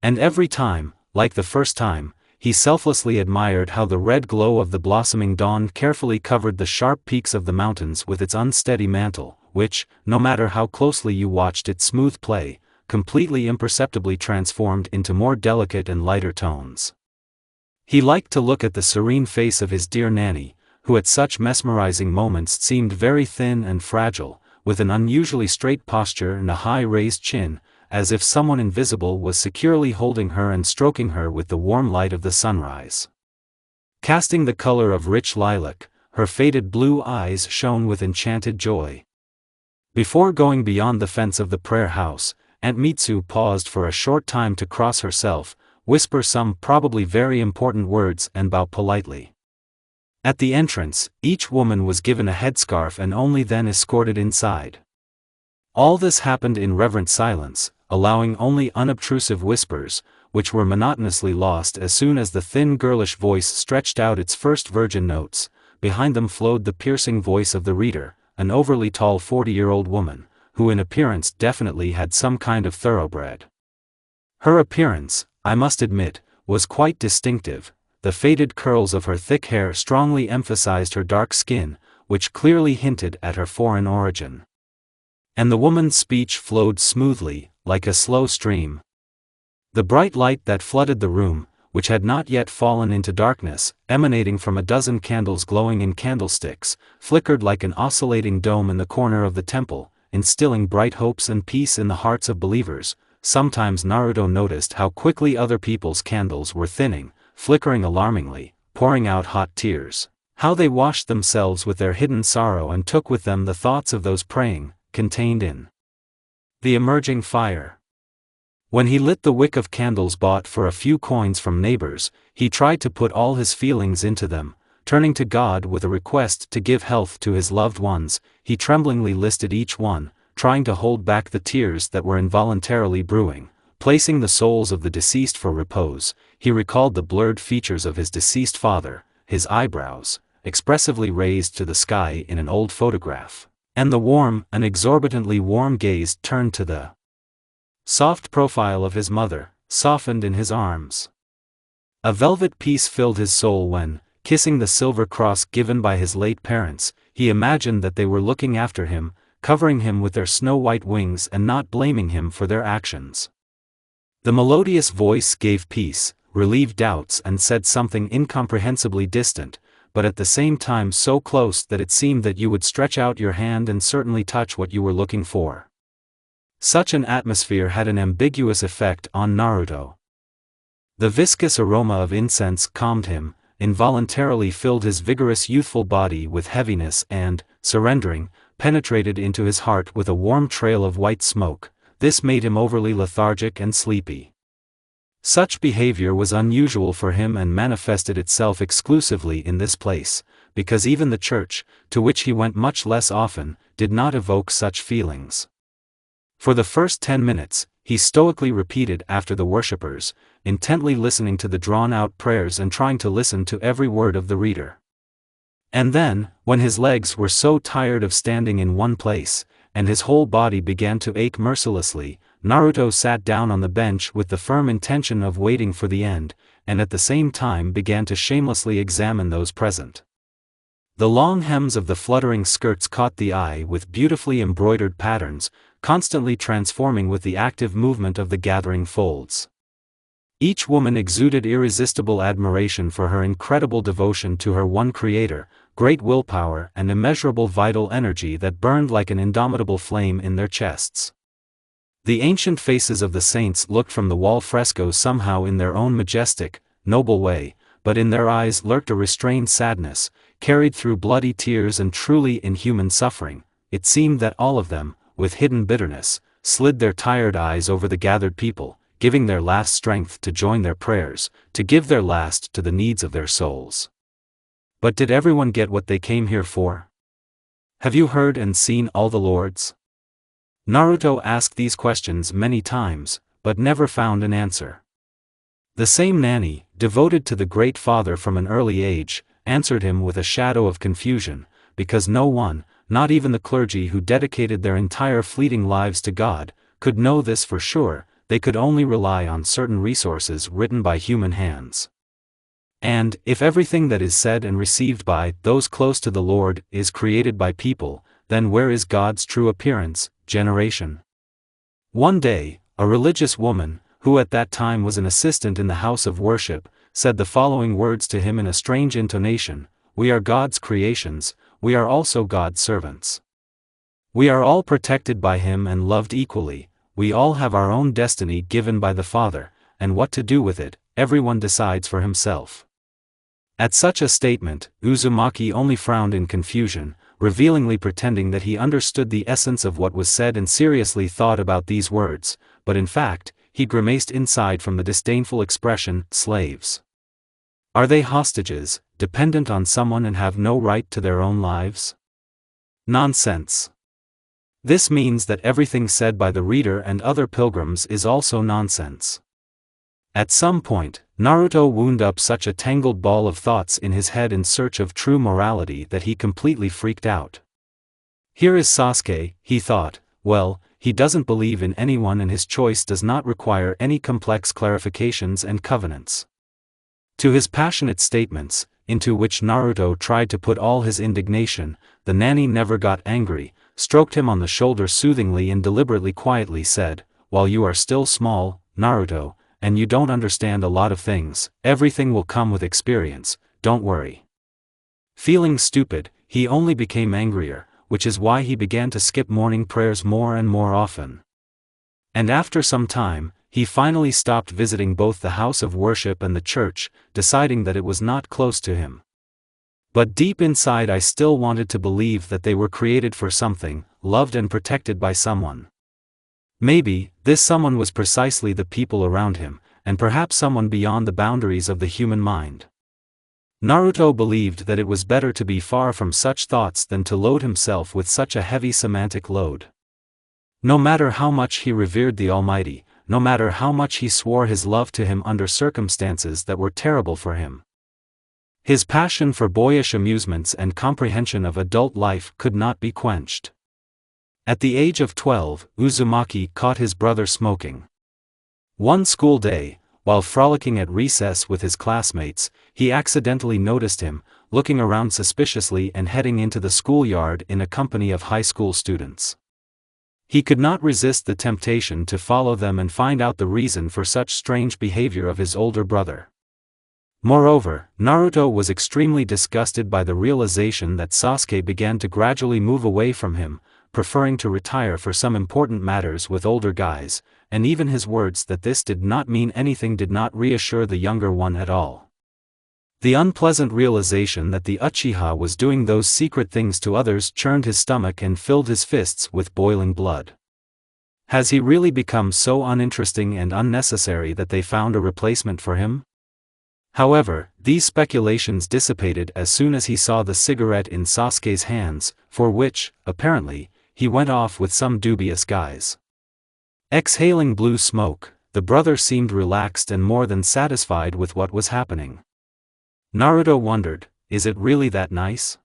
Speaker 1: And every time, like the first time, he selflessly admired how the red glow of the blossoming dawn carefully covered the sharp peaks of the mountains with its unsteady mantle, which, no matter how closely you watched its smooth play, completely imperceptibly transformed into more delicate and lighter tones. He liked to look at the serene face of his dear nanny, who at such mesmerizing moments seemed very thin and fragile, with an unusually straight posture and a high raised chin, as if someone invisible was securely holding her and stroking her with the warm light of the sunrise. Casting the color of rich lilac, her faded blue eyes shone with enchanted joy. Before going beyond the fence of the prayer house, Aunt Mitsu paused for a short time to cross herself, whisper some probably very important words and bow politely. At the entrance, each woman was given a headscarf and only then escorted inside. All this happened in reverent silence, allowing only unobtrusive whispers, which were monotonously lost as soon as the thin girlish voice stretched out its first virgin notes. Behind them flowed the piercing voice of the reader, an overly tall 40-year-old woman, who in appearance definitely had some kind of thoroughbred. Her appearance, I must admit, was quite distinctive. The faded curls of her thick hair strongly emphasized her dark skin, which clearly hinted at her foreign origin. And the woman's speech flowed smoothly, like a slow stream. The bright light that flooded the room, which had not yet fallen into darkness, emanating from a dozen candles glowing in candlesticks, flickered like an oscillating dome in the corner of the temple, instilling bright hopes and peace in the hearts of believers. Sometimes Naruto noticed how quickly other people's candles were thinning, flickering alarmingly, pouring out hot tears, how they washed themselves with their hidden sorrow and took with them the thoughts of those praying, contained in the emerging fire. When he lit the wick of candles bought for a few coins from neighbors, he tried to put all his feelings into them, turning to God with a request to give health to his loved ones. He tremblingly listed each one, trying to hold back the tears that were involuntarily brewing. Placing the souls of the deceased for repose, he recalled the blurred features of his deceased father, his eyebrows, expressively raised to the sky in an old photograph, and the warm, an exorbitantly warm gaze turned to the soft profile of his mother, softened in his arms. A velvet peace filled his soul when, kissing the silver cross given by his late parents, he imagined that they were looking after him, covering him with their snow-white wings and not blaming him for their actions. The melodious voice gave peace, relieved doubts and said something incomprehensibly distant, but at the same time so close that it seemed that you would stretch out your hand and certainly touch what you were looking for. Such an atmosphere had an ambiguous effect on Naruto. The viscous aroma of incense calmed him, involuntarily filled his vigorous youthful body with heaviness and, surrendering, penetrated into his heart with a warm trail of white smoke. This made him overly lethargic and sleepy. Such behavior was unusual for him and manifested itself exclusively in this place, because even the church, to which he went much less often, did not evoke such feelings. For the first 10 minutes, he stoically repeated after the worshippers, intently listening to the drawn-out prayers and trying to listen to every word of the reader. And then, when his legs were so tired of standing in one place, and his whole body began to ache mercilessly, Naruto sat down on the bench with the firm intention of waiting for the end, and at the same time began to shamelessly examine those present. The long hems of the fluttering skirts caught the eye with beautifully embroidered patterns, constantly transforming with the active movement of the gathering folds. Each woman exuded irresistible admiration for her incredible devotion to her one creator, great willpower and immeasurable vital energy that burned like an indomitable flame in their chests. The ancient faces of the saints looked from the wall frescoes somehow in their own majestic, noble way, but in their eyes lurked a restrained sadness, carried through bloody tears and truly inhuman suffering. It seemed that all of them, with hidden bitterness, slid their tired eyes over the gathered people, giving their last strength to join their prayers, to give their last to the needs of their souls. But did everyone get what they came here for? Have you heard and seen all the lords? Naruto asked these questions many times, but never found an answer. The same nanny, devoted to the great father from an early age, answered him with a shadow of confusion, because no one, not even the clergy who dedicated their entire fleeting lives to God, could know this for sure. They could only rely on certain resources written by human hands. And, if everything that is said and received by those close to the Lord is created by people, then where is God's true appearance, generation? One day, a religious woman, who at that time was an assistant in the house of worship, said the following words to him in a strange intonation: "We are God's creations, we are also God's servants. We are all protected by Him and loved equally, we all have our own destiny given by the Father, and what to do with it, everyone decides for himself." At such a statement, Uzumaki only frowned in confusion, revealingly pretending that he understood the essence of what was said and seriously thought about these words, but in fact, he grimaced inside from the disdainful expression, "slaves. Are they hostages, dependent on someone and have no right to their own lives? Nonsense. This means that everything said by the reader and other pilgrims is also nonsense." At some point, Naruto wound up such a tangled ball of thoughts in his head in search of true morality that he completely freaked out. Here is Sasuke, he thought, well, he doesn't believe in anyone and his choice does not require any complex clarifications and covenants. To his passionate statements, into which Naruto tried to put all his indignation, the nanny never got angry, stroked him on the shoulder soothingly and deliberately quietly said, "While you are still small, Naruto, and you don't understand a lot of things, everything will come with experience, don't worry." Feeling stupid, he only became angrier, which is why he began to skip morning prayers more and more often. And after some time, he finally stopped visiting both the house of worship and the church, deciding that it was not close to him. But deep inside I still wanted to believe that they were created for something, loved and protected by someone. Maybe, this someone was precisely the people around him, and perhaps someone beyond the boundaries of the human mind. Naruto believed that it was better to be far from such thoughts than to load himself with such a heavy semantic load. No matter how much he revered the Almighty, no matter how much he swore his love to him under circumstances that were terrible for him, his passion for boyish amusements and comprehension of adult life could not be quenched. At the age of 12, Uzumaki caught his brother smoking. One school day, while frolicking at recess with his classmates, he accidentally noticed him, looking around suspiciously and heading into the schoolyard in a company of high school students. He could not resist the temptation to follow them and find out the reason for such strange behavior of his older brother. Moreover, Naruto was extremely disgusted by the realization that Sasuke began to gradually move away from him, preferring to retire for some important matters with older guys, and even his words that this did not mean anything did not reassure the younger one at all. The unpleasant realization that the Uchiha was doing those secret things to others churned his stomach and filled his fists with boiling blood. Has he really become so uninteresting and unnecessary that they found a replacement for him? However, these speculations dissipated as soon as he saw the cigarette in Sasuke's hands, for which, apparently, he went off with some dubious guise. Exhaling blue smoke, the brother seemed relaxed and more than satisfied with what was happening. Naruto wondered, is it really that nice?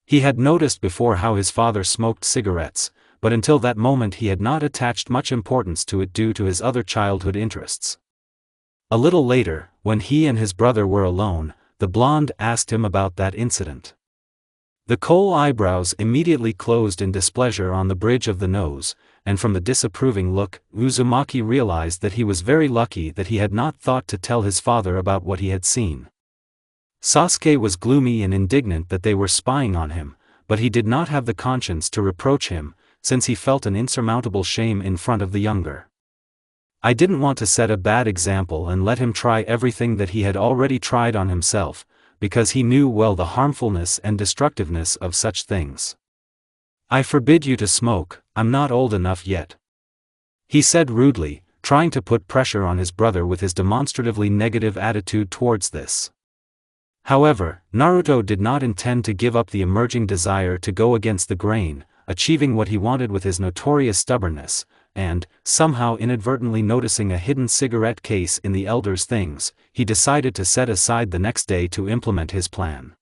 Speaker 1: He had noticed before how his father smoked cigarettes, but until that moment he had not attached much importance to it due to his other childhood interests. A little later, when he and his brother were alone, the blonde asked him about that incident. The kohl eyebrows immediately closed in displeasure on the bridge of the nose, and from the disapproving look, Uzumaki realized that he was very lucky that he had not thought to tell his father about what he had seen. Sasuke was gloomy and indignant that they were spying on him, but he did not have the conscience to reproach him, since he felt an insurmountable shame in front of the younger. I didn't want to set a bad example and let him try everything that he had already tried on himself, because he knew well the harmfulness and destructiveness of such things. I forbid you to smoke, I'm not old enough yet, he said rudely, trying to put pressure on his brother with his demonstratively negative attitude towards this. However, Naruto did not intend to give up the emerging desire to go against the grain, achieving what he wanted with his notorious stubbornness, and, somehow inadvertently noticing a hidden cigarette case in the elder's things, he decided to set aside the next day to implement his plan.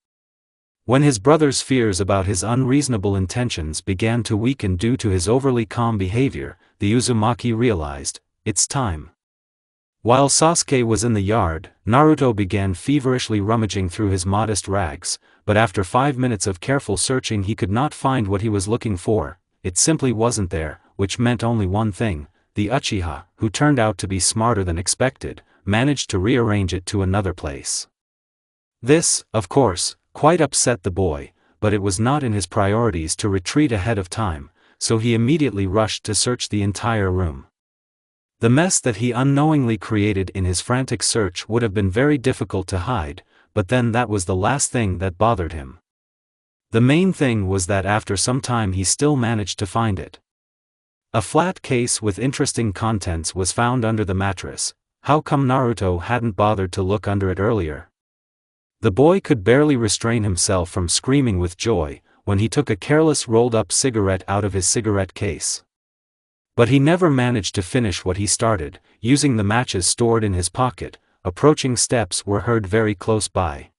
Speaker 1: When his brother's fears about his unreasonable intentions began to weaken due to his overly calm behavior, the Uzumaki realized, it's time. While Sasuke was in the yard, Naruto began feverishly rummaging through his modest rags, but after 5 minutes of careful searching he could not find what he was looking for. It simply wasn't there, which meant only one thing: the Uchiha, who turned out to be smarter than expected, managed to rearrange it to another place. This, of course, quite upset the boy, but it was not in his priorities to retreat ahead of time, so he immediately rushed to search the entire room. The mess that he unknowingly created in his frantic search would have been very difficult to hide, but then that was the last thing that bothered him. The main thing was that after some time he still managed to find it. A flat case with interesting contents was found under the mattress. How come Naruto hadn't bothered to look under it earlier? The boy could barely restrain himself from screaming with joy when he took a careless rolled-up cigarette out of his cigarette case. But he never managed to finish what he started. Using the matches stored in his pocket, approaching steps were heard very close by.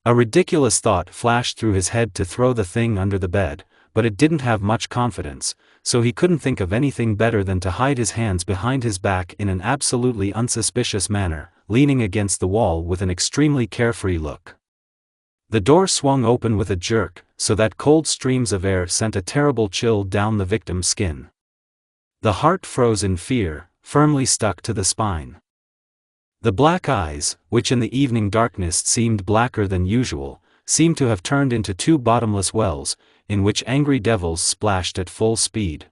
Speaker 1: A ridiculous thought flashed through his head to throw the thing under the bed, but it didn't have much confidence, so he couldn't think of anything better than to hide his hands behind his back in an absolutely unsuspicious manner, leaning against the wall with an extremely carefree look. The door swung open with a jerk, so that cold streams of air sent a terrible chill down the victim's skin. The heart froze in fear, firmly stuck to the spine. The black eyes, which in the evening darkness seemed blacker than usual, seemed to have turned into two bottomless wells, in which angry devils splashed at full speed.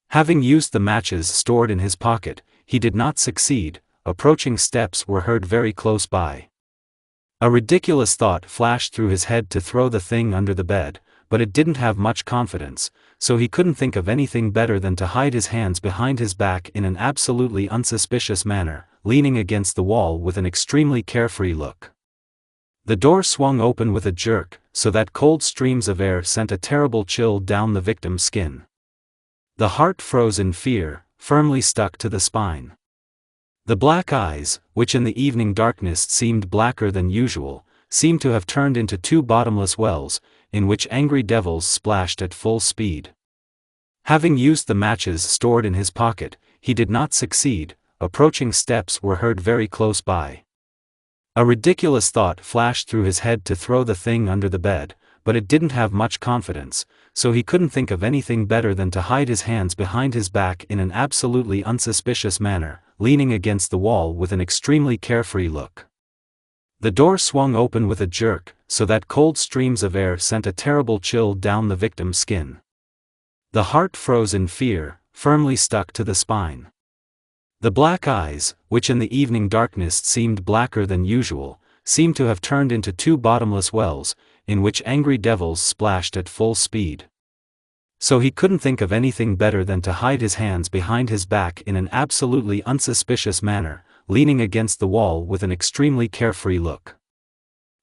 Speaker 1: Having used the matches stored in his pocket, he did not succeed. Approaching steps were heard very close by. A ridiculous thought flashed through his head to throw the thing under the bed, but it didn't have much confidence, so he couldn't think of anything better than to hide his hands behind his back in an absolutely unsuspicious manner, leaning against the wall with an extremely carefree look. The door swung open with a jerk, so that cold streams of air sent a terrible chill down the victim's skin. The heart froze in fear, firmly stuck to the spine. The black eyes, which in the evening darkness seemed blacker than usual, seemed to have turned into two bottomless wells, in which angry devils splashed at full speed. Having used the matches stored in his pocket, he did not succeed. Approaching steps were heard very close by. A ridiculous thought flashed through his head to throw the thing under the bed, but it didn't have much confidence, so he couldn't think of anything better than to hide his hands behind his back in an absolutely unsuspicious manner, leaning against the wall with an extremely carefree look. The door swung open with a jerk, so that cold streams of air sent a terrible chill down the victim's skin. The heart froze in fear, firmly stuck to the spine. The black eyes, which in the evening darkness seemed blacker than usual, seemed to have turned into two bottomless wells, in which angry devils splashed at full speed. So he couldn't think of anything better than to hide his hands behind his back in an absolutely unsuspicious manner, leaning against the wall with an extremely carefree look.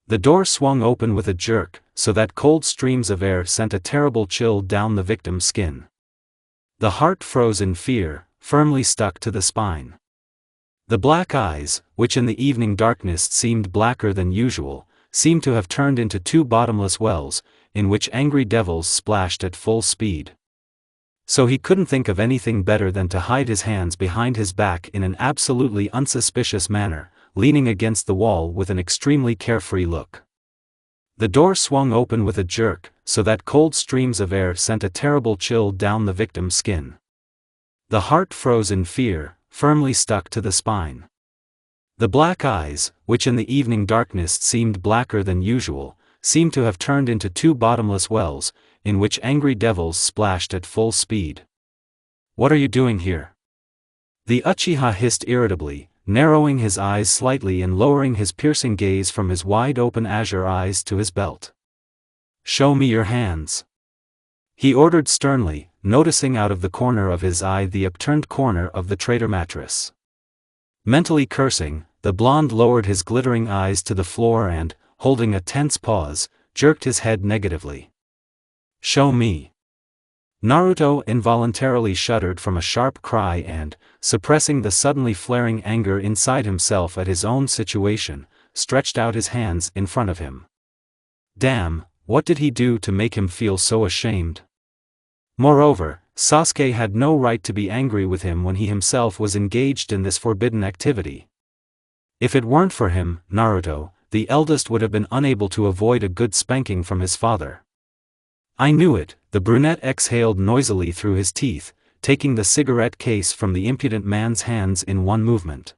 Speaker 1: The door swung open with a jerk, so that cold streams of air sent a terrible chill down the victim's skin. The heart froze in fear, firmly stuck to the spine. The black eyes, which in the evening darkness seemed blacker than usual, seemed to have turned into two bottomless wells, in which angry devils splashed at full speed. So he couldn't think of anything better than to hide his hands behind his back in an absolutely unsuspicious manner, leaning against the wall with an extremely carefree look. The door swung open with a jerk, so that cold streams of air sent a terrible chill down the victim's skin. The heart froze in fear, firmly stuck to the spine. The black eyes, which in the evening darkness seemed blacker than usual, seemed to have turned into two bottomless wells, in which angry devils splashed at full speed. "What are you doing here?" The Uchiha hissed irritably, narrowing his eyes slightly and lowering his piercing gaze from his wide-open azure eyes to his belt. "Show me your hands," he ordered sternly, noticing out of the corner of his eye the upturned corner of the traitor mattress. Mentally cursing, the blonde lowered his glittering eyes to the floor and, holding a tense pause, jerked his head negatively. "Show me." Naruto involuntarily shuddered from a sharp cry and, suppressing the suddenly flaring anger inside himself at his own situation, stretched out his hands in front of him. Damn, what did he do to make him feel so ashamed? Moreover, Sasuke had no right to be angry with him when he himself was engaged in this forbidden activity. If it weren't for him, Naruto, the eldest, would have been unable to avoid a good spanking from his father. "I knew it," the brunette exhaled noisily through his teeth, taking the cigarette case from the impudent man's hands in one movement.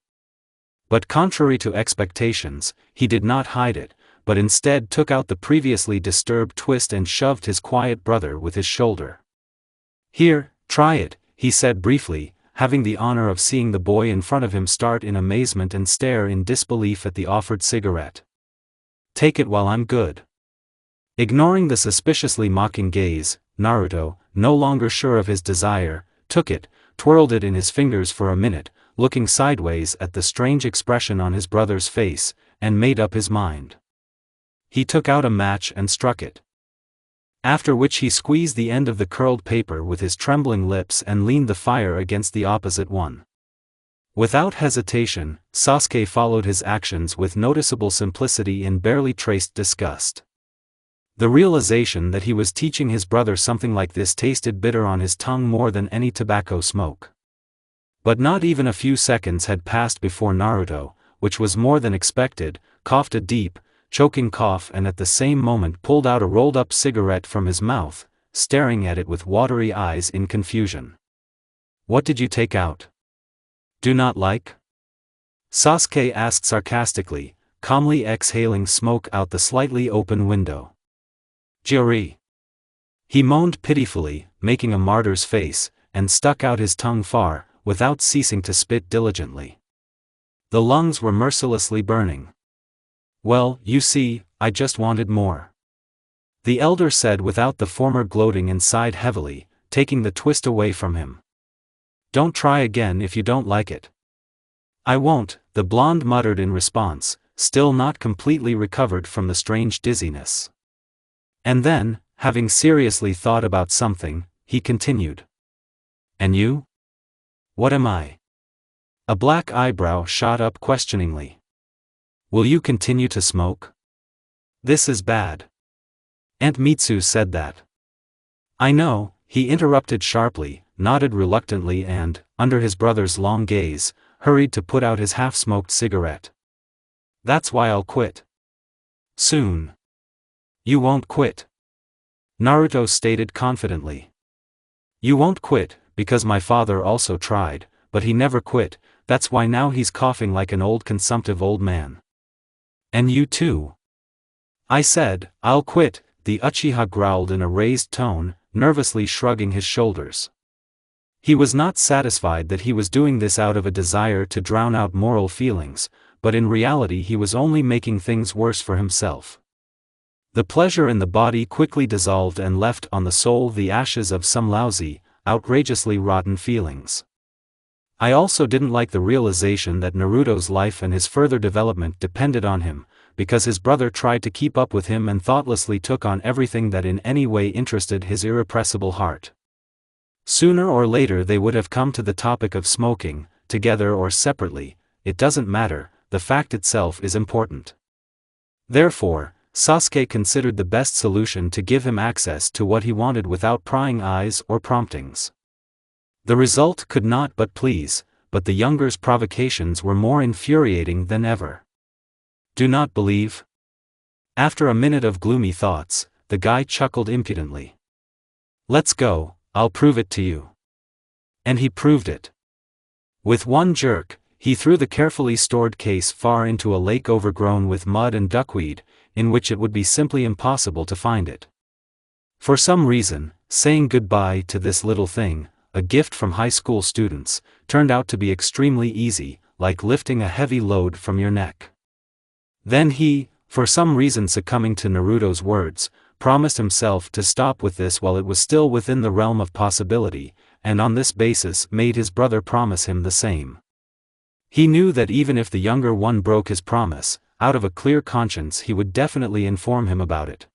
Speaker 1: But contrary to expectations, he did not hide it, but instead took out the previously disturbed twist and shoved his quiet brother with his shoulder. "Here, try it," he said briefly, having the honor of seeing the boy in front of him start in amazement and stare in disbelief at the offered cigarette. "Take it while I'm good." Ignoring the suspiciously mocking gaze, Naruto, no longer sure of his desire, took it, twirled it in his fingers for a minute, looking sideways at the strange expression on his brother's face, and made up his mind. He took out a match and struck it. After which he squeezed the end of the curled paper with his trembling lips and leaned the fire against the opposite one. Without hesitation, Sasuke followed his actions with noticeable simplicity and barely traced disgust. The realization that he was teaching his brother something like this tasted bitter on his tongue more than any tobacco smoke. But not even a few seconds had passed before Naruto, which was more than expected, coughed a deep, choking cough and at the same moment pulled out a rolled-up cigarette from his mouth, staring at it with watery eyes in confusion. "What did you take out? Do not like?" Sasuke asked sarcastically, calmly exhaling smoke out the slightly open window. "Jiri." He moaned pitifully, making a martyr's face, and stuck out his tongue far, without ceasing to spit diligently. The lungs were mercilessly burning. "Well, you see, I just wanted more," the elder said without the former gloating and sighed heavily, taking the twist away from him. "Don't try again if you don't like it." "I won't," the blonde muttered in response, still not completely recovered from the strange dizziness. And then, having seriously thought about something, he continued. "And you? What am I?" A black eyebrow shot up questioningly. "Will you continue to smoke? This is bad." Aunt Mitsu said that. "I know," he interrupted sharply, nodded reluctantly and, under his brother's long gaze, hurried to put out his half-smoked cigarette. "That's why I'll quit. Soon." "You won't quit," Naruto stated confidently. "You won't quit, because my father also tried, but he never quit, that's why now he's coughing like an old consumptive old man." "And you too." "I said, I'll quit," the Uchiha growled in a raised tone, nervously shrugging his shoulders. He was not satisfied that he was doing this out of a desire to drown out moral feelings, but in reality he was only making things worse for himself. The pleasure in the body quickly dissolved and left on the soul the ashes of some lousy, outrageously rotten feelings. I also didn't like the realization that Naruto's life and his further development depended on him, because his brother tried to keep up with him and thoughtlessly took on everything that in any way interested his irrepressible heart. Sooner or later they would have come to the topic of smoking, together or separately, it doesn't matter, the fact itself is important. Therefore, Sasuke considered the best solution to give him access to what he wanted without prying eyes or promptings. The result could not but please, but the younger's provocations were more infuriating than ever. "Do not believe?" After a minute of gloomy thoughts, the guy chuckled impudently. "Let's go, I'll prove it to you." And he proved it. With one jerk, he threw the carefully stored case far into a lake overgrown with mud and duckweed, in which it would be simply impossible to find it. For some reason, saying goodbye to this little thing, a gift from high school students, turned out to be extremely easy, like lifting a heavy load from your neck. Then he, for some reason succumbing to Naruto's words, promised himself to stop with this while it was still within the realm of possibility, and on this basis made his brother promise him the same. He knew that even if the younger one broke his promise, out of a clear conscience he would definitely inform him about it.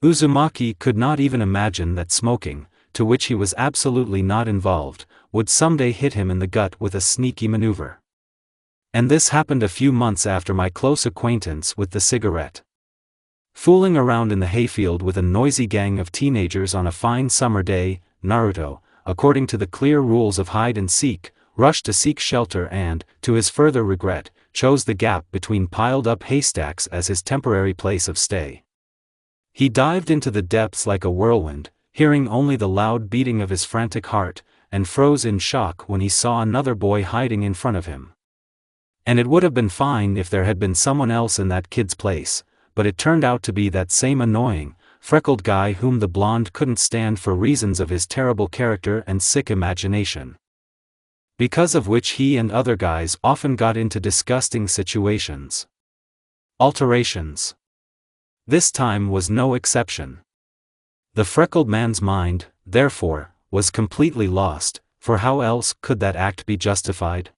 Speaker 1: Uzumaki could not even imagine that smoking, to which he was absolutely not involved, would someday hit him in the gut with a sneaky maneuver. And this happened a few months after my close acquaintance with the cigarette. Fooling around in the hayfield with a noisy gang of teenagers on a fine summer day, Naruto, according to the clear rules of hide and seek, rushed to seek shelter and, to his further regret, chose the gap between piled-up haystacks as his temporary place of stay. He dived into the depths like a whirlwind, hearing only the loud beating of his frantic heart, and froze in shock when he saw another boy hiding in front of him. And it would have been fine if there had been someone else in that kid's place, but it turned out to be that same annoying, freckled guy whom the blonde couldn't stand for reasons of his terrible character and sick imagination. Because of which he and other guys often got into disgusting situations. Alterations. This time was no exception. The freckled man's mind, therefore, was completely lost, for how else could that act be justified?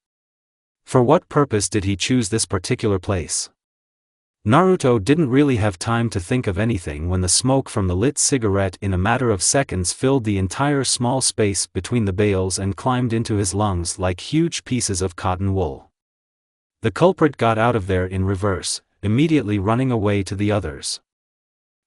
Speaker 1: For what purpose did he choose this particular place? Naruto didn't really have time to think of anything when the smoke from the lit cigarette in a matter of seconds filled the entire small space between the bales and climbed into his lungs like huge pieces of cotton wool. The culprit got out of there in reverse, immediately running away to the others.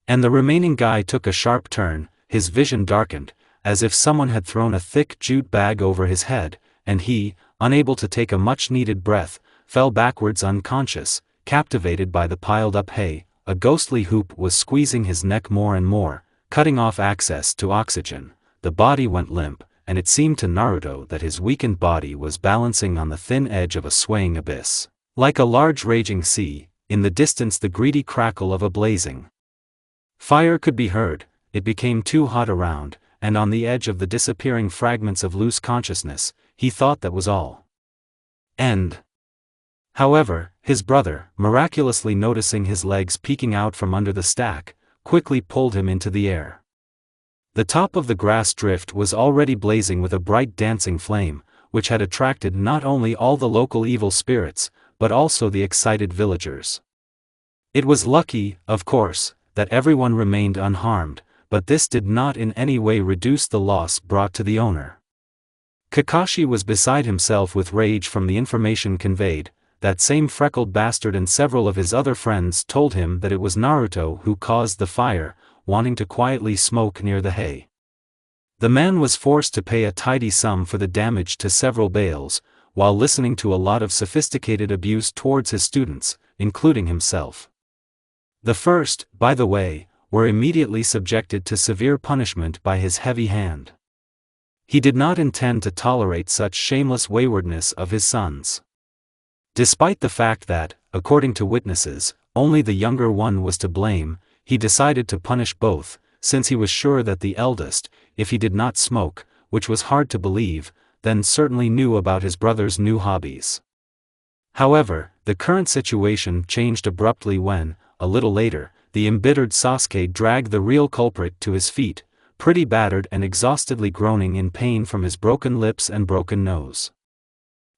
Speaker 1: And the remaining guy took a sharp turn, his vision darkened, as if someone had thrown a thick jute bag over his head, and he, unable to take a much-needed breath, fell backwards unconscious, captivated by the piled-up hay. A ghostly hoop was squeezing his neck more and more, cutting off access to oxygen. The body went limp, and it seemed to Naruto that his weakened body was balancing on the thin edge of a swaying abyss. Like a large raging sea, in the distance the greedy crackle of a blazing fire could be heard. It became too hot around, and on the edge of the disappearing fragments of loose consciousness, he thought that was all. End. However, his brother, miraculously noticing his legs peeking out from under the stack, quickly pulled him into the air. The top of the grass drift was already blazing with a bright dancing flame, which had attracted not only all the local evil spirits, but also the excited villagers. It was lucky, of course, that everyone remained unharmed, but this did not in any way reduce the loss brought to the owner. Kakashi was beside himself with rage from the information conveyed. That same freckled bastard and several of his other friends told him that it was Naruto who caused the fire, wanting to quietly smoke near the hay. The man was forced to pay a tidy sum for the damage to several bales, while listening to a lot of sophisticated abuse towards his students, including himself. The first, by the way, were immediately subjected to severe punishment by his heavy hand. He did not intend to tolerate such shameless waywardness of his sons. Despite the fact that, according to witnesses, only the younger one was to blame, he decided to punish both, since he was sure that the eldest, if he did not smoke, which was hard to believe, then certainly knew about his brother's new hobbies. However, the current situation changed abruptly when, a little later, the embittered Sasuke dragged the real culprit to his feet, pretty battered and exhaustedly groaning in pain from his broken lips and broken nose.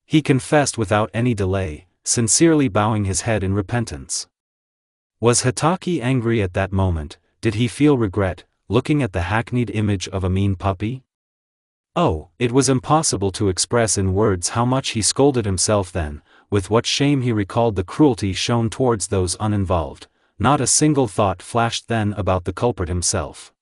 Speaker 1: He confessed without any delay, sincerely bowing his head in repentance. Was Hatake angry at that moment? Did he feel regret, looking at the hackneyed image of a mean puppy? Oh, it was impossible to express in words how much he scolded himself then, with what shame he recalled the cruelty shown towards those uninvolved. Not a single thought flashed then about the culprit himself.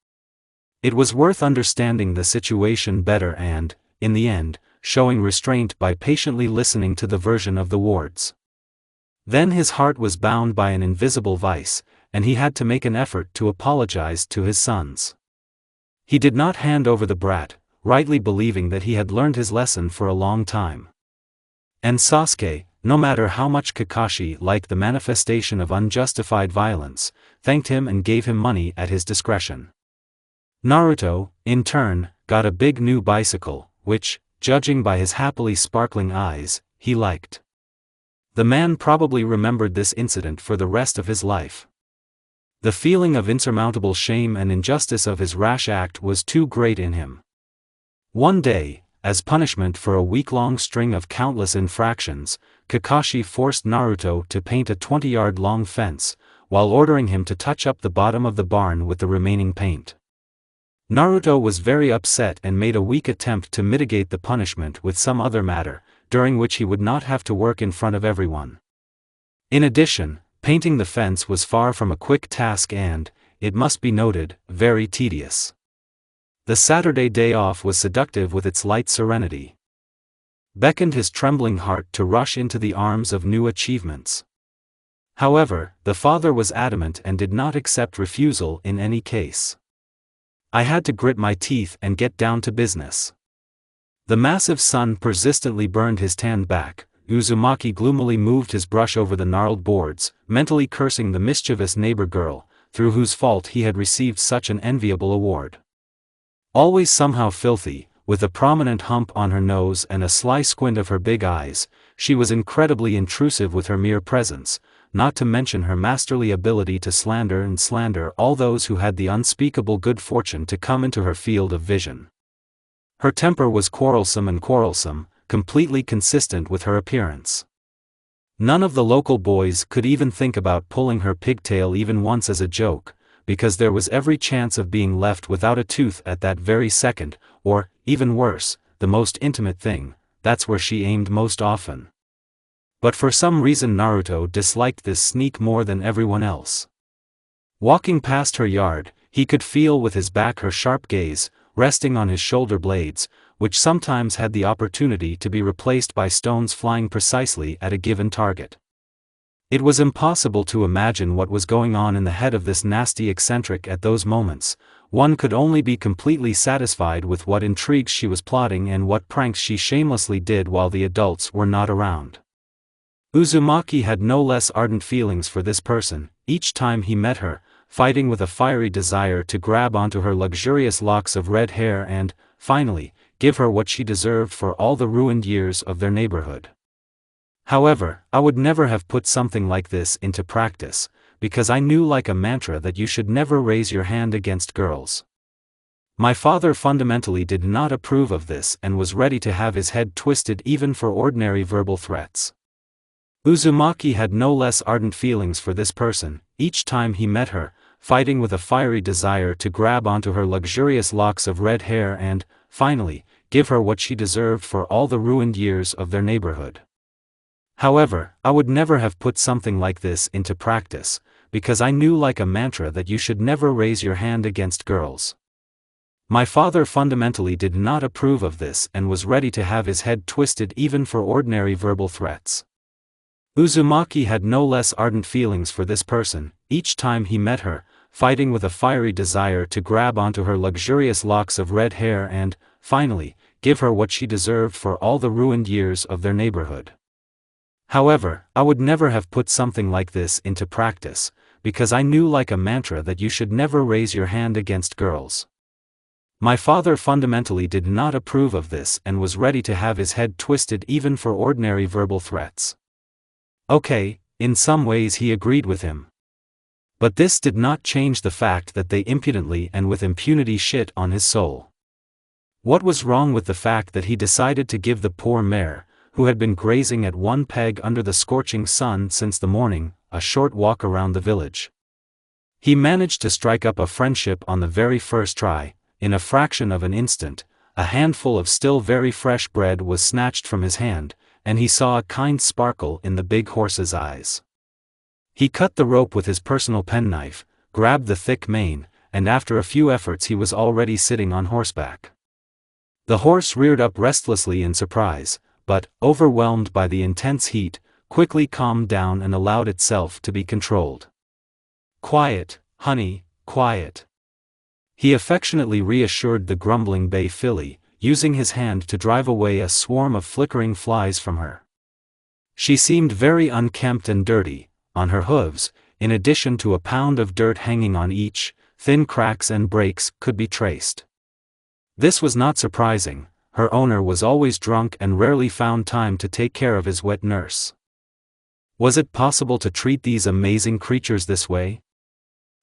Speaker 1: It was worth understanding the situation better and, in the end, showing restraint by patiently listening to the version of the wards. Then his heart was bound by an invisible vice, and he had to make an effort to apologize to his sons. He did not hand over the brat, rightly believing that he had learned his lesson for a long time. And Sasuke, no matter how much Kakashi liked the manifestation of unjustified violence, thanked him and gave him money at his discretion. Naruto, in turn, got a big new bicycle, which, judging by his happily sparkling eyes, he liked. The man probably remembered this incident for the rest of his life. The feeling of insurmountable shame and injustice of his rash act was too great in him. One day, as punishment for a week-long string of countless infractions, Kakashi forced Naruto to paint a 20-yard-long fence, while ordering him to touch up the bottom of the barn with the remaining paint. Naruto was very upset and made a weak attempt to mitigate the punishment with some other matter, during which he would not have to work in front of everyone. In addition, painting the fence was far from a quick task and, it must be noted, very tedious. The Saturday day off was seductive with its light serenity. Beckoned his trembling heart to rush into the arms of new achievements. However, the father was adamant and did not accept refusal in any case. I had to grit my teeth and get down to business. The massive sun persistently burned his tanned back. Uzumaki gloomily moved his brush over the gnarled boards, mentally cursing the mischievous neighbor girl, through whose fault he had received such an enviable award. Always somehow filthy, with a prominent hump on her nose and a sly squint of her big eyes, she was incredibly intrusive with her mere presence, not to mention her masterly ability to slander all those who had the unspeakable good fortune to come into her field of vision. Her temper was quarrelsome, completely consistent with her appearance. None of the local boys could even think about pulling her pigtail even once as a joke, because there was every chance of being left without a tooth at that very second, or, even worse, the most intimate thing, that's where she aimed most often. But for some reason Naruto disliked this sneak more than everyone else. Walking past her yard, he could feel with his back her sharp gaze, resting on his shoulder blades, which sometimes had the opportunity to be replaced by stones flying precisely at a given target. It was impossible to imagine what was going on in the head of this nasty eccentric at those moments. One could only be completely satisfied with what intrigues she was plotting and what pranks she shamelessly did while the adults were not around. Uzumaki had no less ardent feelings for this person, each time he met her, fighting with a fiery desire to grab onto her luxurious locks of red hair and, finally, give her what she deserved for all the ruined years of their neighborhood. However, I would never have put something like this into practice, because I knew like a mantra that you should never raise your hand against girls. My father fundamentally did not approve of this and was ready to have his head twisted even for ordinary verbal threats. Uzumaki had no less ardent feelings for this person, each time he met her, fighting with a fiery desire to grab onto her luxurious locks of red hair and, finally, give her what she deserved for all the ruined years of their neighborhood. However, I would never have put something like this into practice, because I knew like a mantra that you should never raise your hand against girls. My father fundamentally did not approve of this and was ready to have his head twisted even for ordinary verbal threats. Uzumaki had no less ardent feelings for this person, each time he met her, fighting with a fiery desire to grab onto her luxurious locks of red hair and, finally, give her what she deserved for all the ruined years of their neighborhood. However, I would never have put something like this into practice, because I knew like a mantra that you should never raise your hand against girls. My father fundamentally did not approve of this and was ready to have his head twisted even for ordinary verbal threats. Okay, in some ways he agreed with him. But this did not change the fact that they impudently and with impunity shit on his soul. What was wrong with the fact that he decided to give the poor mare, who had been grazing at one peg under the scorching sun since the morning, a short walk around the village? He managed to strike up a friendship on the very first try. In a fraction of an instant, a handful of still very fresh bread was snatched from his hand, and he saw a kind sparkle in the big horse's eyes. He cut the rope with his personal penknife, grabbed the thick mane, and after a few efforts he was already sitting on horseback. The horse reared up restlessly in surprise, but, overwhelmed by the intense heat, quickly calmed down and allowed itself to be controlled. "Quiet, honey, quiet." He affectionately reassured the grumbling bay filly, using his hand to drive away a swarm of flickering flies from her. She seemed very unkempt and dirty. On her hooves, in addition to a pound of dirt hanging on each, thin cracks and breaks could be traced. This was not surprising. Her owner was always drunk and rarely found time to take care of his wet nurse. Was it possible to treat these amazing creatures this way?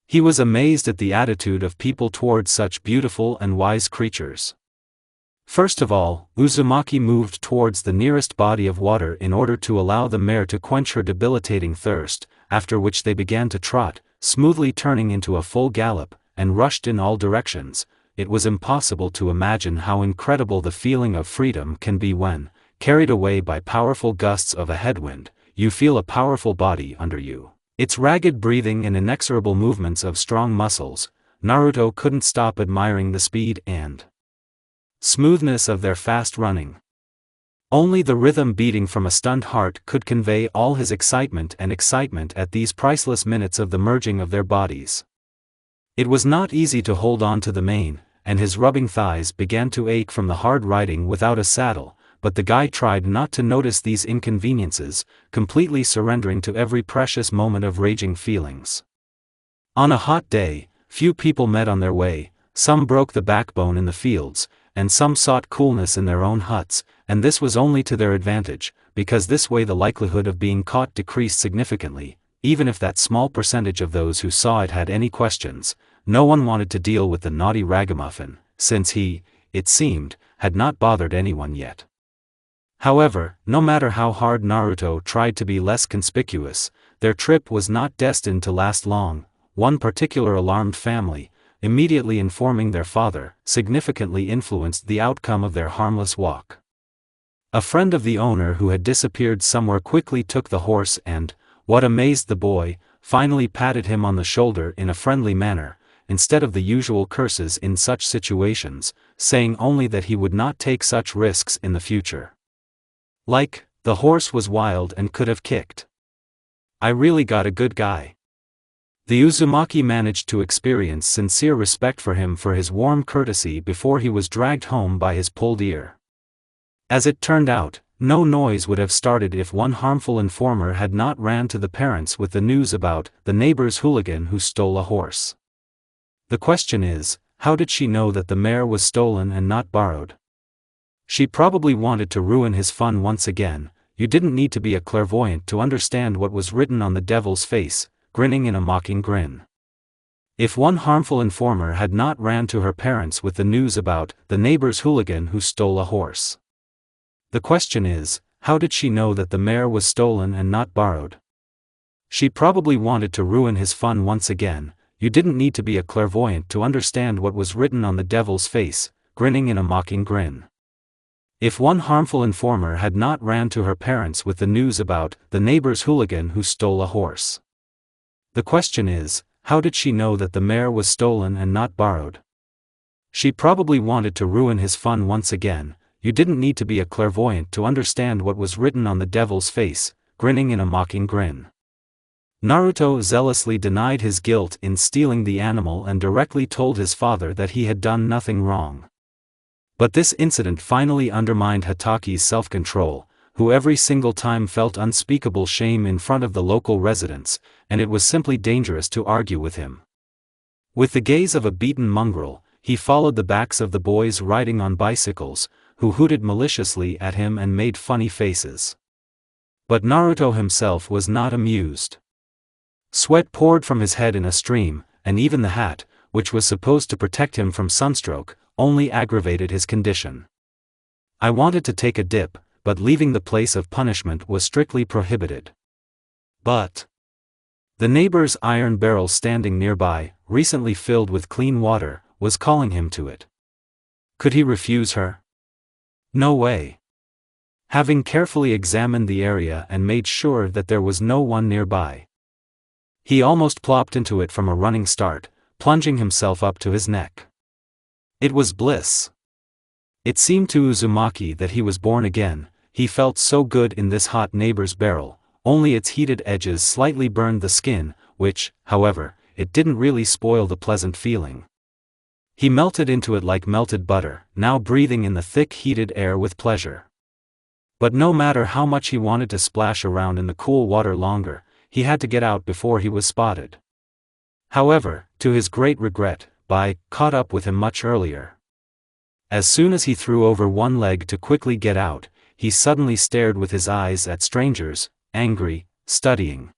Speaker 1: He was amazed at the attitude of people towards such beautiful and wise creatures. First of all, Uzumaki moved towards the nearest body of water in order to allow the mare to quench her debilitating thirst, after which they began to trot, smoothly turning into a full gallop, and rushed in all directions. It was impossible to imagine how incredible the feeling of freedom can be when, carried away by powerful gusts of a headwind, you feel a powerful body under you. Its ragged breathing and inexorable movements of strong muscles, Naruto couldn't stop admiring the speed and smoothness of their fast running. Only the rhythm beating from a stunned heart could convey all his excitement at these priceless minutes of the merging of their bodies. It was not easy to hold on to the mane, and his rubbing thighs began to ache from the hard riding without a saddle, but the guy tried not to notice these inconveniences, completely surrendering to every precious moment of raging feelings. On a hot day, few people met on their way, some broke the backbone in the fields, and some sought coolness in their own huts, and this was only to their advantage, because this way the likelihood of being caught decreased significantly. Even if that small percentage of those who saw it had any questions, no one wanted to deal with the naughty ragamuffin, since he, it seemed, had not bothered anyone yet. However, no matter how hard Naruto tried to be less conspicuous, their trip was not destined to last long. One particular alarmed family, immediately informing their father, significantly influenced the outcome of their harmless walk. A friend of the owner who had disappeared somewhere quickly took the horse and, what amazed the boy, finally patted him on the shoulder in a friendly manner, instead of the usual curses in such situations, saying only that he would not take such risks in the future. Like, the horse was wild and could have kicked. I really got a good guy. The Uzumaki managed to experience sincere respect for him for his warm courtesy before he was dragged home by his pulled ear. As it turned out, no noise would have started if one harmful informer had not ran to the parents with the news about the neighbor's hooligan who stole a horse. The question is, how did she know that the mare was stolen and not borrowed? She probably wanted to ruin his fun once again. You didn't need to be a clairvoyant to understand what was written on the devil's face, grinning in a mocking grin. If one harmful informer had not ran to her parents with the news about the neighbor's hooligan who stole a horse. The question is, how did she know that the mare was stolen and not borrowed? She probably wanted to ruin his fun once again. You didn't need to be a clairvoyant to understand what was written on the devil's face, grinning in a mocking grin. If one harmful informer had not ran to her parents with the news about the neighbor's hooligan who stole a horse. The question is, how did she know that the mare was stolen and not borrowed? She probably wanted to ruin his fun once again. You didn't need to be a clairvoyant to understand what was written on the devil's face, grinning in a mocking grin. Naruto zealously denied his guilt in stealing the animal and directly told his father that he had done nothing wrong. But this incident finally undermined Hataki's self-control, who every single time felt unspeakable shame in front of the local residents, and it was simply dangerous to argue with him. With the gaze of a beaten mongrel, he followed the backs of the boys riding on bicycles, who hooted maliciously at him and made funny faces. But Naruto himself was not amused. Sweat poured from his head in a stream, and even the hat, which was supposed to protect him from sunstroke, only aggravated his condition. I wanted to take a dip, but leaving the place of punishment was strictly prohibited. But the neighbor's iron barrel standing nearby, recently filled with clean water, was calling him to it. Could he refuse her? No way. Having carefully examined the area and made sure that there was no one nearby, he almost plopped into it from a running start, plunging himself up to his neck. It was bliss. It seemed to Uzumaki that he was born again. He felt so good in this hot neighbor's barrel, only its heated edges slightly burned the skin, which, however, it didn't really spoil the pleasant feeling. He melted into it like melted butter, now breathing in the thick heated air with pleasure. But no matter how much he wanted to splash around in the cool water longer, he had to get out before he was spotted. However, to his great regret, Bai caught up with him much earlier. As soon as he threw over one leg to quickly get out, he suddenly stared with his eyes at strangers, angry, studying.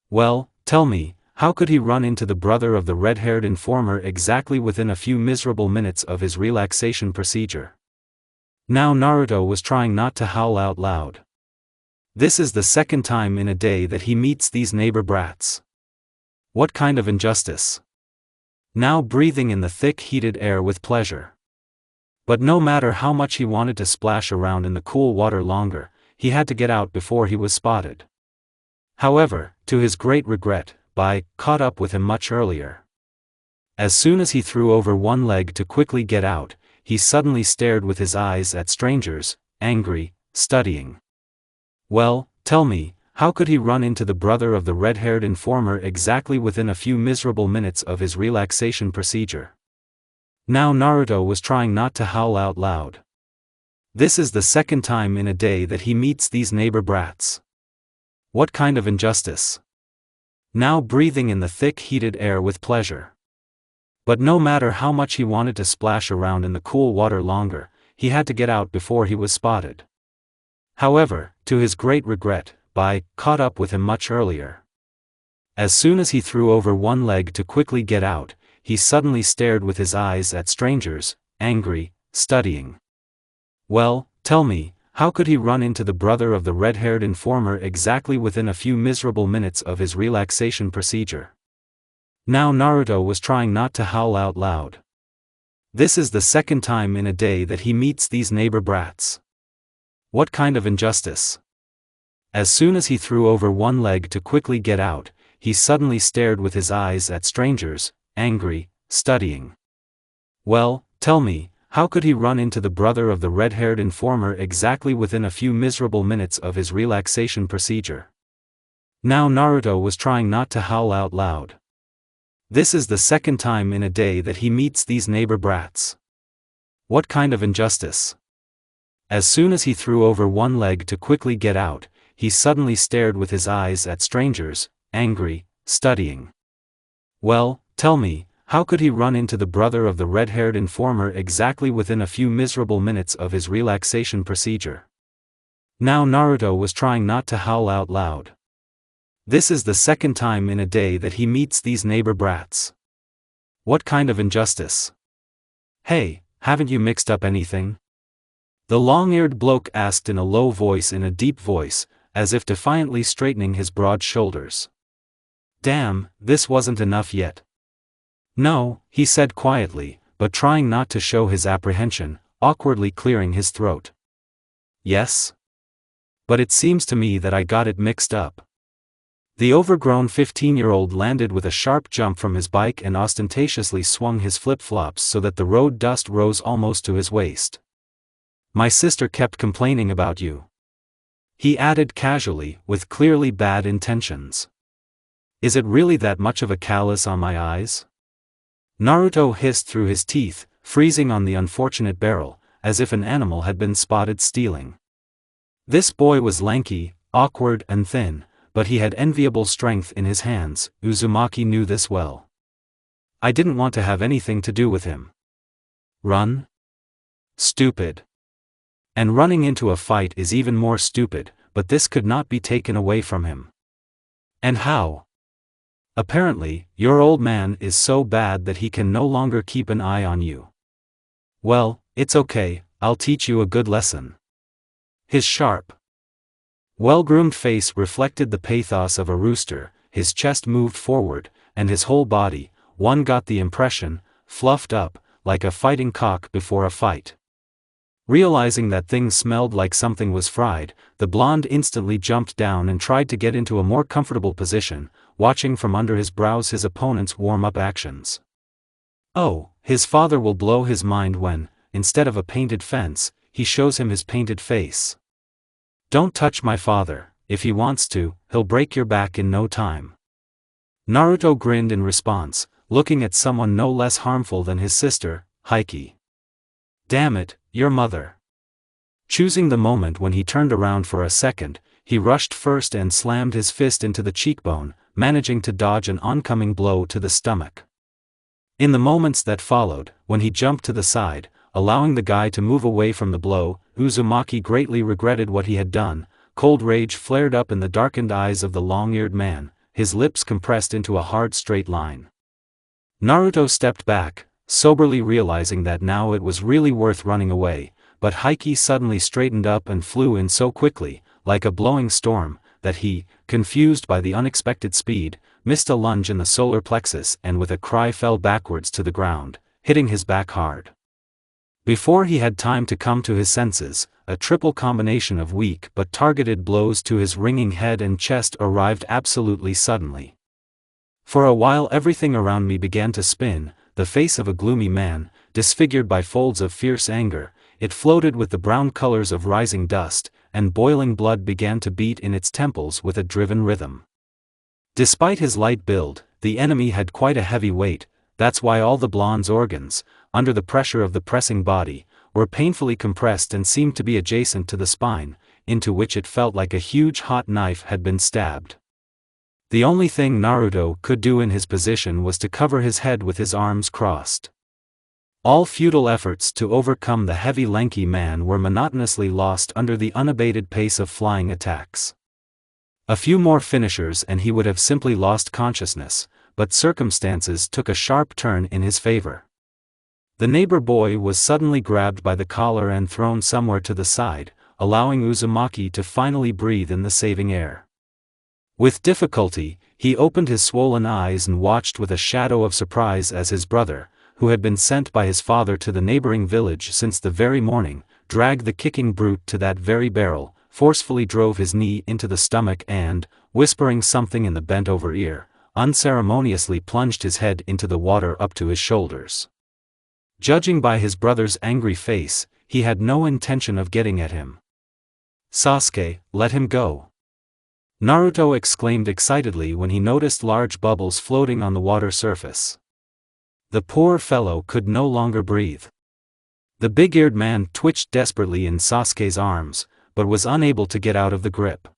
Speaker 1: Well, tell me, how could he run into the brother of the red-haired informer exactly within a few miserable minutes of his relaxation procedure? Now Naruto was trying not to howl out loud. This is the second time in a day that he meets these neighbor brats. What kind of injustice? Now breathing in the thick heated air with pleasure. But no matter how much he wanted to splash around in the cool water longer, he had to get out before he was spotted. However, to his great regret, Bai caught up with him much earlier. As soon as he threw over one leg to quickly get out, he suddenly stared with his eyes at strangers, angry, studying. Well, tell me, how could he run into the brother of the red-haired informer exactly within a few miserable minutes of his relaxation procedure? Now Naruto was trying not to howl out loud. This is the second time in a day that he meets these neighbor brats. What kind of injustice? Now breathing in the thick heated air with pleasure. But no matter how much he wanted to splash around in the cool water longer, he had to get out before he was spotted. However, to his great regret, Bai caught up with him much earlier. As soon as he threw over one leg to quickly get out, he suddenly stared with his eyes at strangers, angry, studying. Well, tell me, how could he run into the brother of the red-haired informer exactly within a few miserable minutes of his relaxation procedure? Now Naruto was trying not to howl out loud. This is the second time in a day that he meets these neighbor brats. What kind of injustice? As soon as he threw over one leg to quickly get out, he suddenly stared with his eyes at strangers, angry, studying. Well, tell me, how could he run into the brother of the red-haired informer exactly within a few miserable minutes of his relaxation procedure? Now Naruto was trying not to howl out loud. This is the second time in a day that he meets these neighbor brats. What kind of injustice? As soon as he threw over one leg to quickly get out, he suddenly stared with his eyes at strangers, angry, studying. Well, tell me, how could he run into the brother of the red-haired informer exactly within a few miserable minutes of his relaxation procedure? Now Naruto was trying not to howl out loud. This is the second time in a day that he meets these neighbor brats. What kind of injustice? Hey, haven't you mixed up anything? The long-eared bloke asked in a low voice, in a deep voice, as if defiantly straightening his broad shoulders. Damn, this wasn't enough yet. No, he said quietly, but trying not to show his apprehension, awkwardly clearing his throat. Yes? But it seems to me that I got it mixed up. The overgrown 15-year-old landed with a sharp jump from his bike and ostentatiously swung his flip-flops so that the road dust rose almost to his waist. My sister kept complaining about you. He added casually, with clearly bad intentions. Is it really that much of a callus on my eyes? Naruto hissed through his teeth, freezing on the unfortunate barrel, as if an animal had been spotted stealing. This boy was lanky, awkward and thin, but he had enviable strength in his hands. Uzumaki knew this well. I didn't want to have anything to do with him. Run? Stupid. And running into a fight is even more stupid, but this could not be taken away from him. And how? Apparently, your old man is so bad that he can no longer keep an eye on you. Well, it's okay, I'll teach you a good lesson. His sharp, well-groomed face reflected the pathos of a rooster, his chest moved forward, and his whole body, one got the impression, fluffed up, like a fighting cock before a fight. Realizing that things smelled like something was fried, the blonde instantly jumped down and tried to get into a more comfortable position, watching from under his brows his opponent's warm-up actions. Oh, his father will blow his mind when, instead of a painted fence, he shows him his painted face. Don't touch my father, if he wants to, he'll break your back in no time. Naruto grinned in response, looking at someone no less harmful than his sister, Heike. Damn it, your mother. Choosing the moment when he turned around for a second, he rushed first and slammed his fist into the cheekbone, managing to dodge an oncoming blow to the stomach. In the moments that followed, when he jumped to the side, allowing the guy to move away from the blow, Uzumaki greatly regretted what he had done. Cold rage flared up in the darkened eyes of the long-eared man, his lips compressed into a hard straight line. Naruto stepped back, soberly realizing that now it was really worth running away, but Heike suddenly straightened up and flew in so quickly, like a blowing storm, that he, confused by the unexpected speed, missed a lunge in the solar plexus and with a cry fell backwards to the ground, hitting his back hard. Before he had time to come to his senses, a triple combination of weak but targeted blows to his ringing head and chest arrived absolutely suddenly. For a while everything around me began to spin, the face of a gloomy man, disfigured by folds of fierce anger, it floated with the brown colors of rising dust, and boiling blood began to beat in its temples with a driven rhythm. Despite his light build, the enemy had quite a heavy weight, that's why all the blonde's organs, under the pressure of the pressing body, were painfully compressed and seemed to be adjacent to the spine, into which it felt like a huge hot knife had been stabbed. The only thing Naruto could do in his position was to cover his head with his arms crossed. All futile efforts to overcome the heavy lanky man were monotonously lost under the unabated pace of flying attacks. A few more finishers and he would have simply lost consciousness, but circumstances took a sharp turn in his favor. The neighbor boy was suddenly grabbed by the collar and thrown somewhere to the side, allowing Uzumaki to finally breathe in the saving air. With difficulty, he opened his swollen eyes and watched with a shadow of surprise as his brother, who had been sent by his father to the neighboring village since the very morning, dragged the kicking brute to that very barrel, forcefully drove his knee into the stomach and, whispering something in the bent-over ear, unceremoniously plunged his head into the water up to his shoulders. Judging by his brother's angry face, he had no intention of getting at him. "Sasuke, let him go!" Naruto exclaimed excitedly when he noticed large bubbles floating on the water surface. The poor fellow could no longer breathe. The big-eared man twitched desperately in Sasuke's arms, but was unable to get out of the grip.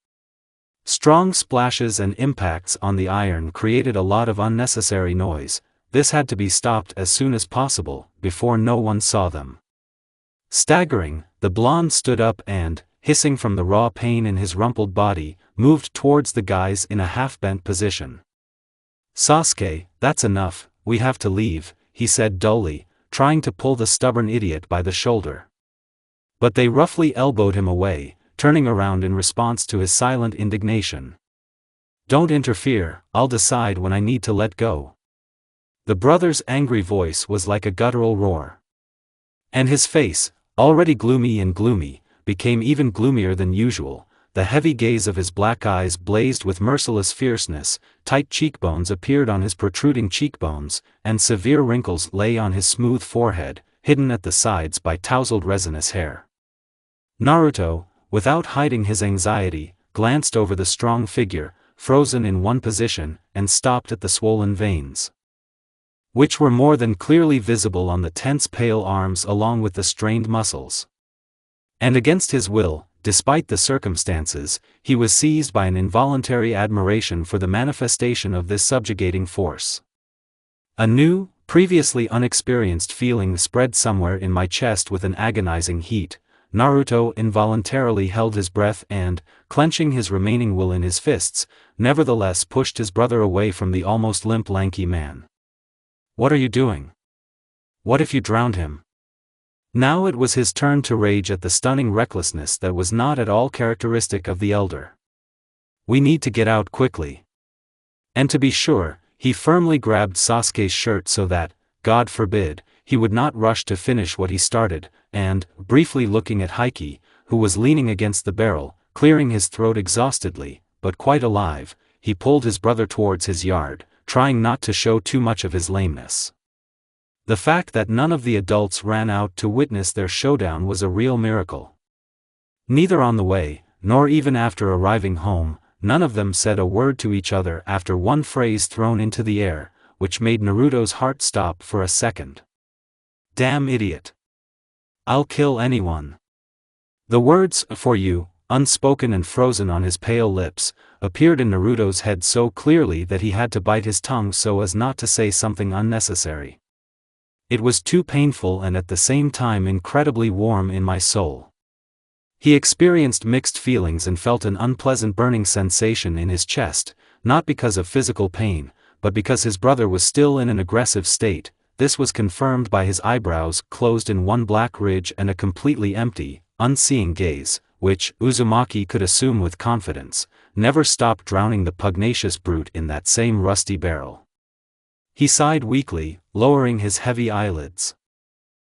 Speaker 1: Strong splashes and impacts on the iron created a lot of unnecessary noise. This had to be stopped as soon as possible, before no one saw them. Staggering, the blonde stood up and, hissing from the raw pain in his rumpled body, moved towards the guys in a half-bent position. "Sasuke, that's enough, we have to leave," he said dully, trying to pull the stubborn idiot by the shoulder. But they roughly elbowed him away, turning around in response to his silent indignation. "Don't interfere, I'll decide when I need to let go." The brother's angry voice was like a guttural roar. And his face, already gloomy, became even gloomier than usual. The heavy gaze of his black eyes blazed with merciless fierceness, tight cheekbones appeared on his protruding cheekbones, and severe wrinkles lay on his smooth forehead, hidden at the sides by tousled resinous hair. Naruto, without hiding his anxiety, glanced over the strong figure, frozen in one position, and stopped at the swollen veins, which were more than clearly visible on the tense pale arms along with the strained muscles. And against his will, despite the circumstances, he was seized by an involuntary admiration for the manifestation of this subjugating force. A new, previously unexperienced feeling spread somewhere in my chest with an agonizing heat. Naruto involuntarily held his breath and, clenching his remaining will in his fists, nevertheless pushed his brother away from the almost limp lanky man. "What are you doing? What if you drowned him?" Now it was his turn to rage at the stunning recklessness that was not at all characteristic of the elder. "We need to get out quickly." And to be sure, he firmly grabbed Sasuke's shirt so that, God forbid, he would not rush to finish what he started, and, briefly looking at Heike, who was leaning against the barrel, clearing his throat exhaustedly, but quite alive, he pulled his brother towards his yard, trying not to show too much of his lameness. The fact that none of the adults ran out to witness their showdown was a real miracle. Neither on the way, nor even after arriving home, none of them said a word to each other after one phrase thrown into the air, which made Naruto's heart stop for a second. "Damn idiot. I'll kill anyone." The words, "for you," unspoken and frozen on his pale lips, appeared in Naruto's head so clearly that he had to bite his tongue so as not to say something unnecessary. It was too painful and at the same time incredibly warm in my soul. He experienced mixed feelings and felt an unpleasant burning sensation in his chest, not because of physical pain, but because his brother was still in an aggressive state. This was confirmed by his eyebrows closed in one black ridge and a completely empty, unseeing gaze, which, Uzumaki could assume with confidence, never stopped drowning the pugnacious brute in that same rusty barrel. He sighed weakly, lowering his heavy eyelids.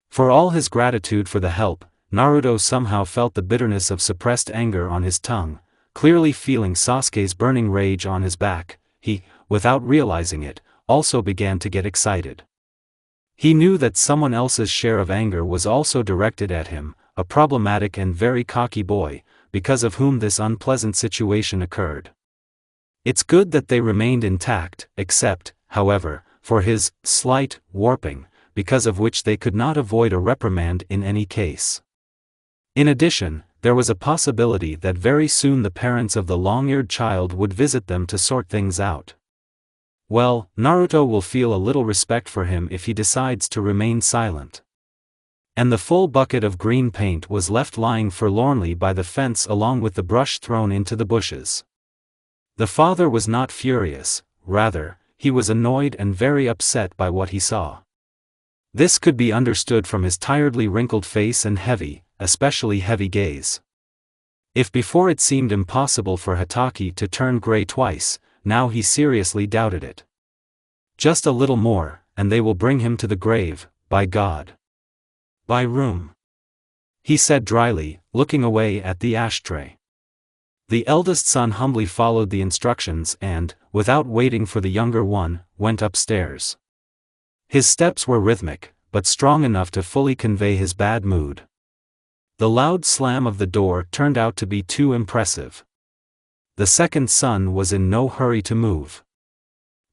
Speaker 1: For all his gratitude for the help, Naruto somehow felt the bitterness of suppressed anger on his tongue. Clearly feeling Sasuke's burning rage on his back, he, without realizing it, also began to get excited. He knew that someone else's share of anger was also directed at him, a problematic and very cocky boy, because of whom this unpleasant situation occurred. It's good that they remained intact, except, however, for his slight warping, because of which they could not avoid a reprimand in any case. In addition, there was a possibility that very soon the parents of the long-eared child would visit them to sort things out. Well, Naruto will feel a little respect for him if he decides to remain silent. And the full bucket of green paint was left lying forlornly by the fence along with the brush thrown into the bushes. The father was not furious, rather, he was annoyed and very upset by what he saw. This could be understood from his tiredly wrinkled face and heavy, especially heavy gaze. If before it seemed impossible for Hatake to turn gray twice, now he seriously doubted it. Just a little more, and they will bring him to the grave, by God. "By room," he said dryly, looking away at the ashtray. The eldest son humbly followed the instructions and, without waiting for the younger one, went upstairs. His steps were rhythmic, but strong enough to fully convey his bad mood. The loud slam of the door turned out to be too impressive. The second son was in no hurry to move.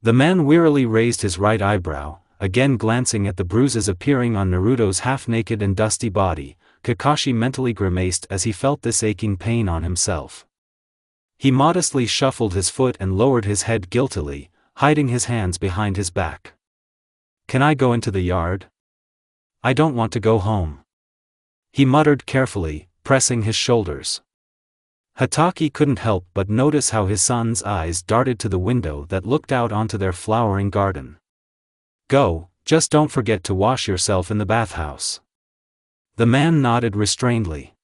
Speaker 1: The man wearily raised his right eyebrow, again glancing at the bruises appearing on Naruto's half-naked and dusty body. Kakashi mentally grimaced as he felt this aching pain on himself. He modestly shuffled his foot and lowered his head guiltily, hiding his hands behind his back. "Can I go into the yard? I don't want to go home," he muttered carefully, pressing his shoulders. Hatake couldn't help but notice how his son's eyes darted to the window that looked out onto their flowering garden. "Go, just don't forget to wash yourself in the bathhouse." The man nodded restrainedly.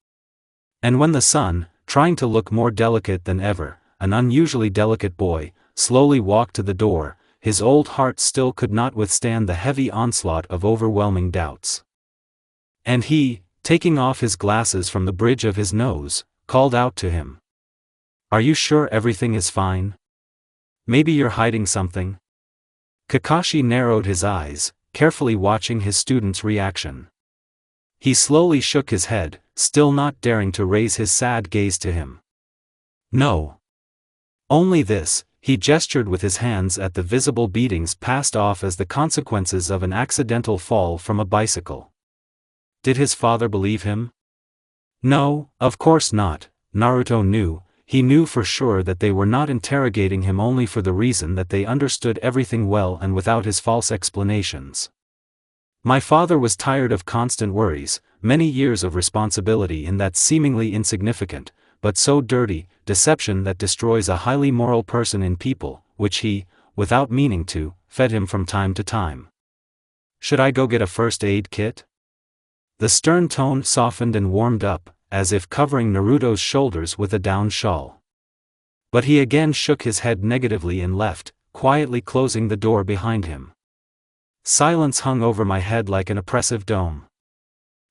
Speaker 1: And when the son, trying to look more delicate than ever, an unusually delicate boy, slowly walked to the door, his old heart still could not withstand the heavy onslaught of overwhelming doubts. And he, taking off his glasses from the bridge of his nose, called out to him. "Are you sure everything is fine? Maybe you're hiding something?" Kakashi narrowed his eyes, carefully watching his student's reaction. He slowly shook his head, still not daring to raise his sad gaze to him. "No. Only this," he gestured with his hands at the visible beatings passed off as the consequences of an accidental fall from a bicycle. Did his father believe him? No, of course not. Naruto knew. He knew for sure that they were not interrogating him only for the reason that they understood everything well and without his false explanations. My father was tired of constant worries, many years of responsibility in that seemingly insignificant, but so dirty, deception that destroys a highly moral person in people, which he, without meaning to, fed him from time to time. Should I go get a first aid kit? The stern tone softened and warmed up, as if covering Naruto's shoulders with a down shawl. But he again shook his head negatively and left, quietly closing the door behind him. Silence hung over my head like an oppressive dome.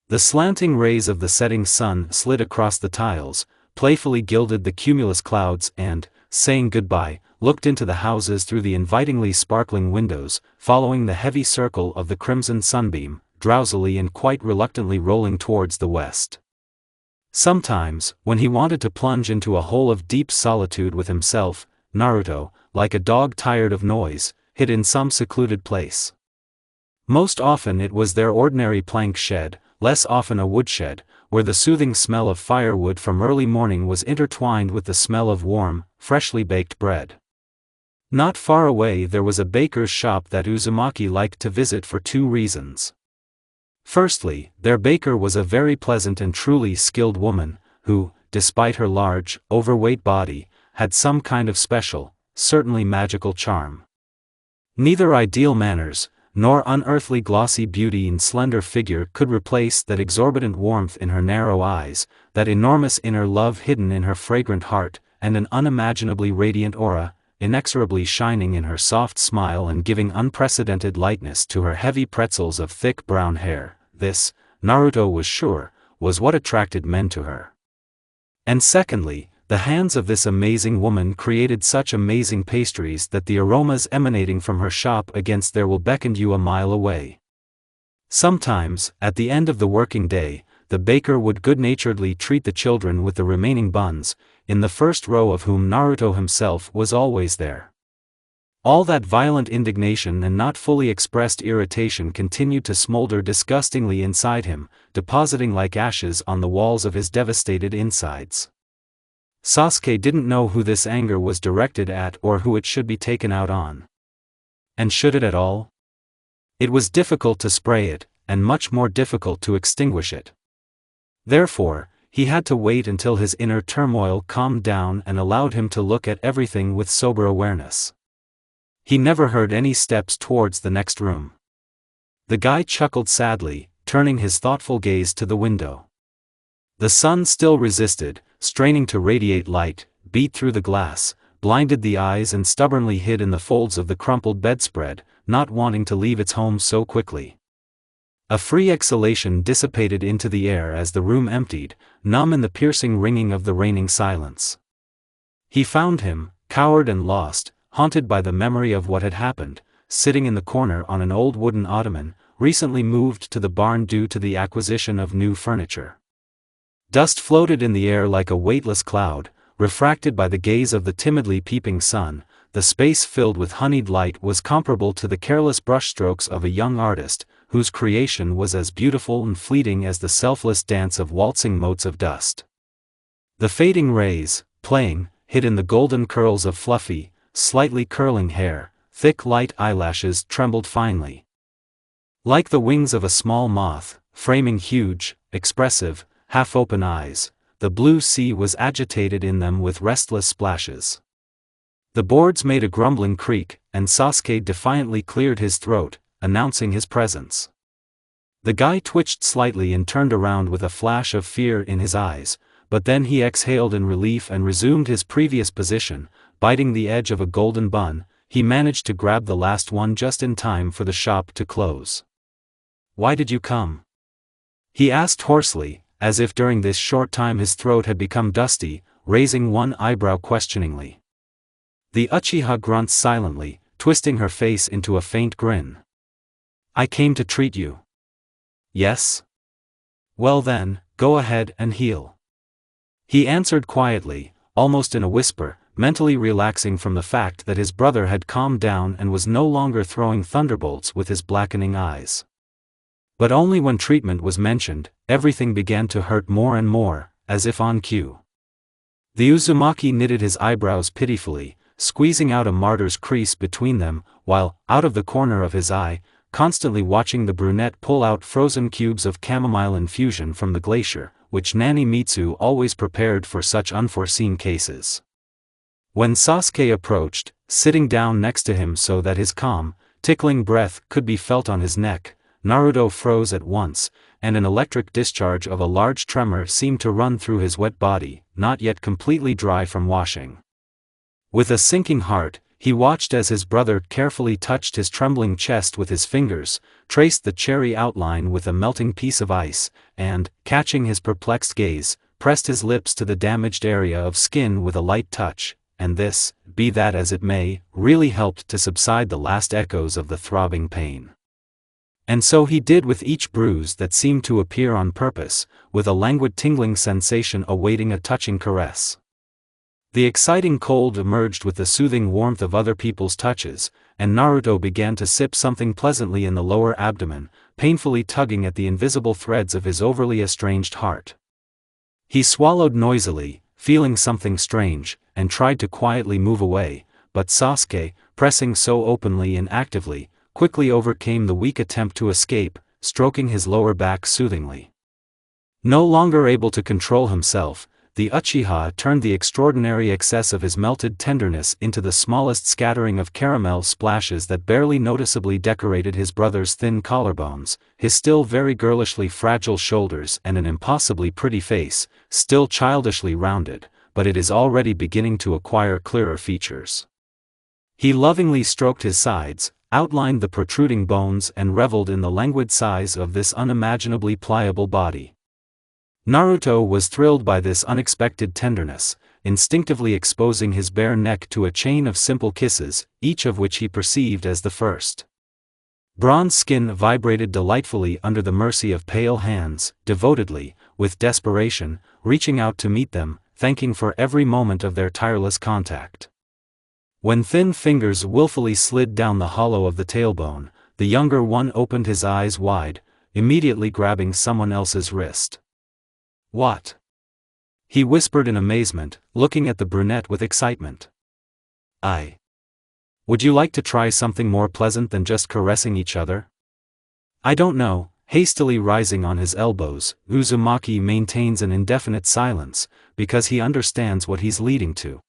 Speaker 1: The slanting rays of the setting sun slid across the tiles, playfully gilded the cumulus clouds and, saying goodbye, looked into the houses through the invitingly sparkling windows, following the heavy circle of the crimson sunbeam, drowsily and quite reluctantly rolling towards the west. Sometimes, when he wanted to plunge into a hole of deep solitude with himself, Naruto, like a dog tired of noise, hid in some secluded place. Most often it was their ordinary plank shed, less often a woodshed, where the soothing smell of firewood from early morning was intertwined with the smell of warm, freshly baked bread. Not far away there was a baker's shop that Uzumaki liked to visit for two reasons. Firstly, their baker was a very pleasant and truly skilled woman, who, despite her large, overweight body, had some kind of special, certainly magical charm. Neither ideal manners, nor unearthly glossy beauty and slender figure could replace that exorbitant warmth in her narrow eyes, that enormous inner love hidden in her fragrant heart, and an unimaginably radiant aura, inexorably shining in her soft smile and giving unprecedented lightness to her heavy pretzels of thick brown hair. This, Naruto was sure, was what attracted men to her. And secondly, the hands of this amazing woman created such amazing pastries that the aromas emanating from her shop against there will beckoned you a mile away. Sometimes, at the end of the working day, the baker would good-naturedly treat the children with the remaining buns, in the first row of whom Naruto himself was always there. All that violent indignation and not fully expressed irritation continued to smolder disgustingly inside him, depositing like ashes on the walls of his devastated insides. Sasuke didn't know who this anger was directed at or who it should be taken out on. And should it at all? It was difficult to spray it, and much more difficult to extinguish it. Therefore, he had to wait until his inner turmoil calmed down and allowed him to look at everything with sober awareness. He never heard any steps towards the next room. The guy chuckled sadly, turning his thoughtful gaze to the window. The sun still resisted, straining to radiate light, beat through the glass, blinded the eyes and stubbornly hid in the folds of the crumpled bedspread, not wanting to leave its home so quickly. A free exhalation dissipated into the air as the room emptied, numb in the piercing ringing of the reigning silence. He found him, coward and lost, haunted by the memory of what had happened, sitting in the corner on an old wooden ottoman, recently moved to the barn due to the acquisition of new furniture. Dust floated in the air like a weightless cloud, refracted by the gaze of the timidly peeping sun. The space filled with honeyed light was comparable to the careless brushstrokes of a young artist, whose creation was as beautiful and fleeting as the selfless dance of waltzing motes of dust. The fading rays, playing, hid in the golden curls of fluffy, slightly curling hair. Thick light eyelashes trembled finely, like the wings of a small moth, framing huge, expressive, half-open eyes. The blue sea was agitated in them with restless splashes. The boards made a grumbling creak, and Sasuke defiantly cleared his throat, announcing his presence. The guy twitched slightly and turned around with a flash of fear in his eyes, but then he exhaled in relief and resumed his previous position, biting the edge of a golden bun. He managed to grab the last one just in time for the shop to close. "Why did you come?" he asked hoarsely, as if during this short time his throat had become dusty, raising one eyebrow questioningly. The Uchiha grunts silently, twisting her face into a faint grin. "I came to treat you." "Yes? Well then, go ahead and heal," he answered quietly, almost in a whisper, mentally relaxing from the fact that his brother had calmed down and was no longer throwing thunderbolts with his blackening eyes. But only when treatment was mentioned, everything began to hurt more and more, as if on cue. The Uzumaki knitted his eyebrows pitifully, squeezing out a martyr's crease between them, while, out of the corner of his eye, constantly watching the brunette pull out frozen cubes of chamomile infusion from the glacier, which Nanny Mitsu always prepared for such unforeseen cases. When Sasuke approached, sitting down next to him so that his calm, tickling breath could be felt on his neck, Naruto froze at once, and an electric discharge of a large tremor seemed to run through his wet body, not yet completely dry from washing. With a sinking heart, he watched as his brother carefully touched his trembling chest with his fingers, traced the cherry outline with a melting piece of ice, and, catching his perplexed gaze, pressed his lips to the damaged area of skin with a light touch, and this, be that as it may, really helped to subside the last echoes of the throbbing pain. And so he did with each bruise that seemed to appear on purpose, with a languid tingling sensation awaiting a touching caress. The exciting cold emerged with the soothing warmth of other people's touches, and Naruto began to sip something pleasantly in the lower abdomen, painfully tugging at the invisible threads of his overly estranged heart. He swallowed noisily, feeling something strange, and tried to quietly move away, but Sasuke, pressing so openly and actively, quickly overcame the weak attempt to escape, stroking his lower back soothingly. No longer able to control himself, the Uchiha turned the extraordinary excess of his melted tenderness into the smallest scattering of caramel splashes that barely noticeably decorated his brother's thin collarbones, his still very girlishly fragile shoulders and an impossibly pretty face, still childishly rounded, but it is already beginning to acquire clearer features. He lovingly stroked his sides, outlined the protruding bones and reveled in the languid size of this unimaginably pliable body. Naruto was thrilled by this unexpected tenderness, instinctively exposing his bare neck to a chain of simple kisses, each of which he perceived as the first. Bronze skin vibrated delightfully under the mercy of pale hands, devotedly, with desperation, reaching out to meet them, thanking for every moment of their tireless contact. When thin fingers willfully slid down the hollow of the tailbone, the younger one opened his eyes wide, immediately grabbing someone else's wrist. "What?" he whispered in amazement, looking at the brunette with excitement. Would you like to try something more pleasant than just caressing each other?" "I don't know." Hastily rising on his elbows, Uzumaki maintains an indefinite silence, because he understands what he's leading to.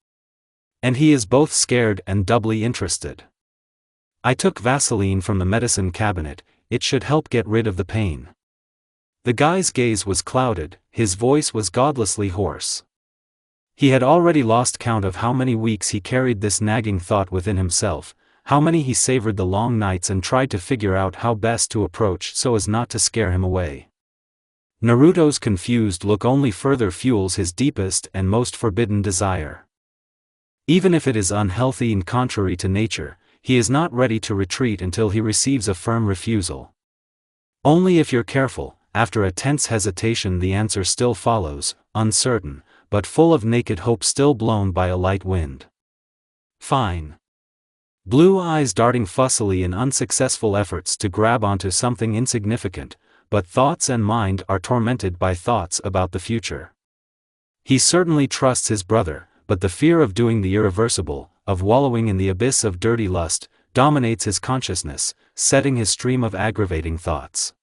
Speaker 1: And he is both scared and doubly interested. "I took Vaseline from the medicine cabinet, it should help get rid of the pain." The guy's gaze was clouded, his voice was godlessly hoarse. He had already lost count of how many weeks he carried this nagging thought within himself, how many he savored the long nights and tried to figure out how best to approach so as not to scare him away. Naruto's confused look only further fuels his deepest and most forbidden desire. Even if it is unhealthy and contrary to nature, he is not ready to retreat until he receives a firm refusal. Only if you're careful. After a tense hesitation the answer still follows, uncertain, but full of naked hope still blown by a light wind. "Fine." Blue eyes darting fussily in unsuccessful efforts to grab onto something insignificant, but thoughts and mind are tormented by thoughts about the future. He certainly trusts his brother, but the fear of doing the irreversible, of wallowing in the abyss of dirty lust, dominates his consciousness, setting his stream of aggravating thoughts.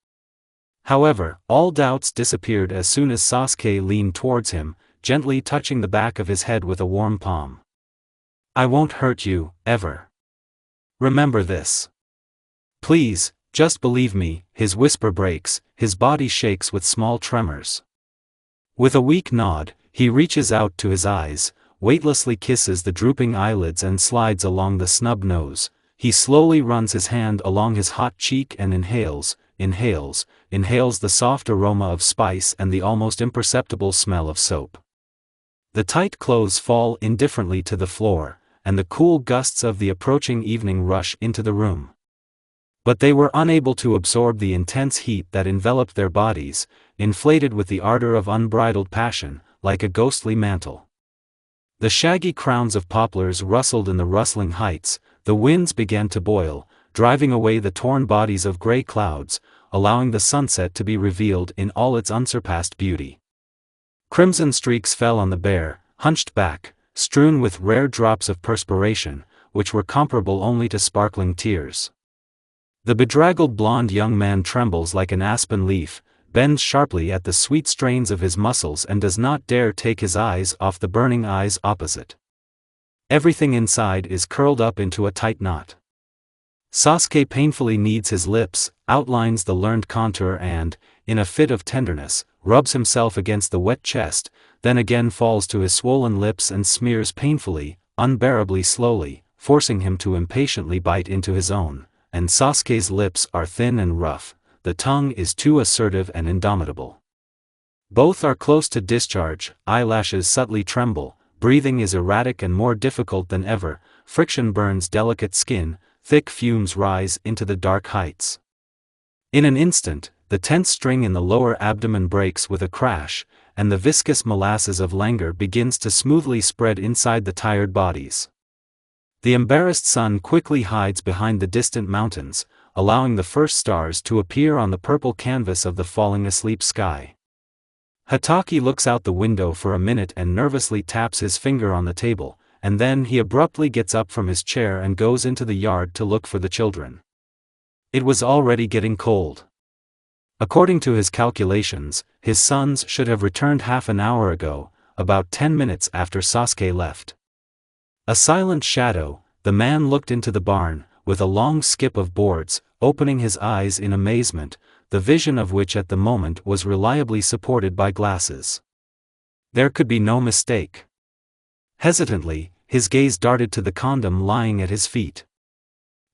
Speaker 1: However, all doubts disappeared as soon as Sasuke leaned towards him, gently touching the back of his head with a warm palm. "I won't hurt you, ever. Remember this. Please, just believe me." His whisper breaks, his body shakes with small tremors. With a weak nod, he reaches out to his eyes, weightlessly kisses the drooping eyelids and slides along the snub nose. He slowly runs his hand along his hot cheek and inhales the soft aroma of spice and the almost imperceptible smell of soap. The tight clothes fall indifferently to the floor, and the cool gusts of the approaching evening rush into the room. But they were unable to absorb the intense heat that enveloped their bodies, inflated with the ardor of unbridled passion, like a ghostly mantle. The shaggy crowns of poplars rustled in the rustling heights, the winds began to boil, driving away the torn bodies of gray clouds, allowing the sunset to be revealed in all its unsurpassed beauty. Crimson streaks fell on the bare, hunched back, strewn with rare drops of perspiration, which were comparable only to sparkling tears. The bedraggled blonde young man trembles like an aspen leaf, bends sharply at the sweet strains of his muscles and does not dare take his eyes off the burning eyes opposite. Everything inside is curled up into a tight knot. Sasuke painfully kneads his lips, outlines the learned contour and, in a fit of tenderness, rubs himself against the wet chest, then again falls to his swollen lips and smears painfully, unbearably slowly, forcing him to impatiently bite into his own, and Sasuke's lips are thin and rough, the tongue is too assertive and indomitable. Both are close to discharge, eyelashes subtly tremble, breathing is erratic and more difficult than ever, friction burns delicate skin, thick fumes rise into the dark heights. In an instant, the tense string in the lower abdomen breaks with a crash, and the viscous molasses of languor begins to smoothly spread inside the tired bodies. The embarrassed sun quickly hides behind the distant mountains, allowing the first stars to appear on the purple canvas of the falling asleep sky. Hatake looks out the window for a minute and nervously taps his finger on the table, and then he abruptly gets up from his chair and goes into the yard to look for the children. It was already getting cold. According to his calculations, his sons should have returned half an hour ago, about 10 minutes after Sasuke left. A silent shadow, the man looked into the barn, with a long skip of boards, opening his eyes in amazement, the vision of which at the moment was reliably supported by glasses. There could be no mistake. Hesitantly, his gaze darted to the condom lying at his feet.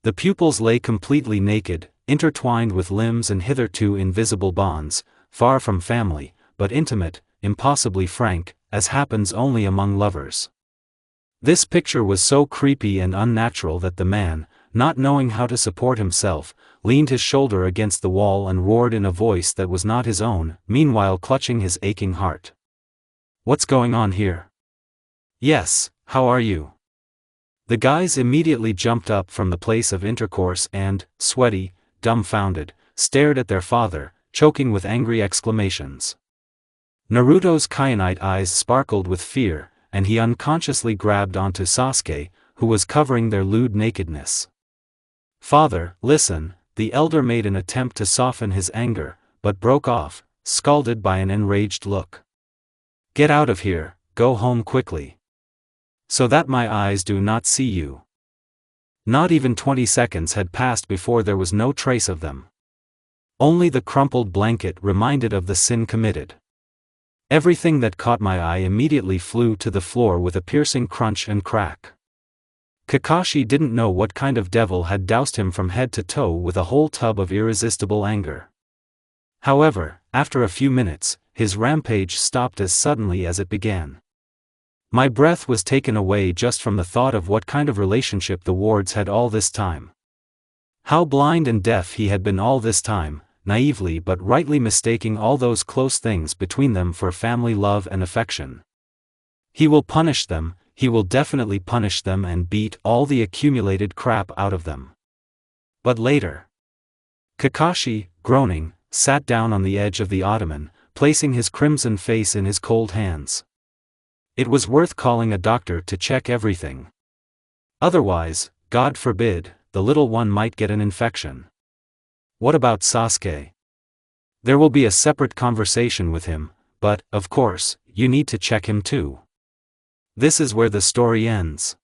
Speaker 1: The pupils lay completely naked, intertwined with limbs and hitherto invisible bonds, far from family, but intimate, impossibly frank, as happens only among lovers. This picture was so creepy and unnatural that the man, not knowing how to support himself, leaned his shoulder against the wall and roared in a voice that was not his own, meanwhile clutching his aching heart. "What's going on here?" "Yes, how are you?" The guys immediately jumped up from the place of intercourse and, sweaty, dumbfounded, stared at their father, choking with angry exclamations. Naruto's kyanite eyes sparkled with fear, and he unconsciously grabbed onto Sasuke, who was covering their lewd nakedness. "Father, listen," the elder made an attempt to soften his anger, but broke off, scalded by an enraged look. "Get out of here, go home quickly. So that my eyes do not see you." Not even 20 seconds had passed before there was no trace of them. Only the crumpled blanket reminded of the sin committed. Everything that caught my eye immediately flew to the floor with a piercing crunch and crack. Kakashi didn't know what kind of devil had doused him from head to toe with a whole tub of irresistible anger. However, after a few minutes, his rampage stopped as suddenly as it began. My breath was taken away just from the thought of what kind of relationship the wards had all this time. How blind and deaf he had been all this time, naively but rightly mistaking all those close things between them for family love and affection. He will punish them, he will definitely punish them and beat all the accumulated crap out of them. But later. Kakashi, groaning, sat down on the edge of the ottoman, placing his crimson face in his cold hands. It was worth calling a doctor to check everything. Otherwise, God forbid, the little one might get an infection. What about Sasuke? There will be a separate conversation with him, but, of course, you need to check him too. This is where the story ends.